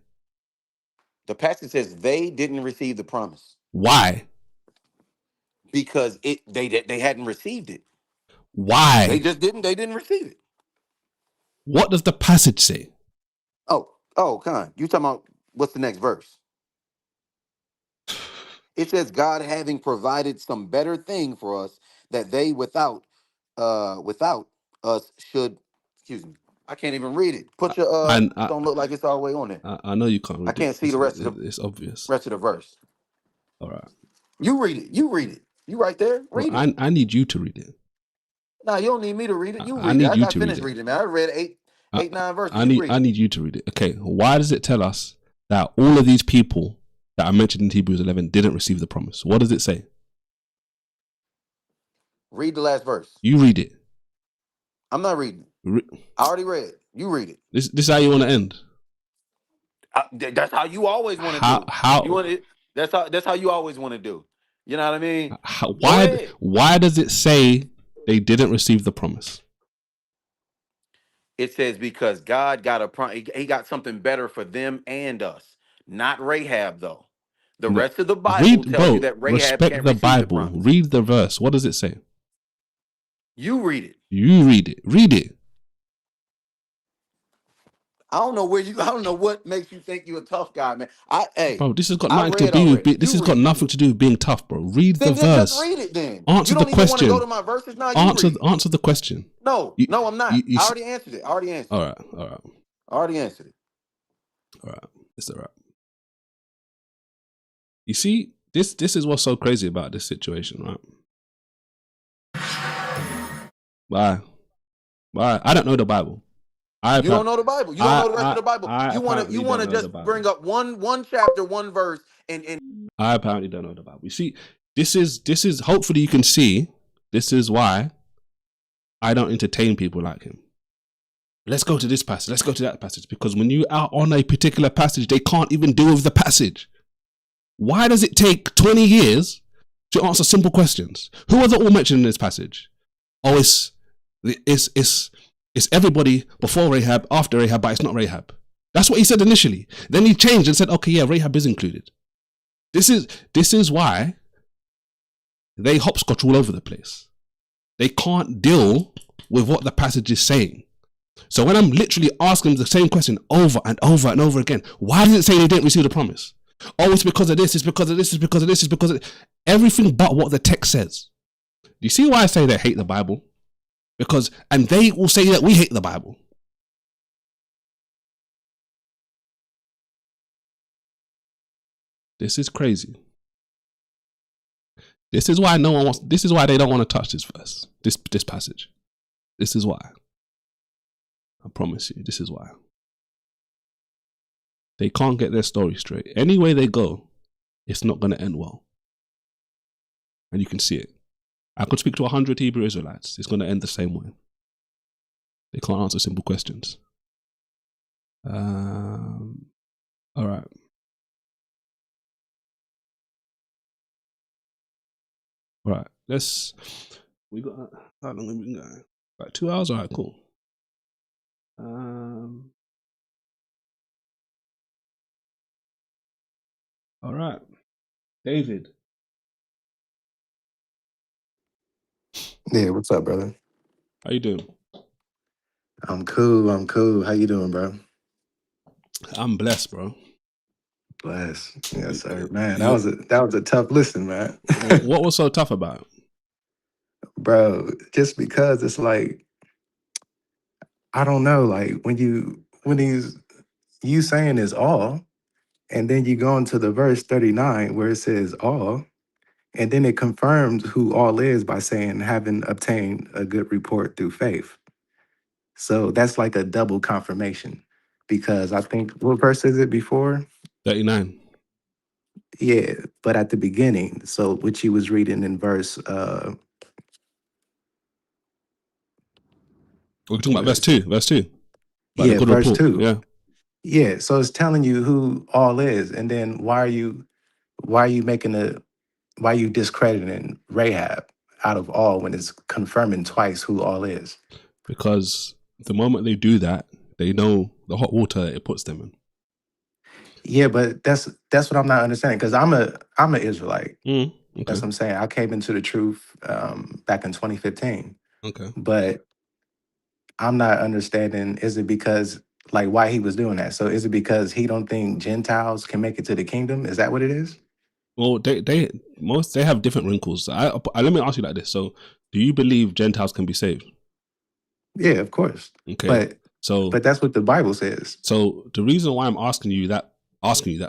Speaker 5: The passage says they didn't receive the promise.
Speaker 1: Why?
Speaker 5: Because they hadn't received it.
Speaker 1: Why?
Speaker 5: They didn't receive it.
Speaker 1: What does the passage say?
Speaker 5: Con. You talking about what's the next verse? It says God having provided some better thing for us that they without us should, excuse me. I can't even read it. Put your don't look like it's all the way on there.
Speaker 1: I know you can't read it.
Speaker 5: I can't see the rest of
Speaker 1: it's obvious.
Speaker 5: Rest of the verse.
Speaker 1: All right.
Speaker 5: You read it. You right there. Read it.
Speaker 1: I need you to read it.
Speaker 5: No, you don't need me to read it. You read
Speaker 1: I need
Speaker 5: it.
Speaker 1: you
Speaker 5: I got
Speaker 1: to
Speaker 5: finished
Speaker 1: read it.
Speaker 5: reading, man. I read 9 verses.
Speaker 1: I need you to read it. Okay. Why does it tell us that all of these people that are mentioned in Hebrews 11 didn't receive the promise? What does it say?
Speaker 5: Read the last verse.
Speaker 1: You read it.
Speaker 5: I'm not reading it. I already read it. You read it.
Speaker 1: This is how you want to end.
Speaker 5: That's how you always want to do.
Speaker 1: How?
Speaker 5: You want it? That's how you always want to do. You know what I mean?
Speaker 1: Why does it say they didn't receive the promise?
Speaker 5: It says because God got he got something better for them and us. Not Rahab though. The rest of the Bible tells you that Rahab can't receive the Bible.
Speaker 1: Read the verse. What does it say?
Speaker 5: You read it.
Speaker 1: You read it. Read it.
Speaker 5: I don't know I don't know what makes you think you're a tough guy, man.
Speaker 1: Bro, this has got
Speaker 5: I
Speaker 1: nothing to
Speaker 5: read
Speaker 1: do with
Speaker 5: already.
Speaker 1: this
Speaker 5: You
Speaker 1: has got
Speaker 5: read.
Speaker 1: nothing to do with being tough, bro. Read the
Speaker 5: Then just
Speaker 1: verse.
Speaker 5: read it then.
Speaker 1: Answer
Speaker 5: You
Speaker 1: the
Speaker 5: don't even want to go
Speaker 1: question.
Speaker 5: to my verses now. You read.
Speaker 1: Answer the question.
Speaker 5: No,
Speaker 1: You,
Speaker 5: no, I'm not.
Speaker 1: you
Speaker 5: I already answered it. I already answered
Speaker 1: all
Speaker 5: it.
Speaker 1: right, all right,
Speaker 5: I already answered it.
Speaker 1: all right. It's all right. You see, this is what's so crazy about this situation, right? Why? I don't know the Bible.
Speaker 5: You don't know the Bible. You don't know the rest of the Bible.
Speaker 1: I
Speaker 5: You want to just bring up one chapter, one verse, and
Speaker 1: I apparently don't know the Bible. You see, this is hopefully you can see this is why I don't entertain people like him. Let's go to this passage. Let's go to that passage. Because when you are on a particular passage, they can't even deal with the passage. Why does it take 20 years to answer simple questions? Who are they all mentioned in this passage? Oh, it's everybody before Rahab, after Rahab, but it's not Rahab. That's what he said initially. Then he changed and said, okay, yeah, Rahab is included. This is why they hopscotch all over the place. They can't deal with what the passage is saying. So when I'm literally asking the same question over and over and over again, why does it say they didn't receive the promise? Oh, it's because of this, it's because of this, it's because of this, it's because of this. Everything but what the text says. Do you see why I say they hate the Bible? And they will say that we hate the Bible. This is crazy. This is why they don't want to touch this verse, this passage. This is why. I promise you, this is why. They can't get their story straight. Any way they go, it's not going to end well. And you can see it. I could speak to 100 Hebrew Israelites. It's going to end the same way. They can't answer simple questions. All right. All right. We got, how long have we been going? About 2 hours? All right, cool. All right. David.
Speaker 6: Yeah, what's up, brother?
Speaker 1: How you doing?
Speaker 6: I'm cool. How you doing, bro?
Speaker 1: I'm blessed, bro.
Speaker 6: Bless. Yes, sir. Man, that was a tough listen, man.
Speaker 1: What was so tough about it?
Speaker 6: Bro, just because it's like, I don't know, like when you saying is all, and then you go into the verse 39 where it says all, and then it confirms who all is by saying having obtained a good report through faith. So that's like a double confirmation. Because I think, what verse is it before?
Speaker 1: 39.
Speaker 6: Yeah, but at the beginning, so which he was reading in verse
Speaker 1: We're talking about verse 2. Verse 2. About the
Speaker 6: yeah,
Speaker 1: good
Speaker 6: verse
Speaker 1: report.
Speaker 6: 2.
Speaker 1: Yeah.
Speaker 6: Yeah, so it's telling you who all is, and then why are you discrediting Rahab out of all when it's confirming twice who all is?
Speaker 1: Because the moment they do that, they know the hot water it puts them in.
Speaker 6: Yeah, but that's what I'm not understanding, because I'm an Israelite.
Speaker 1: Okay.
Speaker 6: That's what I'm saying. I came into the truth back in 2015.
Speaker 1: Okay.
Speaker 6: But I'm not understanding, is it because, like, why he was doing that? So is it because he don't think Gentiles can make it to the kingdom? Is that what it is?
Speaker 1: Well, they have different wrinkles. Let me ask you like this. So, do you believe Gentiles can be saved?
Speaker 6: Yeah, of course.
Speaker 1: Okay.
Speaker 6: But that's what the Bible says.
Speaker 1: So the reason why I'm asking you that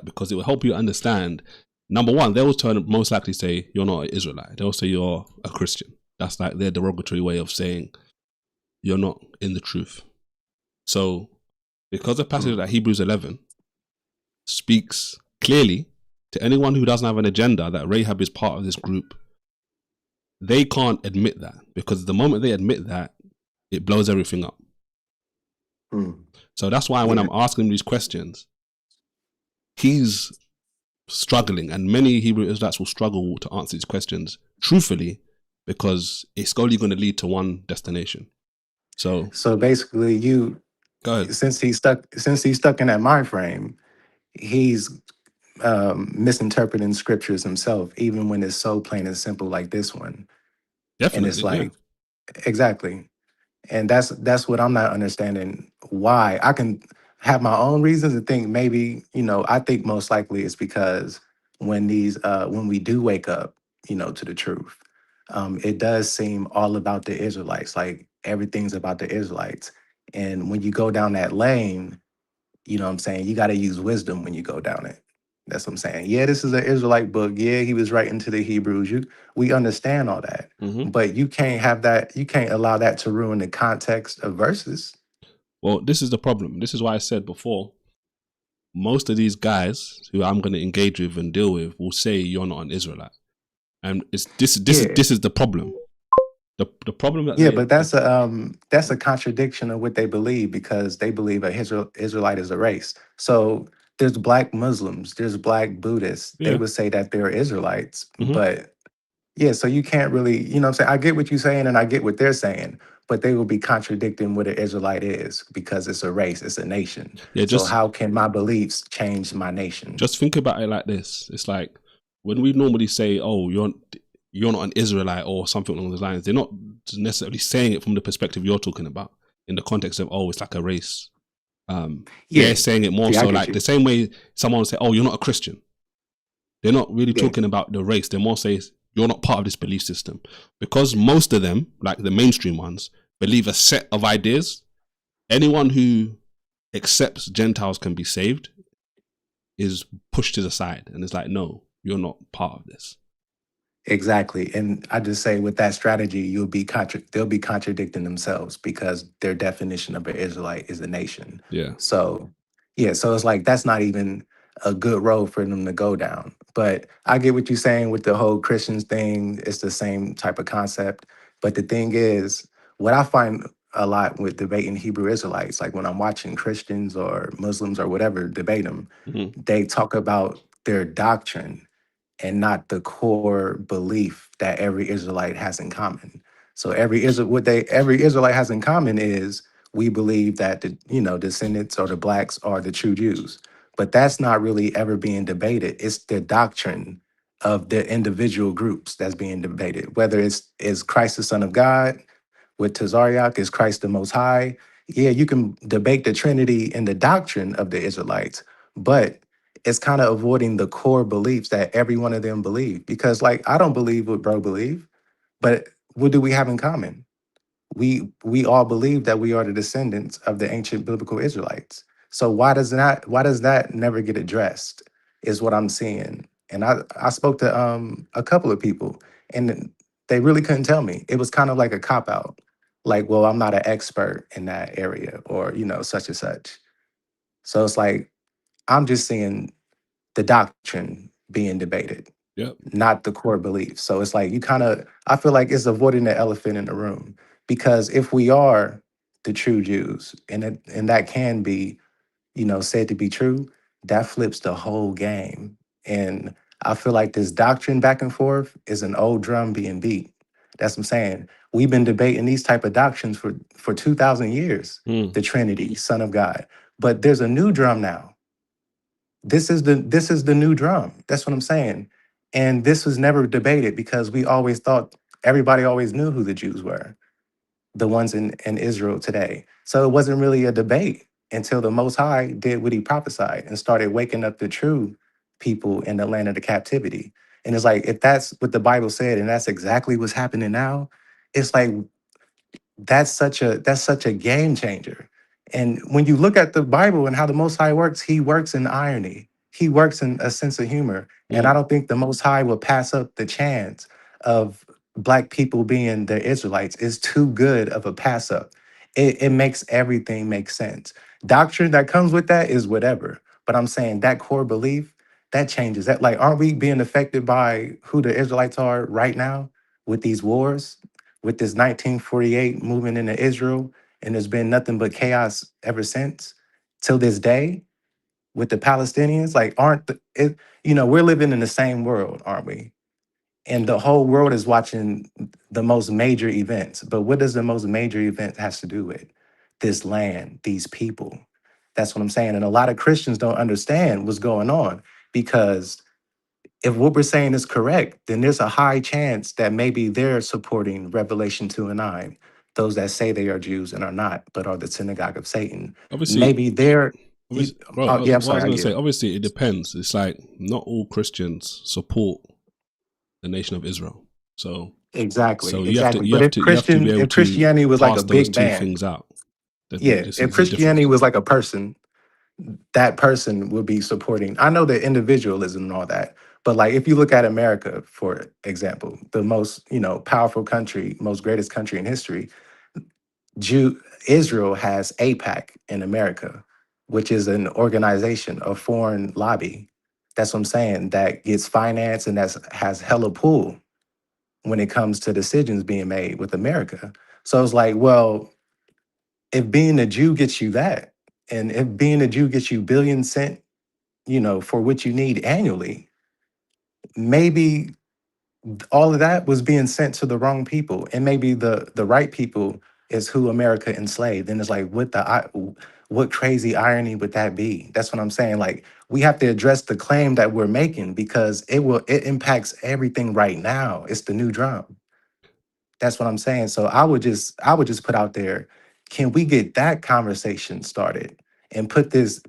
Speaker 1: because it will help you understand. Number one, they will most likely say you're not an Israelite. They'll say you're a Christian. That's like their derogatory way of saying you're not in the truth. So, because the passage like Hebrews 11 speaks clearly to anyone who doesn't have an agenda that Rahab is part of this group, they can't admit that, because the moment they admit that, it blows everything up. So that's why when I'm asking him these questions, he's struggling, and many Hebrew Israelites will struggle to answer these questions truthfully, because it's only going to lead to one destination. So
Speaker 6: basically,
Speaker 1: go ahead.
Speaker 6: Since he's stuck in that mind frame, he's misinterpreting scriptures himself, even when it's so plain and simple like this one.
Speaker 1: Definitely,
Speaker 6: and it's like, exactly. And that's what I'm not understanding. Why have my own reasons and think maybe, I think most likely it's because when we do wake up, to the truth, it does seem all about the Israelites, like everything's about the Israelites. And when you go down that lane, what I'm saying, you got to use wisdom when you go down it. That's what I'm saying. Yeah, this is an Israelite book. Yeah, he was writing to the Hebrews. We understand all that.
Speaker 1: Hmm.
Speaker 6: But you can't have that, you can't allow that to ruin the context of verses.
Speaker 1: Well, this is the problem. This is why I said before, most of these guys who I'm going to engage with and deal with will say you're not an Israelite, and it's this
Speaker 6: Yeah.
Speaker 1: this is the problem. The problem that
Speaker 6: Yeah, but that's a contradiction of what they believe, because they believe Israelite is a race. So there's black Muslims, there's black Buddhists. They
Speaker 1: yeah.
Speaker 6: would say that they're Israelites,
Speaker 1: Hmm.
Speaker 6: but yeah, so you can't really, what I'm saying? I get what you're saying and I get what they're saying, but they will be contradicting what an Israelite is, because it's a race, it's a nation.
Speaker 1: Yeah,
Speaker 6: So how can my beliefs change my nation?
Speaker 1: just think about it like this. It's like when we normally say, "Oh, you're not an Israelite" or something along those lines. They're not necessarily saying it from the perspective you're talking about, in the context of, "Oh, it's like a race." They're
Speaker 6: Yeah.
Speaker 1: saying it more
Speaker 6: Yeah, I
Speaker 1: so
Speaker 6: get
Speaker 1: like the
Speaker 6: you.
Speaker 1: same way someone will say, "Oh, you're not a Christian." They're not really
Speaker 6: Yeah.
Speaker 1: talking about the race. They're more saying you're not part of this belief system, because most of them, like the mainstream ones, believe a set of ideas. Anyone who accepts Gentiles can be saved is pushed to the side, and it's like, no, you're not part of this.
Speaker 6: Exactly. And I just say with that strategy, they'll be contradicting themselves, because their definition of an Israelite is a nation.
Speaker 1: Yeah.
Speaker 6: So yeah, so it's like that's not even a good road for them to go down. But I get what you're saying with the whole Christians thing. It's the same type of concept. But the thing is, what I find a lot with debating Hebrew Israelites, like when I'm watching Christians or Muslims or whatever debate them,
Speaker 1: Mm-hmm.
Speaker 6: they talk about their doctrine and not the core belief that every Israelite has in common. So every Israelite has in common is we believe that the descendants or the blacks are the true Jews. But that's not really ever being debated. It's the doctrine of the individual groups that's being debated. Whether it's is Christ the Son of God with Tazariak, is Christ the Most High? Yeah, you can debate the Trinity and the doctrine of the Israelites, but it's kind of avoiding the core beliefs that every one of them believe. Because, like, I don't believe what bro believe, but what do we have in common? We all believe that we are the descendants of the ancient biblical Israelites. So why does that never get addressed? Is what I'm seeing. And I spoke to a couple of people, and they really couldn't tell me. It was kind of like a cop out. Like, well, I'm not an expert in that area, or such and such. So it's like I'm just seeing the doctrine being debated,
Speaker 1: Yep.
Speaker 6: not the core beliefs. So it's like I feel like it's avoiding the elephant in the room, because if we are the true Jews, and that can be, said to be true, that flips the whole game. And I feel like this doctrine back and forth is an old drum being beat. That's what I'm saying. We've been debating these type of doctrines for 2,000 years,
Speaker 1: Mm.
Speaker 6: the Trinity, Son of God. But there's a new drum now. This is the new drum. That's what I'm saying. And this was never debated, because we always thought everybody always knew who the Jews were, the ones in Israel today. So it wasn't really a debate until the Most High did what he prophesied and started waking up the true people in the land of the captivity. And it's like, if that's what the Bible said and that's exactly what's happening now, it's like that's such a game changer. And when you look at the Bible and how the Most High works, he works in irony. He works in a sense of humor. And I
Speaker 1: Mm.
Speaker 6: don't think the Most High will pass up the chance of black people being the Israelites. It's too good of a pass up. It makes everything make sense. Doctrine that comes with that is whatever. But I'm saying that core belief, that changes. That, like, aren't we being affected by who the Israelites are right now with these wars? With this 1948 movement into Israel, and there's been nothing but chaos ever since till this day with the Palestinians. Like, we're living in the same world, aren't we? And the whole world is watching the most major events. But what does the most major event has to do with? This land, these people. That's what I'm saying. And a lot of Christians don't understand what's going on, because if what we're saying is correct, then there's a high chance that maybe they're supporting Revelation 2 and 9, those that say they are Jews and are not, but are the synagogue of Satan.
Speaker 1: Obviously,
Speaker 6: Maybe they're. You,
Speaker 1: Bro,
Speaker 6: oh yeah, I'm
Speaker 1: what I
Speaker 6: sorry,
Speaker 1: was
Speaker 6: I
Speaker 1: going to
Speaker 6: get
Speaker 1: say,
Speaker 6: it.
Speaker 1: obviously, it depends. It's like not all Christians support the nation of Israel. So,
Speaker 6: Exactly,
Speaker 1: you have to,
Speaker 6: exactly. But if
Speaker 1: you have to be able
Speaker 6: If
Speaker 1: to
Speaker 6: Christianity was like a
Speaker 1: pass those
Speaker 6: big
Speaker 1: two
Speaker 6: band,
Speaker 1: things out. That
Speaker 6: yeah,
Speaker 1: this
Speaker 6: if
Speaker 1: is the
Speaker 6: Christianity
Speaker 1: difference.
Speaker 6: was like a person, that person would be supporting. I know the individualism and all that, but like if you look at America, for example, the most, powerful country, most greatest country in history, Israel has APAC in America, which is an organization, a foreign lobby. That's what I'm saying. That gets finance and has hella pull when it comes to decisions being made with America. So it's like, well, if being a Jew gets you that, and if being a Jew gets you billion cent, for what you need annually, maybe all of that was being sent to the wrong people, and maybe the right people is who America enslaved. And it's like, what crazy irony would that be? That's what I'm saying. Like, we have to address the claim that we're making because it impacts everything right now. It's the new drum. That's what I'm saying. So I would just put out there, can we get that conversation started and put this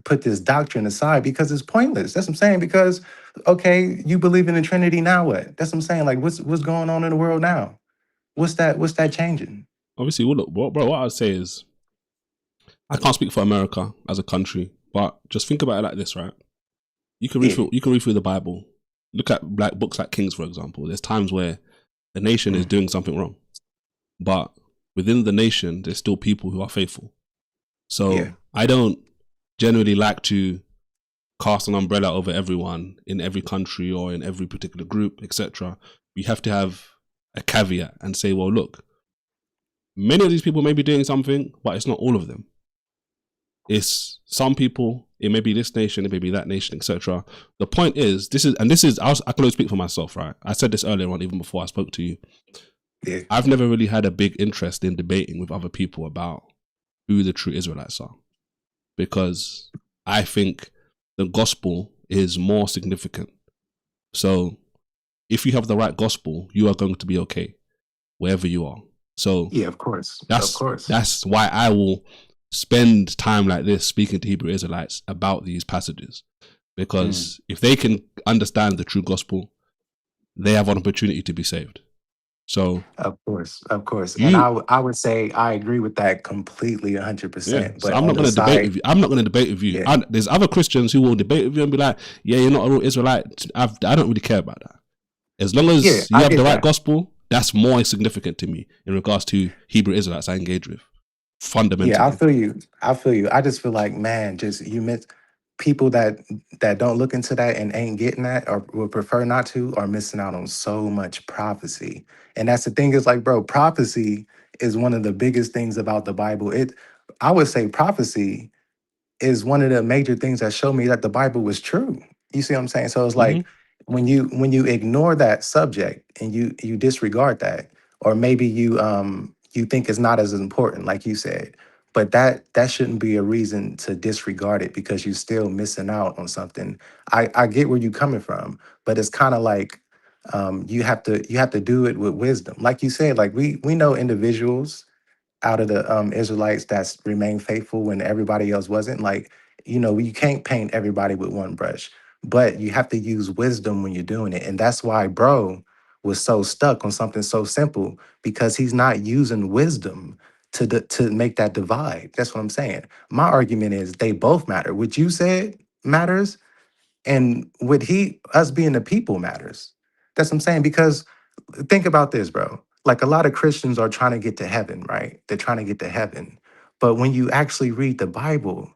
Speaker 6: doctrine aside because it's pointless. That's what I'm saying. Because okay, you believe in the Trinity, now what? That's what I'm saying. Like what's going on in the world now? What's that changing?
Speaker 1: Obviously, well, look, bro, what I'd say is, I can't speak for America as a country, but just think about it like this, right? You can
Speaker 6: Yeah.
Speaker 1: read through the Bible. Look at like books like Kings, for example. There's times where the nation is
Speaker 6: Mm.
Speaker 1: doing something wrong, but within the nation, there's still people who are faithful.
Speaker 6: Yeah.
Speaker 1: So I don't generally like to cast an umbrella over everyone in every country or in every particular group, etc. You have to have a caveat and say, well, look, many of these people may be doing something, but it's not all of them. It's some people. It may be this nation, it may be that nation, etc. The point is, I can only speak for myself, right? I said this earlier on, even before I spoke to you.
Speaker 6: Yeah.
Speaker 1: I've never really had a big interest in debating with other people about who the true Israelites are, because I think the gospel is more significant. So if you have the right gospel, you are going to be okay wherever you are. So
Speaker 6: Yeah, of course. Of course.
Speaker 1: that's why I will spend time like this speaking to Hebrew Israelites about these passages,
Speaker 6: Mm.
Speaker 1: because if they can understand the true gospel, they have an opportunity to be saved. So
Speaker 6: Of course. Of course. And
Speaker 1: you,
Speaker 6: I would say I agree with that completely
Speaker 1: yeah.
Speaker 6: 100%.
Speaker 1: So
Speaker 6: But
Speaker 1: I'm
Speaker 6: on
Speaker 1: not
Speaker 6: the
Speaker 1: going to debate
Speaker 6: side,
Speaker 1: with you. I'm not going to debate with you.
Speaker 6: yeah.
Speaker 1: There's other Christians who will debate with you and be like, "Yeah, you're not a real Israelite." I don't really care about that. As long
Speaker 6: Yeah,
Speaker 1: as you
Speaker 6: I
Speaker 1: have the
Speaker 6: get
Speaker 1: right
Speaker 6: that.
Speaker 1: gospel, that's more significant to me in regards to Hebrew Israelites I engage with
Speaker 6: Yeah, I
Speaker 1: fundamentally.
Speaker 6: feel you. I feel you. I just feel like, man, just you miss people that don't look into that and ain't getting that or would prefer not to are missing out on so much prophecy. And that's the thing is like, bro, prophecy is one of the biggest things about the Bible. I would say prophecy is one of the major things that show me that the Bible was true. You see what I'm saying? So it's
Speaker 1: Hmm.
Speaker 6: like when you ignore that subject and you disregard that, or maybe you think it's not as important, like you said, but that shouldn't be a reason to disregard it because you're still missing out on something. I get where you're coming from, but it's kind of like you have to do it with wisdom. Like you said, like we know individuals out of the Israelites that's remained faithful when everybody else wasn't. Like, you can't paint everybody with one brush, but you have to use wisdom when you're doing it. And that's why bro was so stuck on something so simple because he's not using wisdom to make that divide. That's what I'm saying. My argument is they both matter. What you said matters, and what us being the people matters. That's what I'm saying. Because think about this, bro. Like a lot of Christians are trying to get to heaven, right? They're trying to get to heaven. But when you actually read the Bible,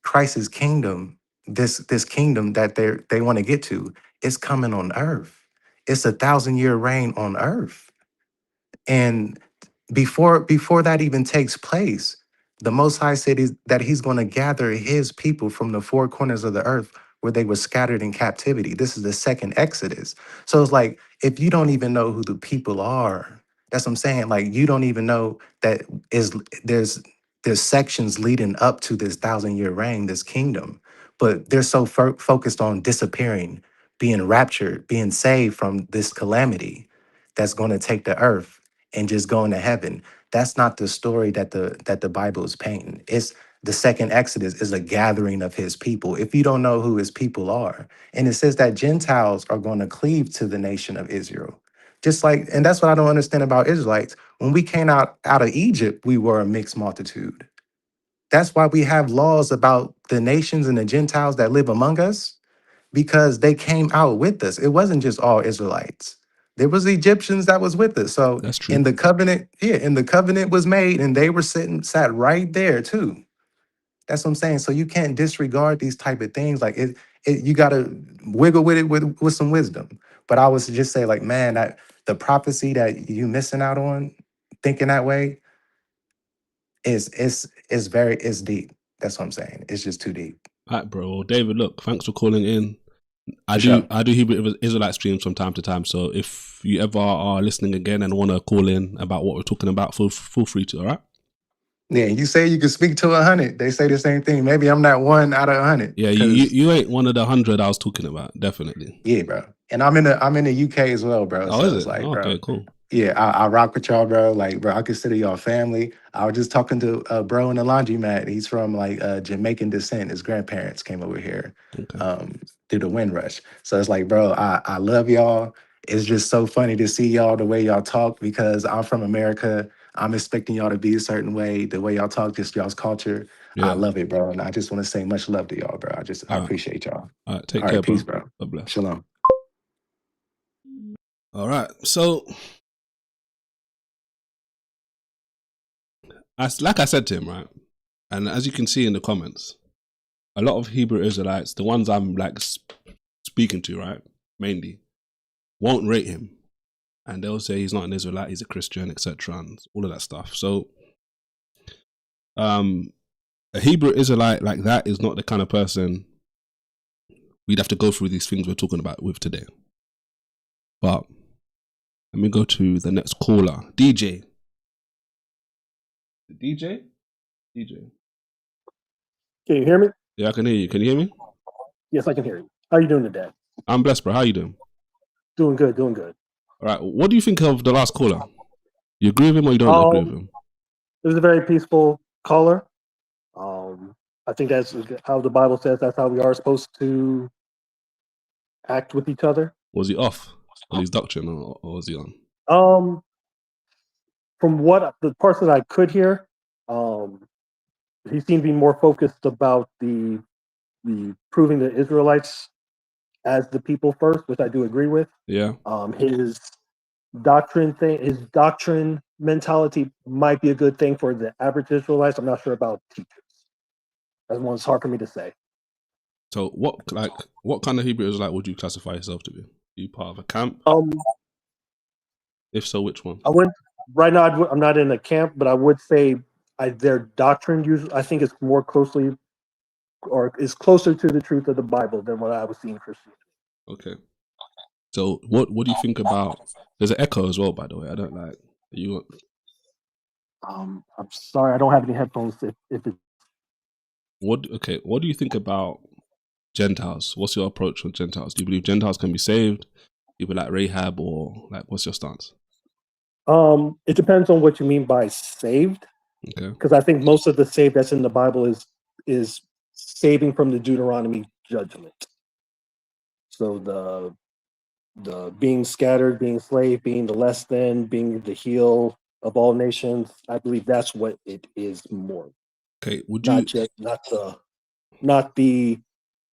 Speaker 6: Christ's kingdom, this kingdom that they want to get to, is coming on earth. It's 1,000-year reign on earth. And before that even takes place, the Most High said that He's going to gather His people from the four corners of the earth where they were scattered in captivity. This is the second Exodus. So it's like if you don't even know who the people are, that's what I'm saying. Like you don't even know that is there's sections leading up to this 1,000-year reign, this kingdom, but they're so focused on disappearing, being raptured, being saved from this calamity that's going to take the earth and just going to heaven. That's not the story that the Bible is painting. It's the second Exodus is a gathering of his people. If you don't know who his people are, and it says that Gentiles are going to cleave to the nation of Israel. Just like, and that's what I don't understand about Israelites. When we came out of Egypt, we were a mixed multitude. That's why we have laws about the nations and the Gentiles that live among us, because they came out with us. It wasn't just all Israelites. There was Egyptians that was with us. So
Speaker 1: That's true.
Speaker 6: in the covenant, and the covenant was made, and they were sat right there too. That's what I'm saying. So you can't disregard these type of things. Like you gotta wiggle with it with some wisdom. But I was just say, like, man, that the prophecy that you missing out on thinking that way is very is deep. That's what I'm saying. It's just too deep.
Speaker 1: All right, bro. Well, David, look, thanks for calling in. I
Speaker 6: For
Speaker 1: do
Speaker 6: sure.
Speaker 1: Hebrew Israelite streams from time to time. So if you ever are listening again and want to call in about what we're talking about, feel free to. All right.
Speaker 6: Yeah, you say you can speak to 100. They say the same thing. Maybe I'm not one out of 100.
Speaker 1: Yeah,
Speaker 6: Because
Speaker 1: you ain't one of the 100 I was talking about. Definitely.
Speaker 6: yeah, bro. And I'm in the UK as well, bro.
Speaker 1: Oh,
Speaker 6: So
Speaker 1: is
Speaker 6: it's
Speaker 1: it?
Speaker 6: like,
Speaker 1: Oh,
Speaker 6: bro.
Speaker 1: okay, cool.
Speaker 6: Yeah, I rock with y'all, bro. Like, bro, I consider y'all family. I was just talking to a bro in the laundromat. He's from like Jamaican descent. His grandparents came over here
Speaker 1: Okay.
Speaker 6: through the Windrush. So it's like, bro, I love y'all. It's just so funny to see y'all the way y'all talk, because I'm from America. I'm expecting y'all to be a certain way. The way y'all talk, just y'all's culture. I
Speaker 1: Yeah.
Speaker 6: love it, bro. And I just want to say much love to y'all, bro. I
Speaker 1: All right.
Speaker 6: appreciate y'all.
Speaker 1: All right. Take
Speaker 6: All
Speaker 1: care,
Speaker 6: right, peace,
Speaker 1: bro.
Speaker 6: bro.
Speaker 1: God bless.
Speaker 6: Shalom.
Speaker 1: All right. So, like I said to him, right, and as you can see in the comments, a lot of Hebrew Israelites, the ones I'm like speaking to, right, mainly, won't rate him, and they'll say he's not an Israelite, he's a Christian, etc., and all of that stuff. So, a Hebrew Israelite like that is not the kind of person we'd have to go through these things we're talking about with today. But let me go to the next caller, DJ. DJ.
Speaker 7: Can you hear me?
Speaker 1: Yeah, I can hear you. Can you hear me?
Speaker 7: Yes, I can hear you. How are you doing today?
Speaker 1: I'm blessed, bro. How you doing?
Speaker 7: Doing good, doing good.
Speaker 1: All right. What do you think of the last caller? You agree with him or you don't agree with
Speaker 7: Um,
Speaker 1: him?
Speaker 7: it was a very peaceful caller. I think that's how the Bible says that's how we are supposed to act with each other.
Speaker 1: Was he off on his doctrine or was he on?
Speaker 7: Um, from what the parts that I could hear, he seemed to be more focused about the proving the Israelites as the people first, which I do agree with.
Speaker 1: Yeah.
Speaker 7: His doctrine mentality might be a good thing for the average Israelites. I'm not sure about teachers. That's one it's hard for me to say.
Speaker 1: So what kind of Hebrew Israelite would you classify yourself to be? Are you part of a camp? If so, which one?
Speaker 7: I wouldn't right now. I'm not in a camp, but I would say their doctrine usually I think is more closely or is closer to the truth of the Bible than what I was seeing Christianity.
Speaker 1: Okay. So what do you think about? There's an echo as well, by the way. I don't like you.
Speaker 7: I'm sorry, I don't have any headphones. If it,
Speaker 1: What do you think about Gentiles? What's your approach on Gentiles? Do you believe Gentiles can be saved? People like Rahab, or like, what's your stance?
Speaker 7: it depends on what you mean by saved.
Speaker 1: Okay.
Speaker 7: Because I think most of the save that's in the Bible is saving from the Deuteronomy judgment. So the being scattered, being slave, being the less than, being the heel of all nations. I believe that's what it is more.
Speaker 1: Okay. Would you
Speaker 7: not the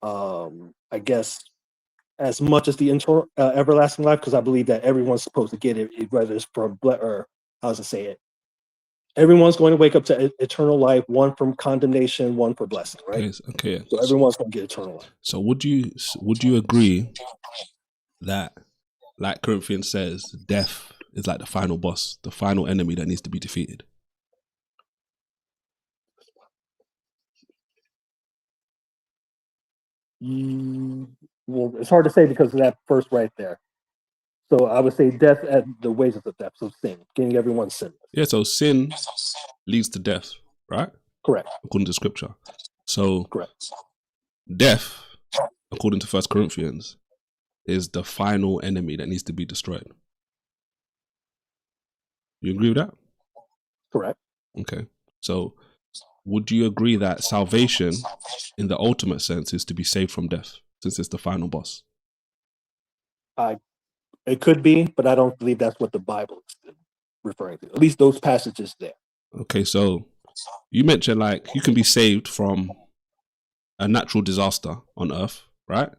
Speaker 7: I guess as much as the everlasting life, because I believe that everyone's supposed to get it, whether it's from or how's it say it. Everyone's going to wake up to eternal life, one from condemnation, one for blessing, right?
Speaker 1: Okay.
Speaker 7: So everyone's going to get eternal life.
Speaker 1: So would you agree that, like Corinthians says, death is like the final boss, the final enemy that needs to be defeated?
Speaker 7: Well, it's hard to say because of that verse right there. So I would say death at the wages of death, so sin, getting everyone sin.
Speaker 1: Yeah, so sin leads to death, right?
Speaker 7: Correct.
Speaker 1: According to scripture. So
Speaker 7: correct.
Speaker 1: Death, according to 1 Corinthians, is the final enemy that needs to be destroyed. You agree with that?
Speaker 7: Correct.
Speaker 1: Okay. So would you agree that salvation in the ultimate sense is to be saved from death, since it's the final boss?
Speaker 7: It could be, but I don't believe that's what the Bible is referring to. At least those passages there.
Speaker 1: Okay, so you mentioned like you can be saved from a natural disaster on earth, right?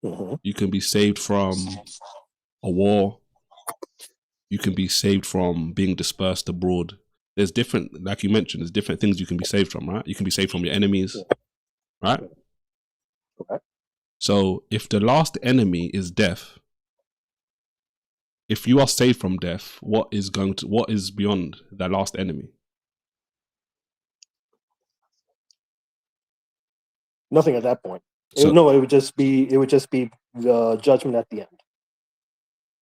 Speaker 7: Mm-hmm.
Speaker 1: You can be saved from a war. You can be saved from being dispersed abroad. There's different, like you mentioned, there's different things you can be saved from, right? You can be saved from your enemies, right?
Speaker 7: Correct.
Speaker 1: So if the last enemy is death, if you are saved from death, what is beyond the last enemy?
Speaker 7: Nothing at that point.
Speaker 1: So,
Speaker 7: it would just be the judgment at the end.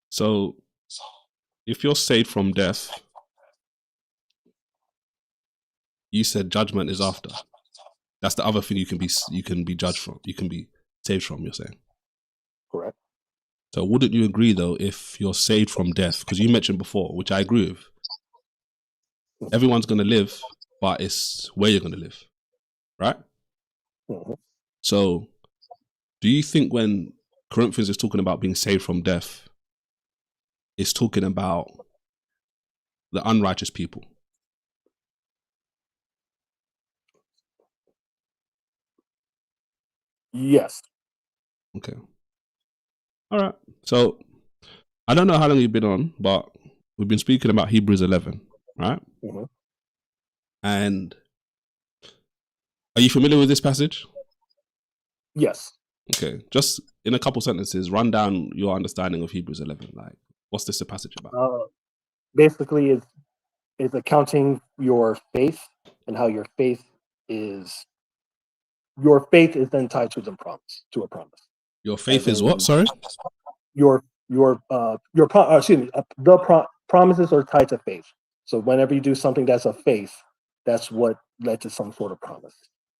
Speaker 1: So if you're saved from death, you said judgment is after. That's the other thing you can be judged from. You can be saved from, you're saying.
Speaker 7: Correct.
Speaker 1: So wouldn't you agree though, if you're saved from death, because you mentioned before, which I agree with, everyone's going to live, but it's where you're going to live, right?
Speaker 7: Mm-hmm.
Speaker 1: So do you think when Corinthians is talking about being saved from death, it's talking about the unrighteous people?
Speaker 7: Yes.
Speaker 1: Okay. All right. So I don't know how long you've been on, but we've been speaking about Hebrews 11, right?
Speaker 7: Mm-hmm.
Speaker 1: And are you familiar with this passage?
Speaker 7: Yes.
Speaker 1: Okay. Just in a couple sentences, run down your understanding of Hebrews 11. Like, what's this a passage about?
Speaker 7: Basically, it's accounting your faith and how your faith is then tied to a promise.
Speaker 1: Your faith is what? Sorry?
Speaker 7: The promises are tied to faith. So whenever you do something that's a faith, that's what led to some sort of promise.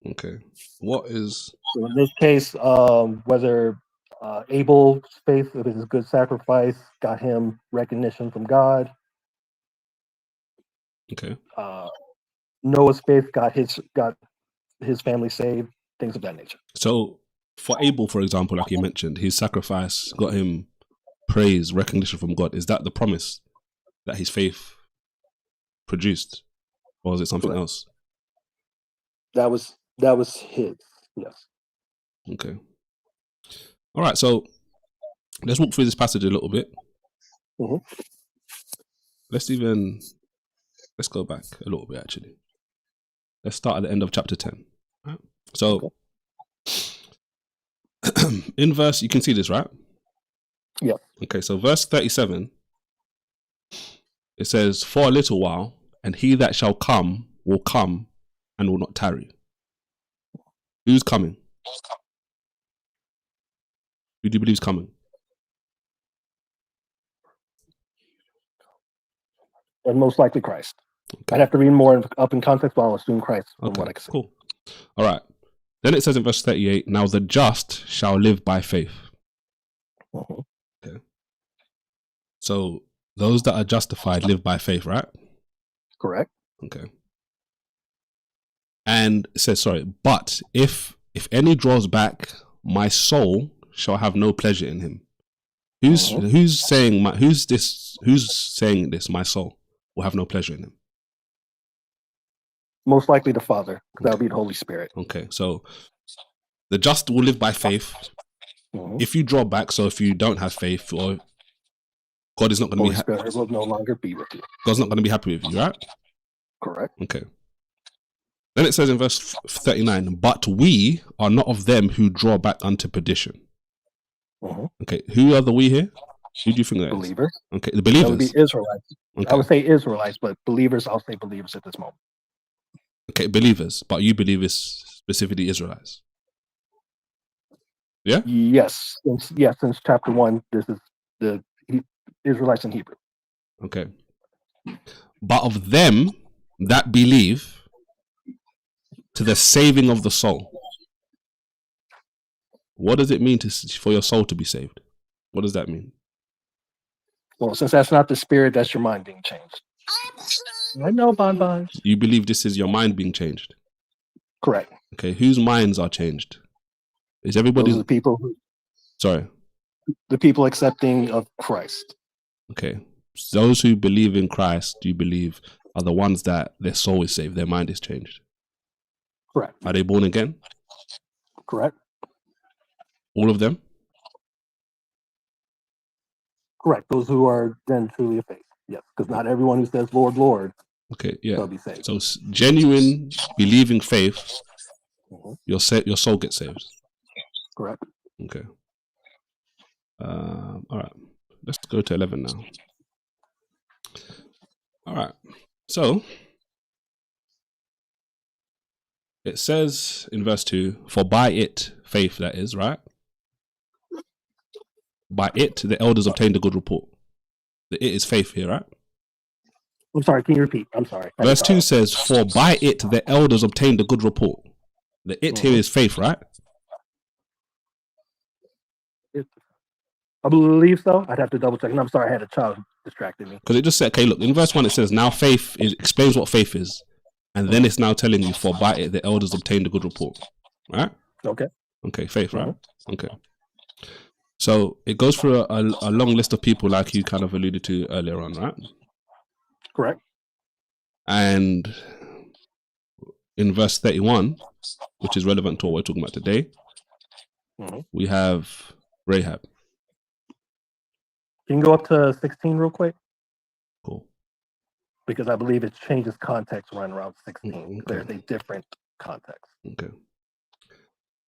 Speaker 1: Okay. What is...
Speaker 7: So in this case, whether Abel's faith, if it is a good sacrifice, got him recognition from God.
Speaker 1: Okay.
Speaker 7: Noah's faith got his family saved, things of that nature.
Speaker 1: So for Abel, for example, like you mentioned, his sacrifice got him praise, recognition from God. Is that the promise that his faith produced? Or is it something else?
Speaker 7: That was his, yes.
Speaker 1: Okay. All right, so let's walk through this passage a little bit.
Speaker 7: Mm-hmm.
Speaker 1: Let's go back a little bit, actually. Let's start at the end of chapter 10. Right? So, in verse, you can see this, right?
Speaker 7: Yeah.
Speaker 1: Okay, so verse 37, it says, "For a little while, and he that shall come will come and will not tarry." Who's coming? Who do you believe is coming?
Speaker 7: And most likely Christ.
Speaker 1: Okay.
Speaker 7: I'd have to read more up in context, but I'll assume Christ from what I can see.
Speaker 1: Cool. All right. Then it says in verse 38, "Now the just shall live by faith."
Speaker 7: Mm-hmm.
Speaker 1: Okay. So those that are justified live by faith, right?
Speaker 7: Correct.
Speaker 1: Okay. And it says, "But if any draws back, my soul shall have no pleasure in him." Who's saying this? My soul will have no pleasure in him.
Speaker 7: Most likely the Father, because that would be the Holy Spirit.
Speaker 1: Okay, so the just will live by faith.
Speaker 7: Mm-hmm.
Speaker 1: If you draw back, so if you don't have faith, or God is not going to be
Speaker 7: Spirit will no longer be with you.
Speaker 1: God's not going to be happy with you, right?
Speaker 7: Correct.
Speaker 1: Okay. Then it says in verse 39, "But we are not of them who draw back unto perdition."
Speaker 7: Mm-hmm.
Speaker 1: Okay, who are the we here? Who do you think that is?
Speaker 7: Believers.
Speaker 1: Okay, the believers.
Speaker 7: That would be Israelites.
Speaker 1: Okay.
Speaker 7: I would say Israelites, but believers, I'll say believers at this moment.
Speaker 1: Okay, believers, but you believe it's specifically Israelites. Yeah?
Speaker 7: Yes. Since chapter 1, this is the Israelites in Hebrew.
Speaker 1: Okay. "But of them that believe to the saving of the soul." What does it mean for your soul to be saved? What does that mean?
Speaker 7: Well, since that's not the spirit, that's your mind being changed. I know bonbons.
Speaker 1: You believe this is your mind being changed.
Speaker 7: Correct.
Speaker 1: Okay, whose minds are changed? Is everybody?
Speaker 7: Those are the people who,
Speaker 1: Sorry.
Speaker 7: the people accepting of Christ.
Speaker 1: Okay, those who believe in Christ, do you believe, are the ones that their soul is saved, their mind is changed?
Speaker 7: Correct.
Speaker 1: Are they born again?
Speaker 7: Correct.
Speaker 1: All of them?
Speaker 7: Correct. Those who are then truly of faith. Yes, because not everyone who says Lord, Lord,
Speaker 1: Okay, yeah.
Speaker 7: shall be saved.
Speaker 1: So genuine believing faith,
Speaker 7: Mm-hmm.
Speaker 1: your soul gets saved.
Speaker 7: Correct.
Speaker 1: Okay. All right. Let's go to 11 now. All right. So it says in verse 2, for by it, faith that is, right? By it, the elders obtained a good report. The it is faith here, right?
Speaker 7: I'm sorry, can you repeat? I'm sorry.
Speaker 1: Verse 2 says, for by it, the elders obtained a good report. The it here is faith, right?
Speaker 7: I believe so. I'd have to double check. And I'm sorry, I had a child distracted me.
Speaker 1: Because it just said, okay, look, in verse 1 it says, now faith explains what faith is. And then it's now telling you, for by it, the elders obtained a good report. Right?
Speaker 7: Okay.
Speaker 1: Okay, faith, right? Okay. So it goes through a long list of people like you kind of alluded to earlier on, right?
Speaker 7: Correct.
Speaker 1: And in verse 31, which is relevant to what we're talking about today, we have Rahab.
Speaker 7: Can you go up to 16 real quick?
Speaker 1: Cool.
Speaker 7: Because I believe it changes context right around 16.
Speaker 1: Okay.
Speaker 7: There's a different context.
Speaker 1: Okay.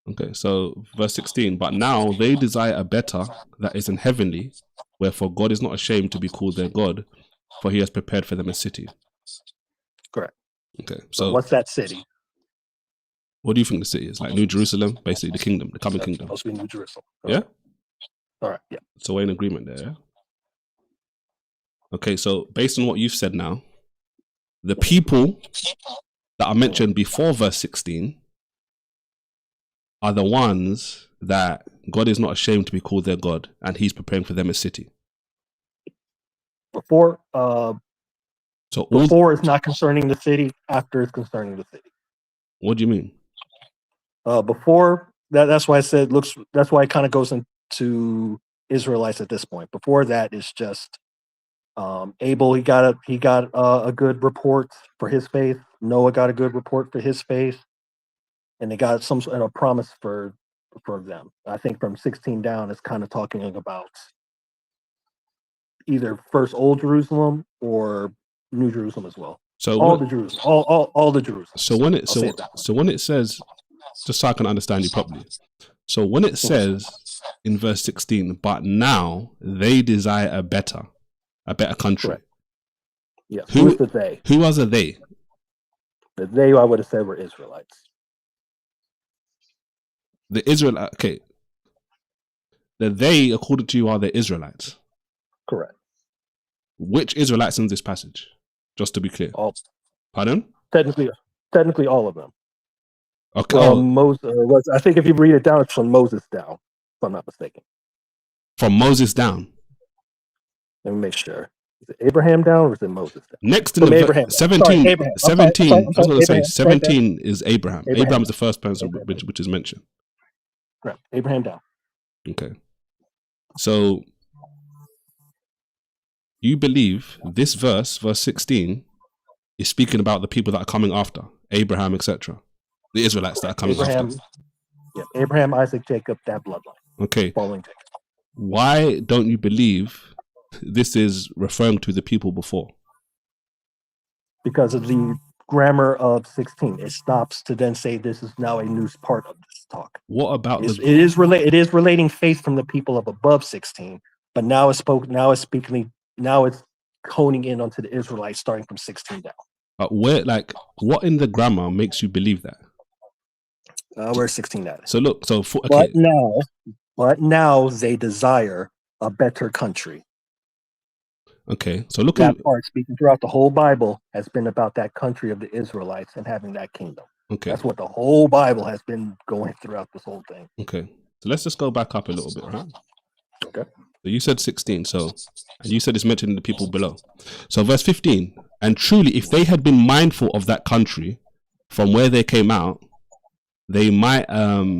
Speaker 1: Okay, so verse 16, but now they desire a better that is in heavenly, wherefore God is not ashamed to be called their God, for he has prepared for them a city.
Speaker 7: Correct.
Speaker 1: Okay, so
Speaker 7: what's that city?
Speaker 1: What do you think the city is? Like New Jerusalem, basically the kingdom, the coming kingdom.
Speaker 7: Supposed to be New Jerusalem.
Speaker 1: Yeah?
Speaker 7: All right, yeah.
Speaker 1: So we're in agreement there, yeah? Okay, so based on what you've said now, the people that are mentioned before verse 16 are the ones that God is not ashamed to be called their God, and he's preparing for them a city.
Speaker 7: Before
Speaker 1: So
Speaker 7: it's not concerning the city, after it's concerning the city.
Speaker 1: What do you mean?
Speaker 7: Before that's why I said that's why it kind of goes into Israelites at this point. Before that is just Abel, he got a good report for his faith. Noah got a good report for his faith, and they got some sort of promise for them. I think from 16 down, it's kind of talking about either first Old Jerusalem or New Jerusalem as well.
Speaker 1: So
Speaker 7: all the Jerusalem.
Speaker 1: So when it says, just so I can understand you properly. So when it says in verse 16, but now they desire a better country.
Speaker 7: Correct. Yes. Who is the they?
Speaker 1: Who was the they?
Speaker 7: The they, I would have said, were Israelites.
Speaker 1: The Israelite, okay. The they, according to you, are the Israelites.
Speaker 7: Correct.
Speaker 1: Which Israelites in this passage? Just to be clear.
Speaker 7: All.
Speaker 1: Pardon?
Speaker 7: Technically all of them.
Speaker 1: Okay.
Speaker 7: Moses, I think if you read it down, it's from Moses down, if I'm not mistaken.
Speaker 1: From Moses down.
Speaker 7: Let me make sure. Is it Abraham down or is it Moses down?
Speaker 1: Next in
Speaker 7: Abraham.
Speaker 1: 17.
Speaker 7: Sorry, Abraham.
Speaker 1: 17.
Speaker 7: I'm sorry,
Speaker 1: I was going to say
Speaker 7: Abraham.
Speaker 1: 17 is Abraham. Abraham is the first person
Speaker 7: Abraham.
Speaker 1: which is mentioned.
Speaker 7: Correct. Abraham down.
Speaker 1: Okay. So you believe this verse 16, is speaking about the people that are coming after Abraham, etc. The Israelites that are coming after.
Speaker 7: Yeah, Abraham, Isaac, Jacob, that bloodline.
Speaker 1: Okay.
Speaker 7: Following Jacob.
Speaker 1: Why don't you believe this is referring to the people before?
Speaker 7: Because of the grammar of 16, it stops to then say this is now a new part of this talk.
Speaker 1: What about
Speaker 7: it is relating faith from the people of above 16, but now it's honing in onto the Israelites starting from 16 down.
Speaker 1: But what in the grammar makes you believe that?
Speaker 7: Where's 16 at?
Speaker 1: So look, okay.
Speaker 7: But now they desire a better country.
Speaker 1: Okay, so look
Speaker 7: that part speaking throughout the whole Bible has been about that country of the Israelites and having that kingdom.
Speaker 1: Okay,
Speaker 7: that's what the whole Bible has been going throughout this whole thing.
Speaker 1: Okay, so let's just go back up a little bit, right?
Speaker 7: Okay.
Speaker 1: So you said 16. So, and you said it's mentioning the people below. So verse 15. And truly, if they had been mindful of that country from where they came out, they might have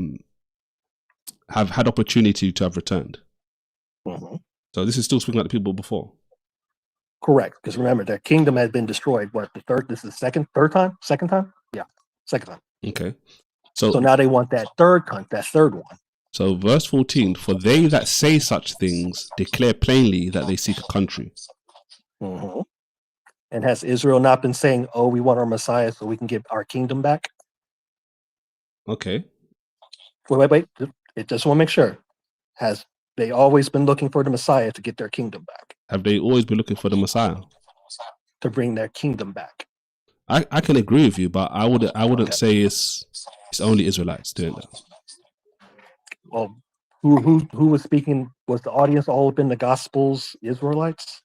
Speaker 1: had opportunity to have returned.
Speaker 7: Mm-hmm.
Speaker 1: So this is still speaking about the people before.
Speaker 7: Correct. Because remember, their kingdom had been destroyed. What, the third? This is second time? Yeah, second time.
Speaker 1: Okay.
Speaker 7: So now they want that third one.
Speaker 1: So verse 14, for they that say such things declare plainly that they seek a country.
Speaker 7: Mm-hmm. And has Israel not been saying, oh, we want our Messiah so we can get our kingdom back?
Speaker 1: Okay.
Speaker 7: Wait. I just want to make sure. Has they always been looking for the Messiah to get their kingdom back?
Speaker 1: Have they always been looking for the Messiah?
Speaker 7: To bring their kingdom back.
Speaker 1: I can agree with you, but I wouldn't say it's only Israelites doing that.
Speaker 7: Well, who was speaking? Was the audience all up in the Gospels Israelites?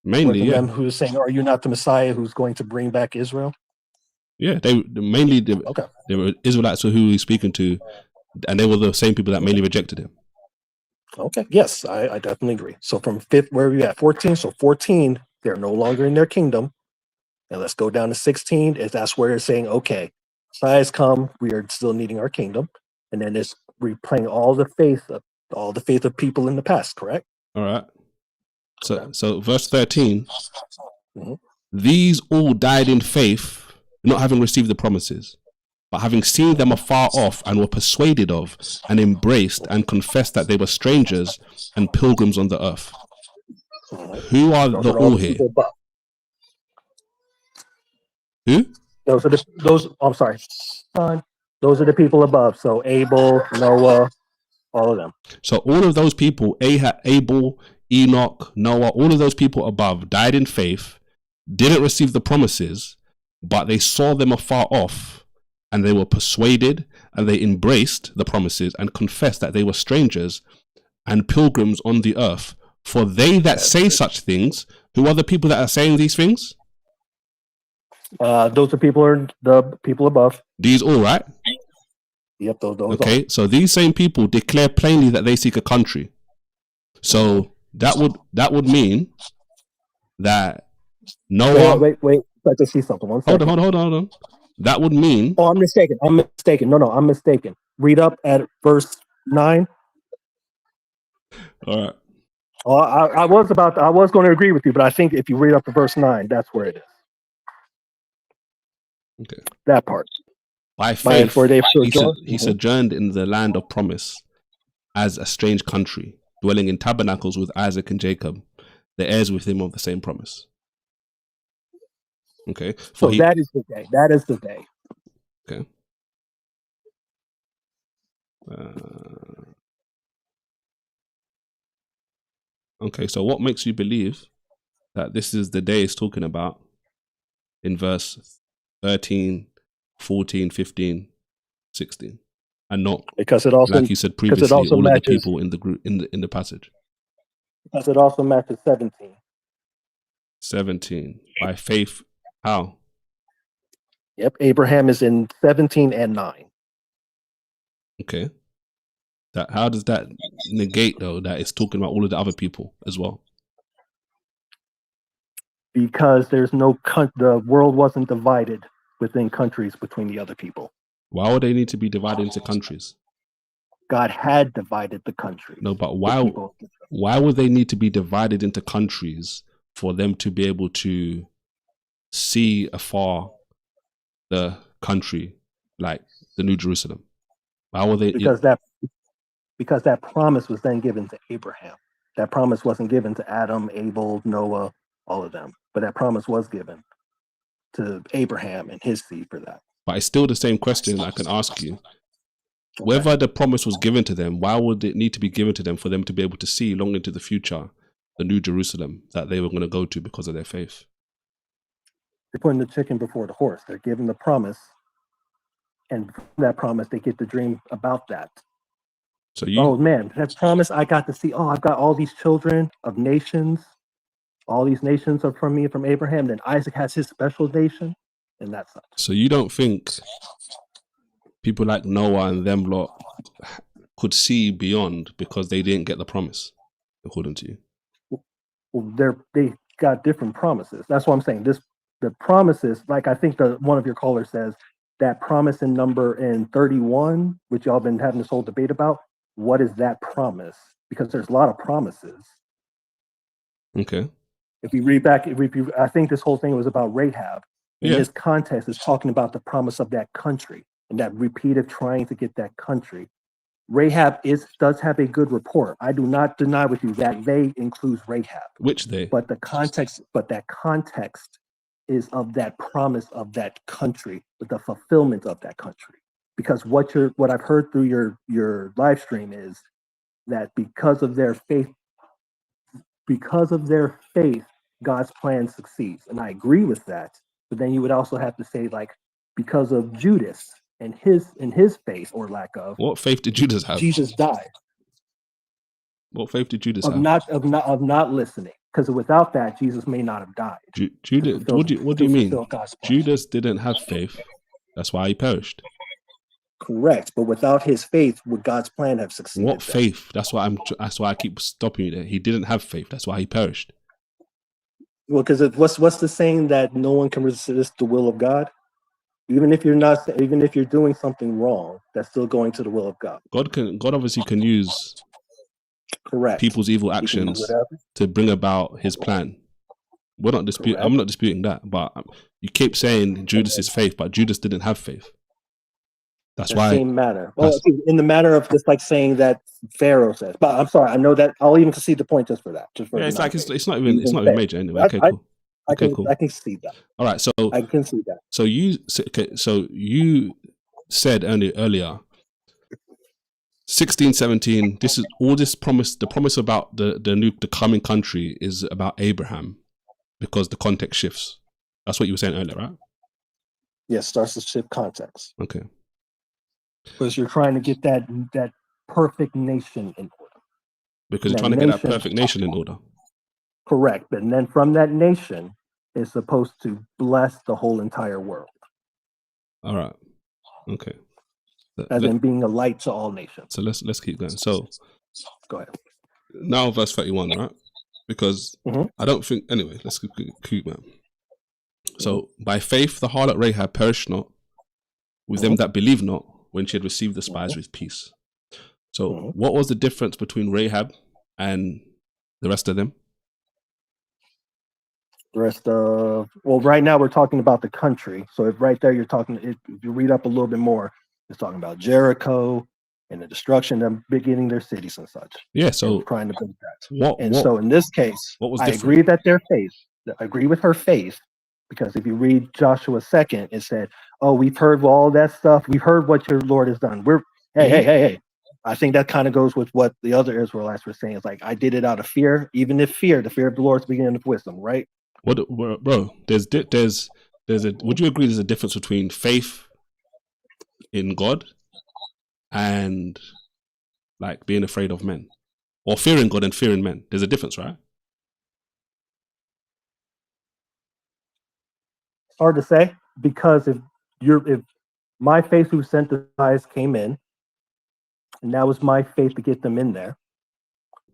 Speaker 1: Mainly, yeah.
Speaker 7: Them who was saying, "Are you not the Messiah who's going to bring back Israel?"
Speaker 1: Yeah, they were Israelites who he was speaking to, and they were the same people that mainly rejected him.
Speaker 7: Okay, yes, I definitely agree. So from where are we at? 14. So 14, they're no longer in their kingdom. And let's go down to 16. That's where they're saying, okay, Messiah's come. We are still needing our kingdom. And then it's replaying all the faith of people in the past. Correct.
Speaker 1: All right. So verse 13.
Speaker 7: Mm-hmm.
Speaker 1: These all died in faith, not having received the promises, but having seen them afar off, and were persuaded of, and embraced, and confessed that they were strangers and pilgrims on the earth. Who are the all here? Who?
Speaker 7: I'm sorry, son. Those are the people above. So Abel, Noah, all of them.
Speaker 1: So all of those people, Abel, Enoch, Noah, all of those people above died in faith, didn't receive the promises, but they saw them afar off, and they were persuaded, and they embraced the promises, and confessed that they were strangers and pilgrims on the earth. For they that say such things, who are the people that are saying these things?
Speaker 7: Those are the people above.
Speaker 1: These all, right?
Speaker 7: Yep, those
Speaker 1: okay, so these same people declare plainly that they seek a country. So that would mean that Noah.
Speaker 7: Wait. I just see something.
Speaker 1: Hold on. That would mean.
Speaker 7: Oh, I'm mistaken. No, I'm mistaken. Read up at verse 9.
Speaker 1: All right.
Speaker 7: Oh, I was going to agree with you, but I think if you read up to verse 9, that's where it is.
Speaker 1: Okay.
Speaker 7: That part.
Speaker 1: By faith, he sojourned in the land of promise as a strange country, dwelling in tabernacles with Isaac and Jacob, the heirs with him of the same promise. Okay.
Speaker 7: That is the day. That is the day.
Speaker 1: Okay. Okay, so what makes you believe that this is the day it's talking about in verse 13, 14, 15, 16, and not
Speaker 7: because it also,
Speaker 1: like you said previously, all matches, of the people in the group in the passage.
Speaker 7: Because it also matches 17.
Speaker 1: 17 by faith. How?
Speaker 7: Yep, Abraham is in 17 and 9.
Speaker 1: Okay. How does that negate though that it's talking about all of the other people as well?
Speaker 7: Because there's the world wasn't divided within countries between the other people.
Speaker 1: Why would they need to be divided into countries?
Speaker 7: God had divided the country.
Speaker 1: No, but why would they need to be divided into countries for them to be able to see afar the country like the New Jerusalem? Why would they?
Speaker 7: Because that promise was then given to Abraham. That promise wasn't given to Adam, Abel, Noah, all of them. But that promise was given to Abraham and his seed for that.
Speaker 1: But it's still the same question I can ask you. Okay. Whether the promise was given to them, why would it need to be given to them for them to be able to see long into the future the New Jerusalem that they were going to go to because of their faith?
Speaker 7: They're putting the chicken before the horse. They're given the promise, and from that promise, they get to dream about that.
Speaker 1: So
Speaker 7: oh man, that promise I got to see. Oh, I've got all these children of nations. All these nations are from me, from Abraham. Then Isaac has his special nation, and that's such.
Speaker 1: So you don't think people like Noah and them lot could see beyond because they didn't get the promise? according to you?
Speaker 7: Well, they got different promises. That's what I'm saying. The promises, like I think one of your callers says, that promise in number in 31, which y'all been having this whole debate about, what is that promise? Because there's a lot of promises.
Speaker 1: Okay.
Speaker 7: If you read back, I think this whole thing was about Rahab. In
Speaker 1: Yeah.
Speaker 7: this context, it's talking about the promise of that country and that repeated trying to get that country. Rahab does have a good report. I do not deny with you that they includes Rahab.
Speaker 1: Which they?
Speaker 7: But that context is of that promise of that country, with the fulfillment of that country. Because what I've heard through your live stream is that because of their faith, God's plan succeeds. And I agree with that. But then you would also have to say, like, because of Judas and his faith or lack of,
Speaker 1: what faith did Judas have?
Speaker 7: Jesus died.
Speaker 1: What faith did Judas have?
Speaker 7: Of not listening. Because without that, Jesus may not have died.
Speaker 1: Judas, what do you mean? Judas didn't have faith. That's why he perished.
Speaker 7: Correct, but without his faith, would God's plan have succeeded?
Speaker 1: What faith? That's why I keep stopping you there. He didn't have faith. That's why he perished.
Speaker 7: Well, because what's the saying that no one can resist the will of God? Even if you're doing something wrong, that's still going to the will of God.
Speaker 1: God obviously can use people's evil actions to bring about his plan. I'm not disputing that, but you keep saying Judas's faith, but Judas didn't have faith. That's why.
Speaker 7: Same matter. Well, in the matter of just like saying that Pharaoh says. But I'm sorry, I know that I'll even concede the point just for that.
Speaker 1: It's not even major anyway. Okay, cool.
Speaker 7: I can see that.
Speaker 1: All right, so
Speaker 7: I can see that.
Speaker 1: So you said earlier 1617. This is all this promise. The promise about the coming country is about Abraham, because the context shifts. That's what you were saying earlier, right?
Speaker 7: Yes, starts to shift context.
Speaker 1: Okay.
Speaker 7: Because you're trying to get that perfect nation in order.
Speaker 1: Because you're trying to get that perfect nation in order.
Speaker 7: Correct. And then from that nation is supposed to bless the whole entire world.
Speaker 1: All right. Okay.
Speaker 7: As in being a light to all nations.
Speaker 1: So let's keep going. So
Speaker 7: go ahead.
Speaker 1: Now verse 31, right? Because I don't think anyway, let's keep man. So by faith the harlot Rahab perished not with them that believe not, when she had received the spies with peace. So what was the difference between Rahab and the rest of them?
Speaker 7: Right now we're talking about the country. So if right there if you read up a little bit more, it's talking about Jericho and the destruction of them beginning their cities and such.
Speaker 1: Yeah, so
Speaker 7: trying to build that. So in this case, I agree agree with her faith. Because if you read Joshua 2nd, it said, "Oh, we've heard all that stuff. We've heard what your Lord has done." Hey. I think that kind of goes with what the other Israelites were saying. It's like, I did it out of fear, even if the fear of the Lord is the beginning of wisdom, right?
Speaker 1: Bro, would you agree there's a difference between faith in God and like being afraid of men, or fearing God and fearing men? There's a difference, right?
Speaker 7: Hard to say, because if my faith who sent the spies came in, and that was my faith to get them in there,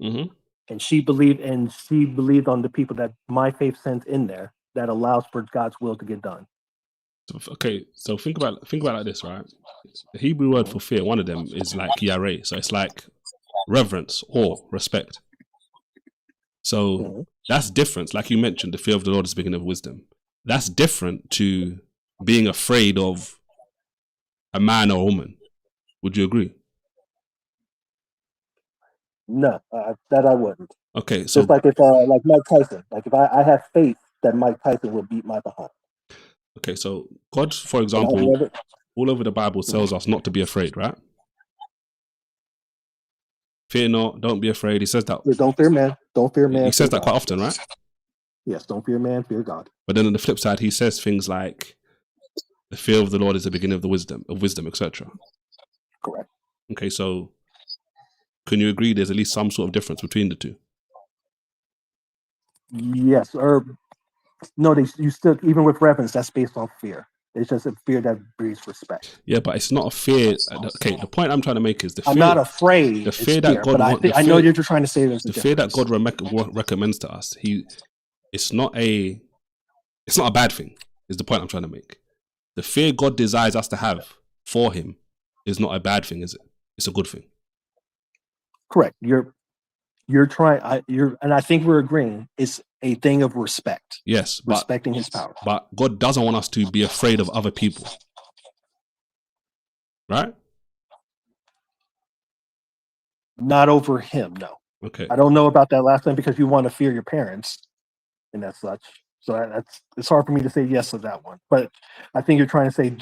Speaker 7: and she believed on the people that my faith sent in there, that allows for God's will to get done.
Speaker 1: Okay, so think about it like this, right? The Hebrew word for fear, one of them is like yareh, so it's like reverence, awe, respect. So that's different. Like you mentioned, the fear of the Lord is the beginning of wisdom. That's different to being afraid of a man or a woman. Would you agree?
Speaker 7: No, that I wouldn't.
Speaker 1: Okay, so
Speaker 7: just like if like Mike Tyson, like if I have faith that Mike Tyson will beat my behind.
Speaker 1: Okay, so God, for example, all over the Bible tells us not to be afraid, right? Fear not, don't be afraid. He says that.
Speaker 7: Don't fear man. Don't fear man.
Speaker 1: He says that quite often, right?
Speaker 7: Yes, don't fear man, fear God.
Speaker 1: But then on the flip side, he says things like, the fear of the Lord is the beginning of wisdom, etc.
Speaker 7: Correct.
Speaker 1: Okay, so can you agree there's at least some sort of difference between the two?
Speaker 7: Yes, or no, you still, even with reverence, that's based on fear. It's just a fear that breeds respect.
Speaker 1: Yeah, but it's not a fear. Okay, the point I'm trying to make is the fear.
Speaker 7: I'm not afraid.
Speaker 1: The fear that God wants.
Speaker 7: I know you're trying to say there's
Speaker 1: the fear that God recommends to us. It's not a bad thing. Is the point I'm trying to make. The fear God desires us to have for Him is not a bad thing, is it? It's a good thing.
Speaker 7: Correct. You're trying. And I think we're agreeing. It's a thing of respect.
Speaker 1: Yes,
Speaker 7: respecting His power.
Speaker 1: But God doesn't want us to be afraid of other people, right?
Speaker 7: Not over Him, no.
Speaker 1: Okay.
Speaker 7: I don't know about that last time because you want to fear your parents and as such. So it's hard for me to say yes to that one. But I think you're trying to say,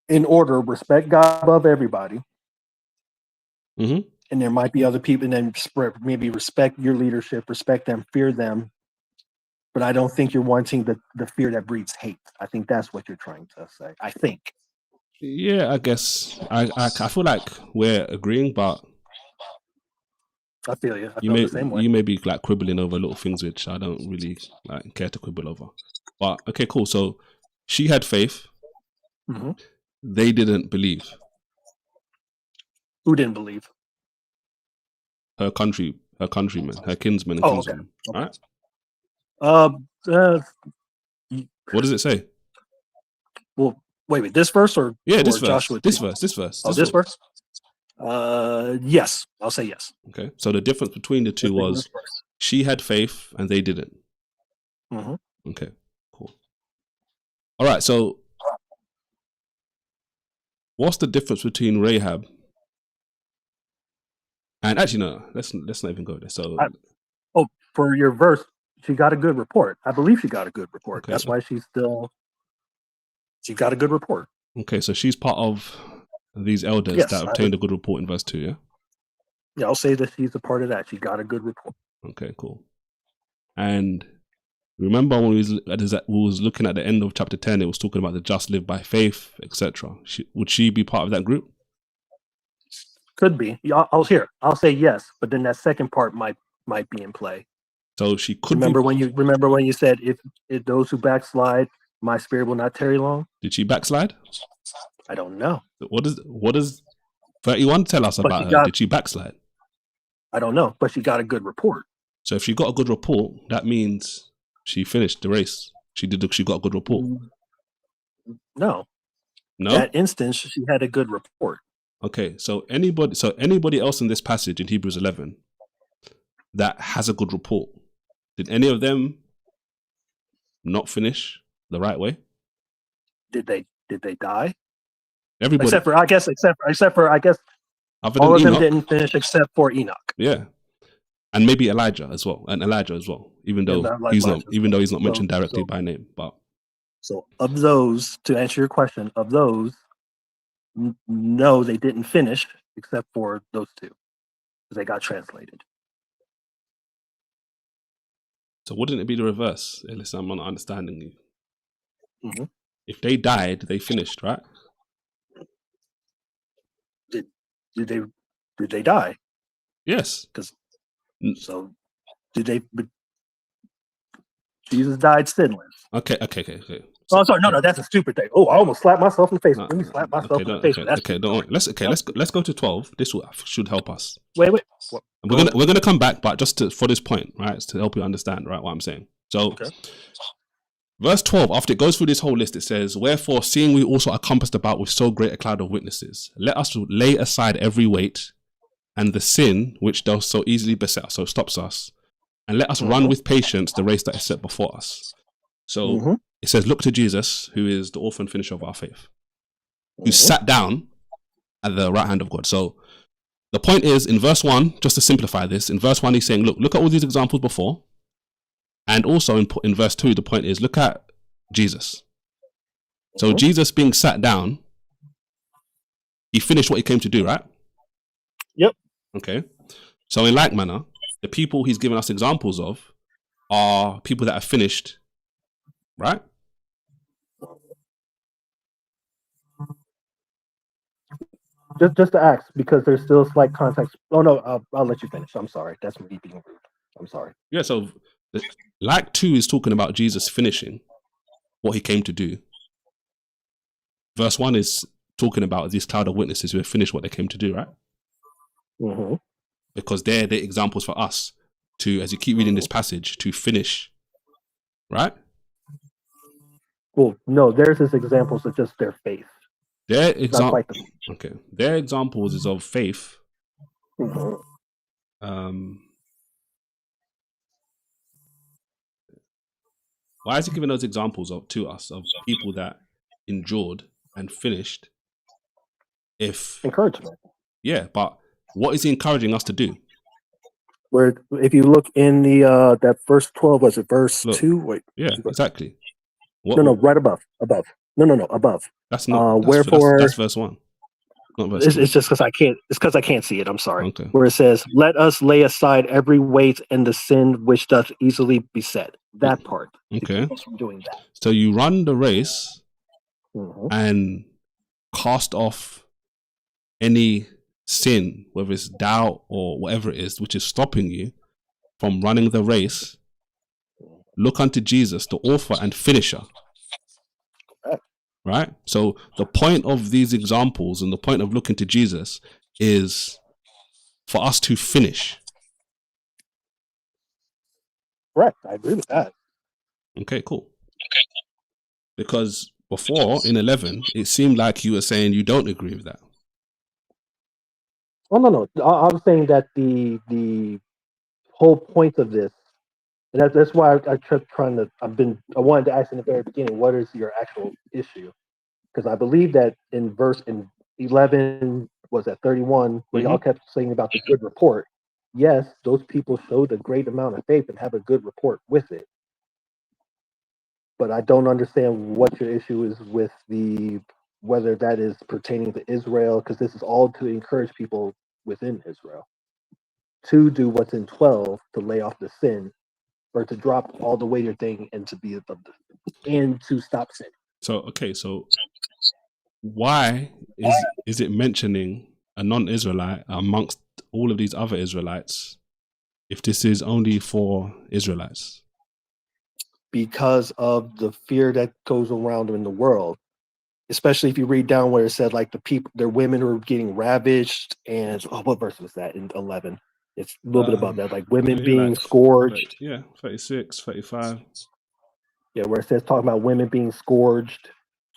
Speaker 7: in order, respect God above everybody.
Speaker 1: Mm-hmm.
Speaker 7: And there might be other people, and then maybe respect your leadership, respect them, fear them. But I don't think you're wanting the fear that breeds hate. I think that's what you're trying to say. I think.
Speaker 1: Yeah, I guess I feel like we're agreeing, but
Speaker 7: I feel you. The same way.
Speaker 1: You may be like quibbling over little things which I don't really like care to quibble over. But okay, cool. So she had faith.
Speaker 7: Mm-hmm.
Speaker 1: They didn't believe.
Speaker 7: Who didn't believe?
Speaker 1: Her countrymen, her kinsmen and kinswomen.
Speaker 7: Okay.
Speaker 1: Right? What does it say?
Speaker 7: Well, wait. This verse or
Speaker 1: this
Speaker 7: Joshua?
Speaker 1: Verse. This verse.
Speaker 7: Oh, this verse. Yes, I'll say yes.
Speaker 1: Okay. So the difference between the two was she had faith and they didn't.
Speaker 7: Mm-hmm.
Speaker 1: Okay. Cool. All right. So what's the difference between Rahab? And actually, no. Let's not even go there. So,
Speaker 7: for your verse, she got a good report. I believe she got a good report. Okay. That's why she got a good report.
Speaker 1: Okay, so she's part of these elders that obtained a good report in verse 2, yeah?
Speaker 7: Yeah, I'll say that she's a part of that. She got a good report.
Speaker 1: Okay, cool. And remember when we was looking at the end of chapter 10, it was talking about the just live by faith, etc. Would she be part of that group?
Speaker 7: Could be. I'll say yes, but then that second part might be in play.
Speaker 1: So she could
Speaker 7: remember when you said if those who backslide, my spirit will not tarry long.
Speaker 1: Did she backslide?
Speaker 7: I don't know.
Speaker 1: What does 31 tell us about her? Did she backslide?
Speaker 7: I don't know, but she got a good report.
Speaker 1: So if she got a good report, that means she finished the race. She got a good report.
Speaker 7: No. That instance, she had a good report.
Speaker 1: Okay, so anybody else in this passage in Hebrews 11 that has a good report, did any of them not finish the right way?
Speaker 7: Did they die?
Speaker 1: Everybody,
Speaker 7: except for I guess all of them didn't finish except for Enoch.
Speaker 1: Yeah, and maybe Elijah as well, even though he's not mentioned directly by name. But
Speaker 7: so of those, to answer your question, of those. No, they didn't finish except for those two. They got translated.
Speaker 1: So wouldn't it be the reverse? Listen, I'm not understanding you.
Speaker 7: Mm-hmm.
Speaker 1: If they died, they finished, right?
Speaker 7: Did they die?
Speaker 1: Yes.
Speaker 7: So did they? Jesus died sinless.
Speaker 1: Okay.
Speaker 7: So, sorry, no, that's a stupid thing. Oh, I almost slapped myself in the face. Let me slap myself in the face.
Speaker 1: Don't worry. Let's go to 12. This should help us.
Speaker 7: Wait.
Speaker 1: We're gonna come back, but just for this point, right, to help you understand, right, what I'm saying. So, verse 12, after it goes through this whole list, it says, "Wherefore, seeing we also are compassed about with so great a cloud of witnesses, let us lay aside every weight and the sin which does so easily beset us," so stops us, "and let us run with patience the race that is set before us." So. It says, look to Jesus, who is the author and finisher of our faith, who sat down at the right hand of God. So the point is, in verse 1, just to simplify this, in verse 1, he's saying, look at all these examples before. And also in verse 2, the point is, look at Jesus. So Jesus being sat down, he finished what he came to do, right?
Speaker 7: Yep.
Speaker 1: Okay. So in like manner, the people he's given us examples of are people that have finished, right?
Speaker 7: Just to ask, because there's still slight context. Oh no, I'll let you finish. I'm sorry. That's me being rude. I'm sorry.
Speaker 1: Yeah, so like 2 is talking about Jesus finishing what he came to do. verse 1 is talking about these cloud of witnesses who have finished what they came to do, right?
Speaker 7: Mm-hmm.
Speaker 1: Because they're the examples for us to, as you keep reading this passage, to finish, right?
Speaker 7: Well, no, there's his examples of just their faith.
Speaker 1: Their
Speaker 7: Not quite
Speaker 1: their examples is of faith.
Speaker 7: Mhm.
Speaker 1: Why is he giving those examples to us of people that endured and finished?
Speaker 7: Encouragement.
Speaker 1: Yeah, but what is he encouraging us to do?
Speaker 7: Where if you look in the that verse 12, was it verse 2? Wait.
Speaker 1: Yeah, exactly.
Speaker 7: No, right above. No, above.
Speaker 1: That's not.
Speaker 7: Wherefore,
Speaker 1: that's verse 1, not verse 2.
Speaker 7: It's just because I can't. It's because I can't see it. I'm sorry.
Speaker 1: Okay.
Speaker 7: Where it says, "Let us lay aside every weight and the sin which doth easily beset." That part.
Speaker 1: Okay.
Speaker 7: From doing that.
Speaker 1: So you run the race
Speaker 7: Mm-hmm.
Speaker 1: and cast off any sin, whether it's doubt or whatever it is, which is stopping you from running the race. Look unto Jesus, the author and finisher. Right? So the point of these examples and the point of looking to Jesus is for us to finish.
Speaker 7: Correct. I agree with that.
Speaker 1: Okay, cool. Because before in 11, it seemed like you were saying you don't agree with that.
Speaker 7: Oh no. I'm saying that the whole point of this, and that's why I kept trying to. I wanted to ask in the very beginning, what is your actual issue? Because I believe that in 11, was at 31, where y'all kept saying about the good report. Yes, those people showed a great amount of faith and have a good report with it. But I don't understand what your issue is with whether that is pertaining to Israel, because this is all to encourage people within Israel to do what's in 12, to lay off the sin, or to drop all the weightier thing and to stop sin.
Speaker 1: So why is it mentioning a non-Israelite amongst all of these other Israelites if this is only for Israelites?
Speaker 7: Because of the fear that goes around in the world, especially if you read down where it said like their women were getting ravaged, and what verse was that in 11? It's a little bit above that, like women being
Speaker 1: like
Speaker 7: scourged.
Speaker 1: 36, 35.
Speaker 7: Yeah, where it says talking about women being scourged.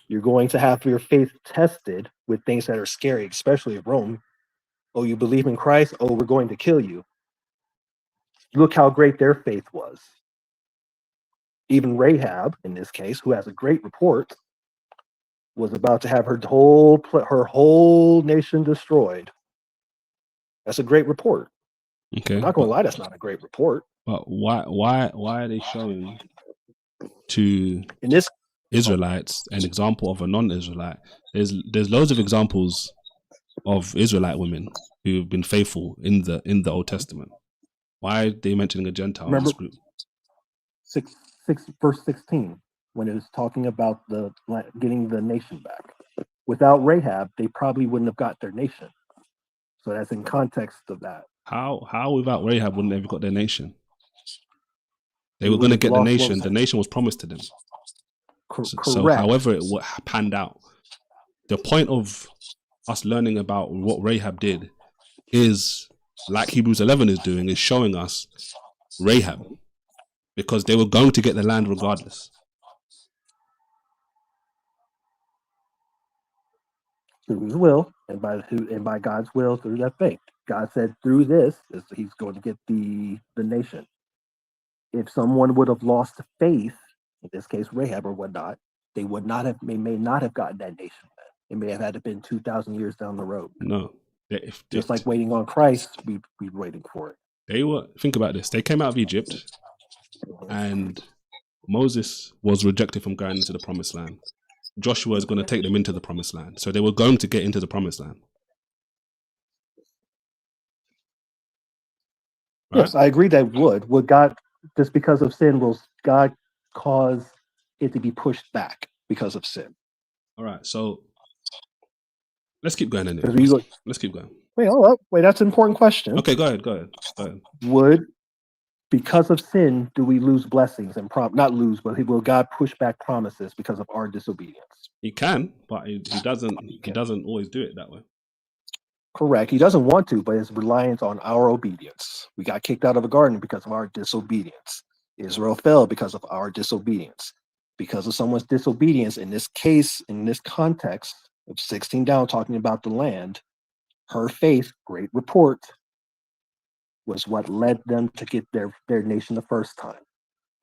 Speaker 7: You're going to have your faith tested with things that are scary, especially Rome. Oh, you believe in Christ? Oh, we're going to kill you. Look how great their faith was. Even Rahab, in this case, who has a great report, was about to have her whole nation destroyed. That's a great report.
Speaker 1: Okay,
Speaker 7: I'm not going to lie, that's not a great report.
Speaker 1: But why are they showing to
Speaker 7: in this
Speaker 1: Israelites an example of a non-Israelite? There's loads of examples of Israelite women who've been faithful in the Old Testament. Why are they mentioning a Gentile in this group?
Speaker 7: Verse 16, when it was talking about getting the nation back. Without Rahab, they probably wouldn't have got their nation. So that's in context of that.
Speaker 1: How without Rahab wouldn't they have got their nation? They were going to get the nation. The nation was promised to them.
Speaker 7: Correct.
Speaker 1: So however it panned out, the point of us learning about what Rahab did is, like Hebrews 11 is doing, is showing us Rahab, because they were going to get the land regardless.
Speaker 7: Through his will, and by God's will, through that faith. God said through this is he's going to get the nation. If someone would have lost faith, in this case Rahab or whatnot, they may not have gotten that nation. It may have had to been 2,000 years down the road.
Speaker 1: No.
Speaker 7: Just like waiting on Christ, we're waiting for it.
Speaker 1: Think about this. They came out of Egypt, and Moses was rejected from going into the promised land. Joshua is going to take them into the promised land. So they were going to get into the promised land.
Speaker 7: Right? Yes, I agree that would God, just because of sin, will God cause it to be pushed back because of sin?
Speaker 1: All right, so let's keep going anyway. Let's keep going.
Speaker 7: Wait, that's an important question.
Speaker 1: Okay, go ahead.
Speaker 7: because of sin, do we lose blessings and not lose, but will God push back promises because of our disobedience?
Speaker 1: He can, but he doesn't. He doesn't always do it that way.
Speaker 7: Correct. He doesn't want to, but it's reliant on our obedience. We got kicked out of the garden because of our disobedience. Israel fell because of our disobedience. Because of someone's disobedience, in this case, in this context of 16 down, talking about the land, her faith, great report, was what led them to get their nation the first time.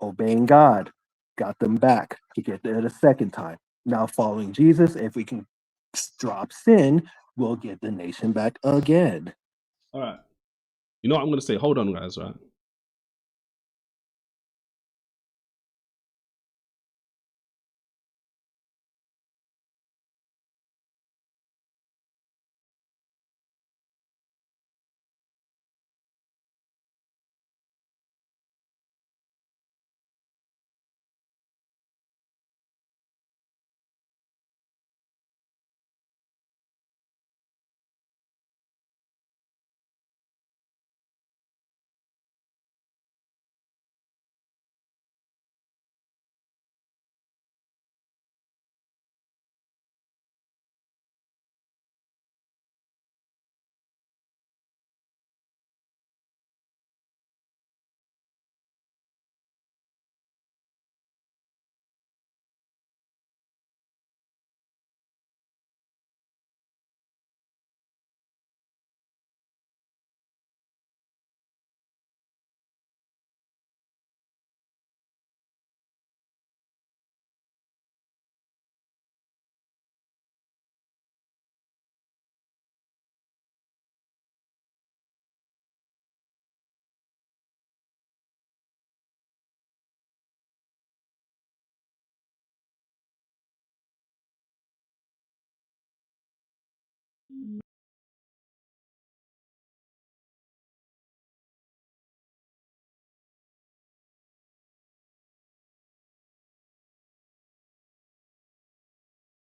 Speaker 7: Obeying God got them back to get there the second time. Now following Jesus, if we can drop sin, we'll get the nation back again.
Speaker 1: All right. You know what I'm going to say? Hold on, guys, right?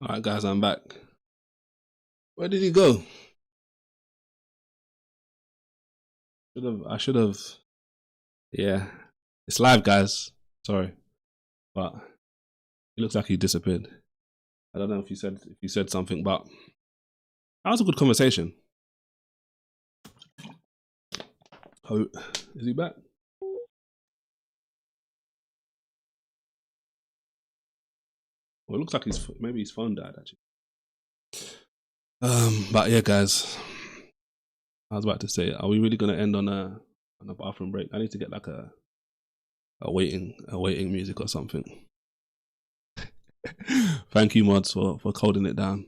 Speaker 1: All right, guys, I'm back. Where did he go? I should have. Yeah, it's live, guys. Sorry, but it looks like he disappeared. I don't know if you said something, but that was a good conversation. Oh, is he back? Well, it looks like maybe his phone died actually. But yeah, guys, I was about to say, are we really gonna end on a bathroom break? I need to get like a waiting music or something. Thank you, mods, for holding it down.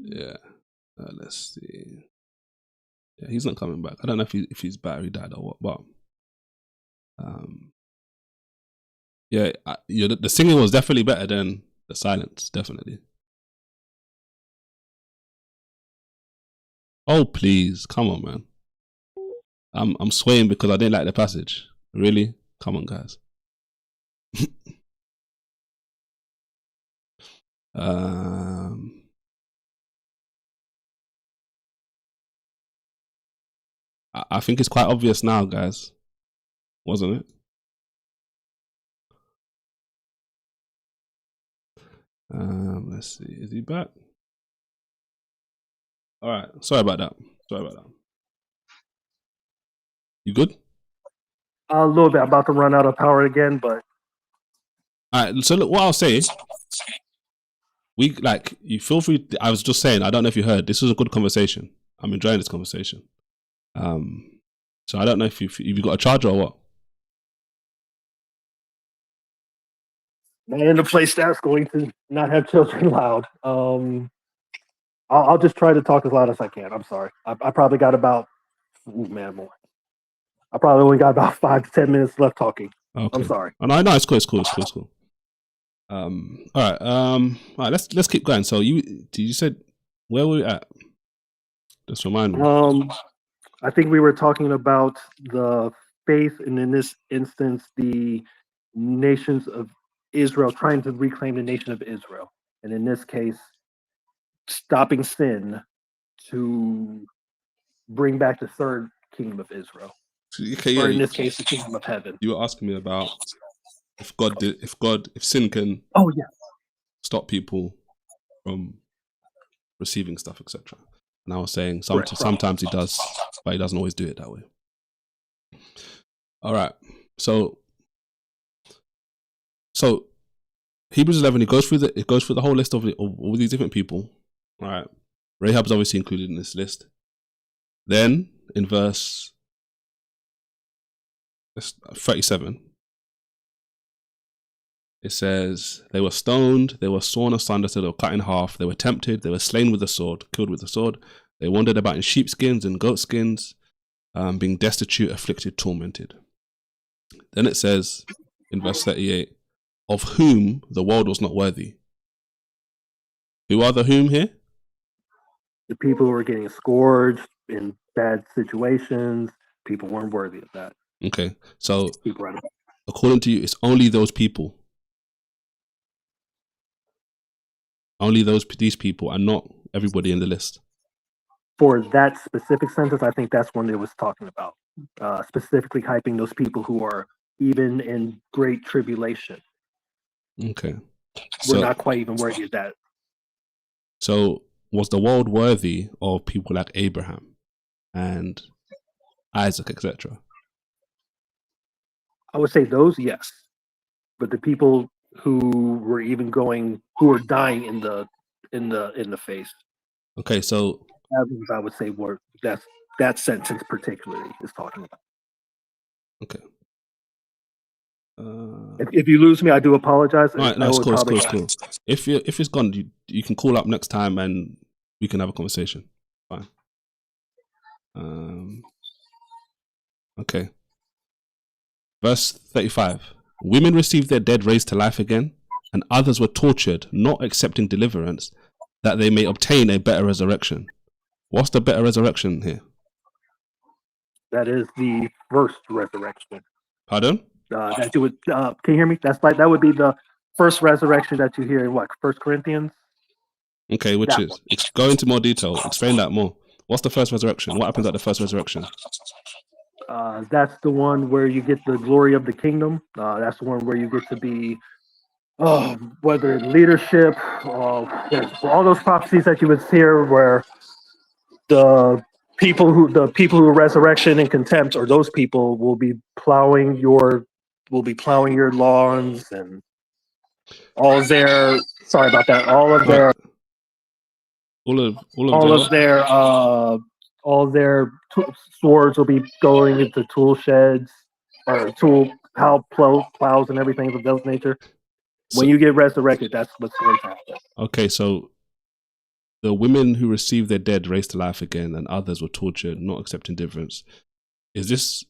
Speaker 1: Yeah. Let's see. Yeah, he's not coming back. I don't know if his battery died or what, but yeah, the singing was definitely better than the silence, definitely. Oh please, come on, man. I'm swaying because I didn't like the passage. Really? Come on, guys. I think it's quite obvious now, guys. Wasn't it? Let's see. Is he back? All right. Sorry about that. You good?
Speaker 7: A little bit. I'm about to run out of power again, but
Speaker 1: all right. So look, what I'll say is, you feel free. I was just saying, I don't know if you heard. This was a good conversation. I'm enjoying this conversation. So I don't know if you got a charger or what.
Speaker 7: not in a place that's going to not have children loud. I'll just try to talk as loud as I can. I'm sorry. I probably got about more. I probably only got about 5 to 10 minutes left talking. Okay. I'm sorry.
Speaker 1: Oh, no, it's cool. All right. Let's keep going. So you said where were we at? Just remind me.
Speaker 7: I think we were talking about the faith, and in this instance, the nations of Israel trying to reclaim the nation of Israel, and in this case, stopping sin to bring back the third kingdom of Israel,
Speaker 1: Okay,
Speaker 7: or in
Speaker 1: yeah,
Speaker 7: this case, the kingdom of heaven.
Speaker 1: you were asking me about if sin can
Speaker 7: Oh yeah,
Speaker 1: stop people from receiving stuff, etc. And I was saying
Speaker 7: correct.
Speaker 1: sometimes he does, but he doesn't always do it that way. All right, so Hebrews 11, it goes through the whole list of all these different people. All right, Rahab's obviously included in this list. Then in verse 37, it says, they were stoned, they were sawn asunder, so they were cut in half, they were tempted, they were slain with the sword, killed with the sword. They wandered about in sheepskins and goatskins, being destitute, afflicted, tormented. Then it says in verse 38, of whom the world was not worthy. Who are the whom here?
Speaker 7: The people who were getting scourged in bad situations, people weren't worthy of that.
Speaker 1: Okay, so according to you, it's only those people. Only these people, and not everybody in the list.
Speaker 7: For that specific sentence, I think that's when it was talking about, specifically hyping those people who are even in great tribulation.
Speaker 1: Okay,
Speaker 7: we're not quite even worthy of that.
Speaker 1: So was the world worthy of people like Abraham and Isaac, etc.?
Speaker 7: I would say those, yes, but the people who were even who were dying in the face.
Speaker 1: Okay, so
Speaker 7: I would say that sentence particularly is talking about.
Speaker 1: Okay.
Speaker 7: If you lose me, I do apologize.
Speaker 1: All right, no, it's cool. If it's gone, you can call up next time and we can have a conversation. Fine. Okay. Verse 35. Women received their dead raised to life again, and others were tortured, not accepting deliverance, that they may obtain a better resurrection. What's the better resurrection here?
Speaker 7: That is the first resurrection.
Speaker 1: Pardon?
Speaker 7: That you would can you hear me? That would be the first resurrection that you hear in what, 1 Corinthians?
Speaker 1: Okay, which that is one. Go into more detail. Explain that more. What's the first resurrection? What happens at the first resurrection?
Speaker 7: That's the one where you get the glory of the kingdom. That's the one where you get to be, whether leadership, all those prophecies that you would hear, where the people who resurrection and contempt, or those people will be plowing your lawns and all of their. Sorry about that. All of their swords will be going into tool sheds or plows and everything of that nature. When you get resurrected, that's what's going to happen.
Speaker 1: Okay, so the women who received their dead raised to life again, and others were tortured, not accepting deliverance. Is this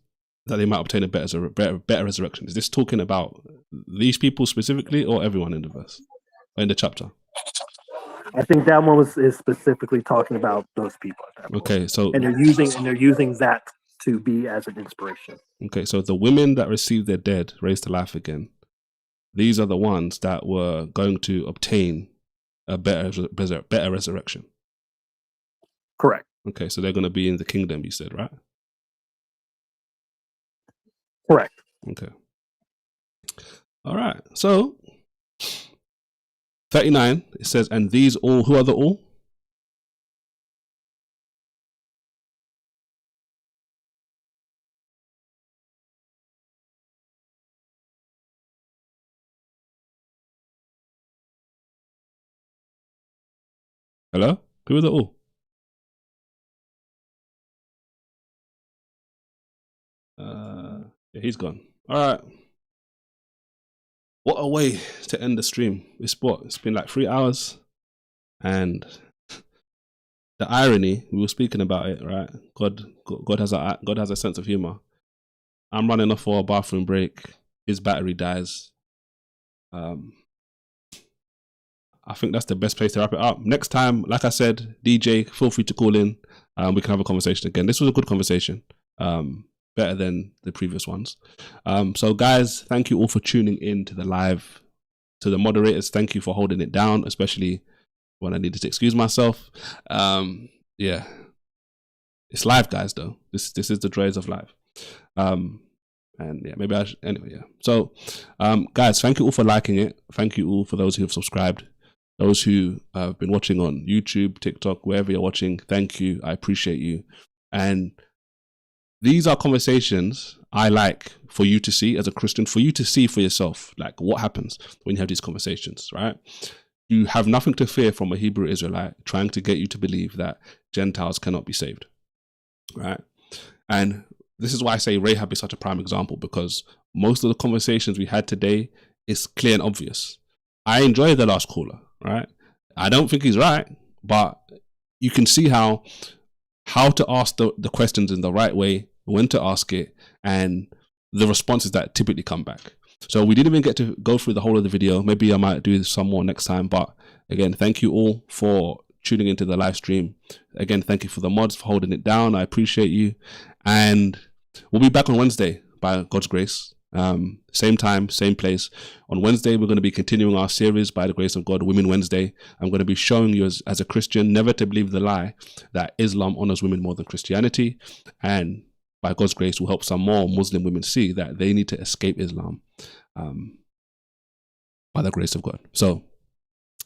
Speaker 1: that they might obtain a better resurrection? Is this talking about these people specifically, or everyone in the verse, or in the chapter?
Speaker 7: I think that one is specifically talking about those people at that point.
Speaker 1: Okay, so
Speaker 7: and they're using that to be as an inspiration. Okay,
Speaker 1: so the women that received their dead raised to life again, these are the ones that were going to obtain a better resurrection.
Speaker 7: Correct.
Speaker 1: Okay, so they're going to be in the kingdom, you said, right?
Speaker 7: Correct.
Speaker 1: Okay. All right. So 39, it says, and these all, who are the all? Hello? Who are the all? Yeah, he's gone. All right. What a way to end the stream. It's been like 3 hours, and the irony, we were speaking about it, right? God has a sense of humor. I'm running off for a bathroom break. His battery dies. I think that's the best place to wrap it up. Next time, like I said, DJ, feel free to call in. We can have a conversation again. This was a good conversation. Better than the previous ones. So guys, thank you all for tuning in to the live. To the moderators, thank you for holding it down, especially when I needed to excuse myself. Yeah. It's life, guys. Though this is the joys of life. And yeah, maybe anyway. Yeah. So, guys, thank you all for liking it. Thank you all for those who have subscribed. Those who have been watching on YouTube, TikTok, wherever you're watching, thank you. I appreciate you. And these are conversations I like for you to see as a Christian, for you to see for yourself, like what happens when you have these conversations, right? You have nothing to fear from a Hebrew Israelite trying to get you to believe that Gentiles cannot be saved, right? And this is why I say Rahab is such a prime example, because most of the conversations we had today is clear and obvious. I enjoy the last caller, right? I don't think he's right, but you can see how to ask the questions in the right way, when to ask it, and the responses that typically come back. So we didn't even get to go through the whole of the video. Maybe I might do some more next time. But again, thank you all for tuning into the live stream. Again, thank you for the mods for holding it down. I appreciate you. And we'll be back on Wednesday by God's grace. Same time, same place. On Wednesday, we're going to be continuing our series by the grace of God, Women Wednesday. I'm going to be showing you as a Christian never to believe the lie that Islam honors women more than Christianity. And by God's grace, we'll help some more Muslim women see that they need to escape Islam by the grace of God. So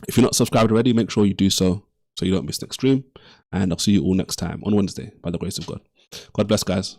Speaker 1: if you're not subscribed already, make sure you do so you don't miss next stream. And I'll see you all next time on Wednesday by the grace of God. God bless, guys.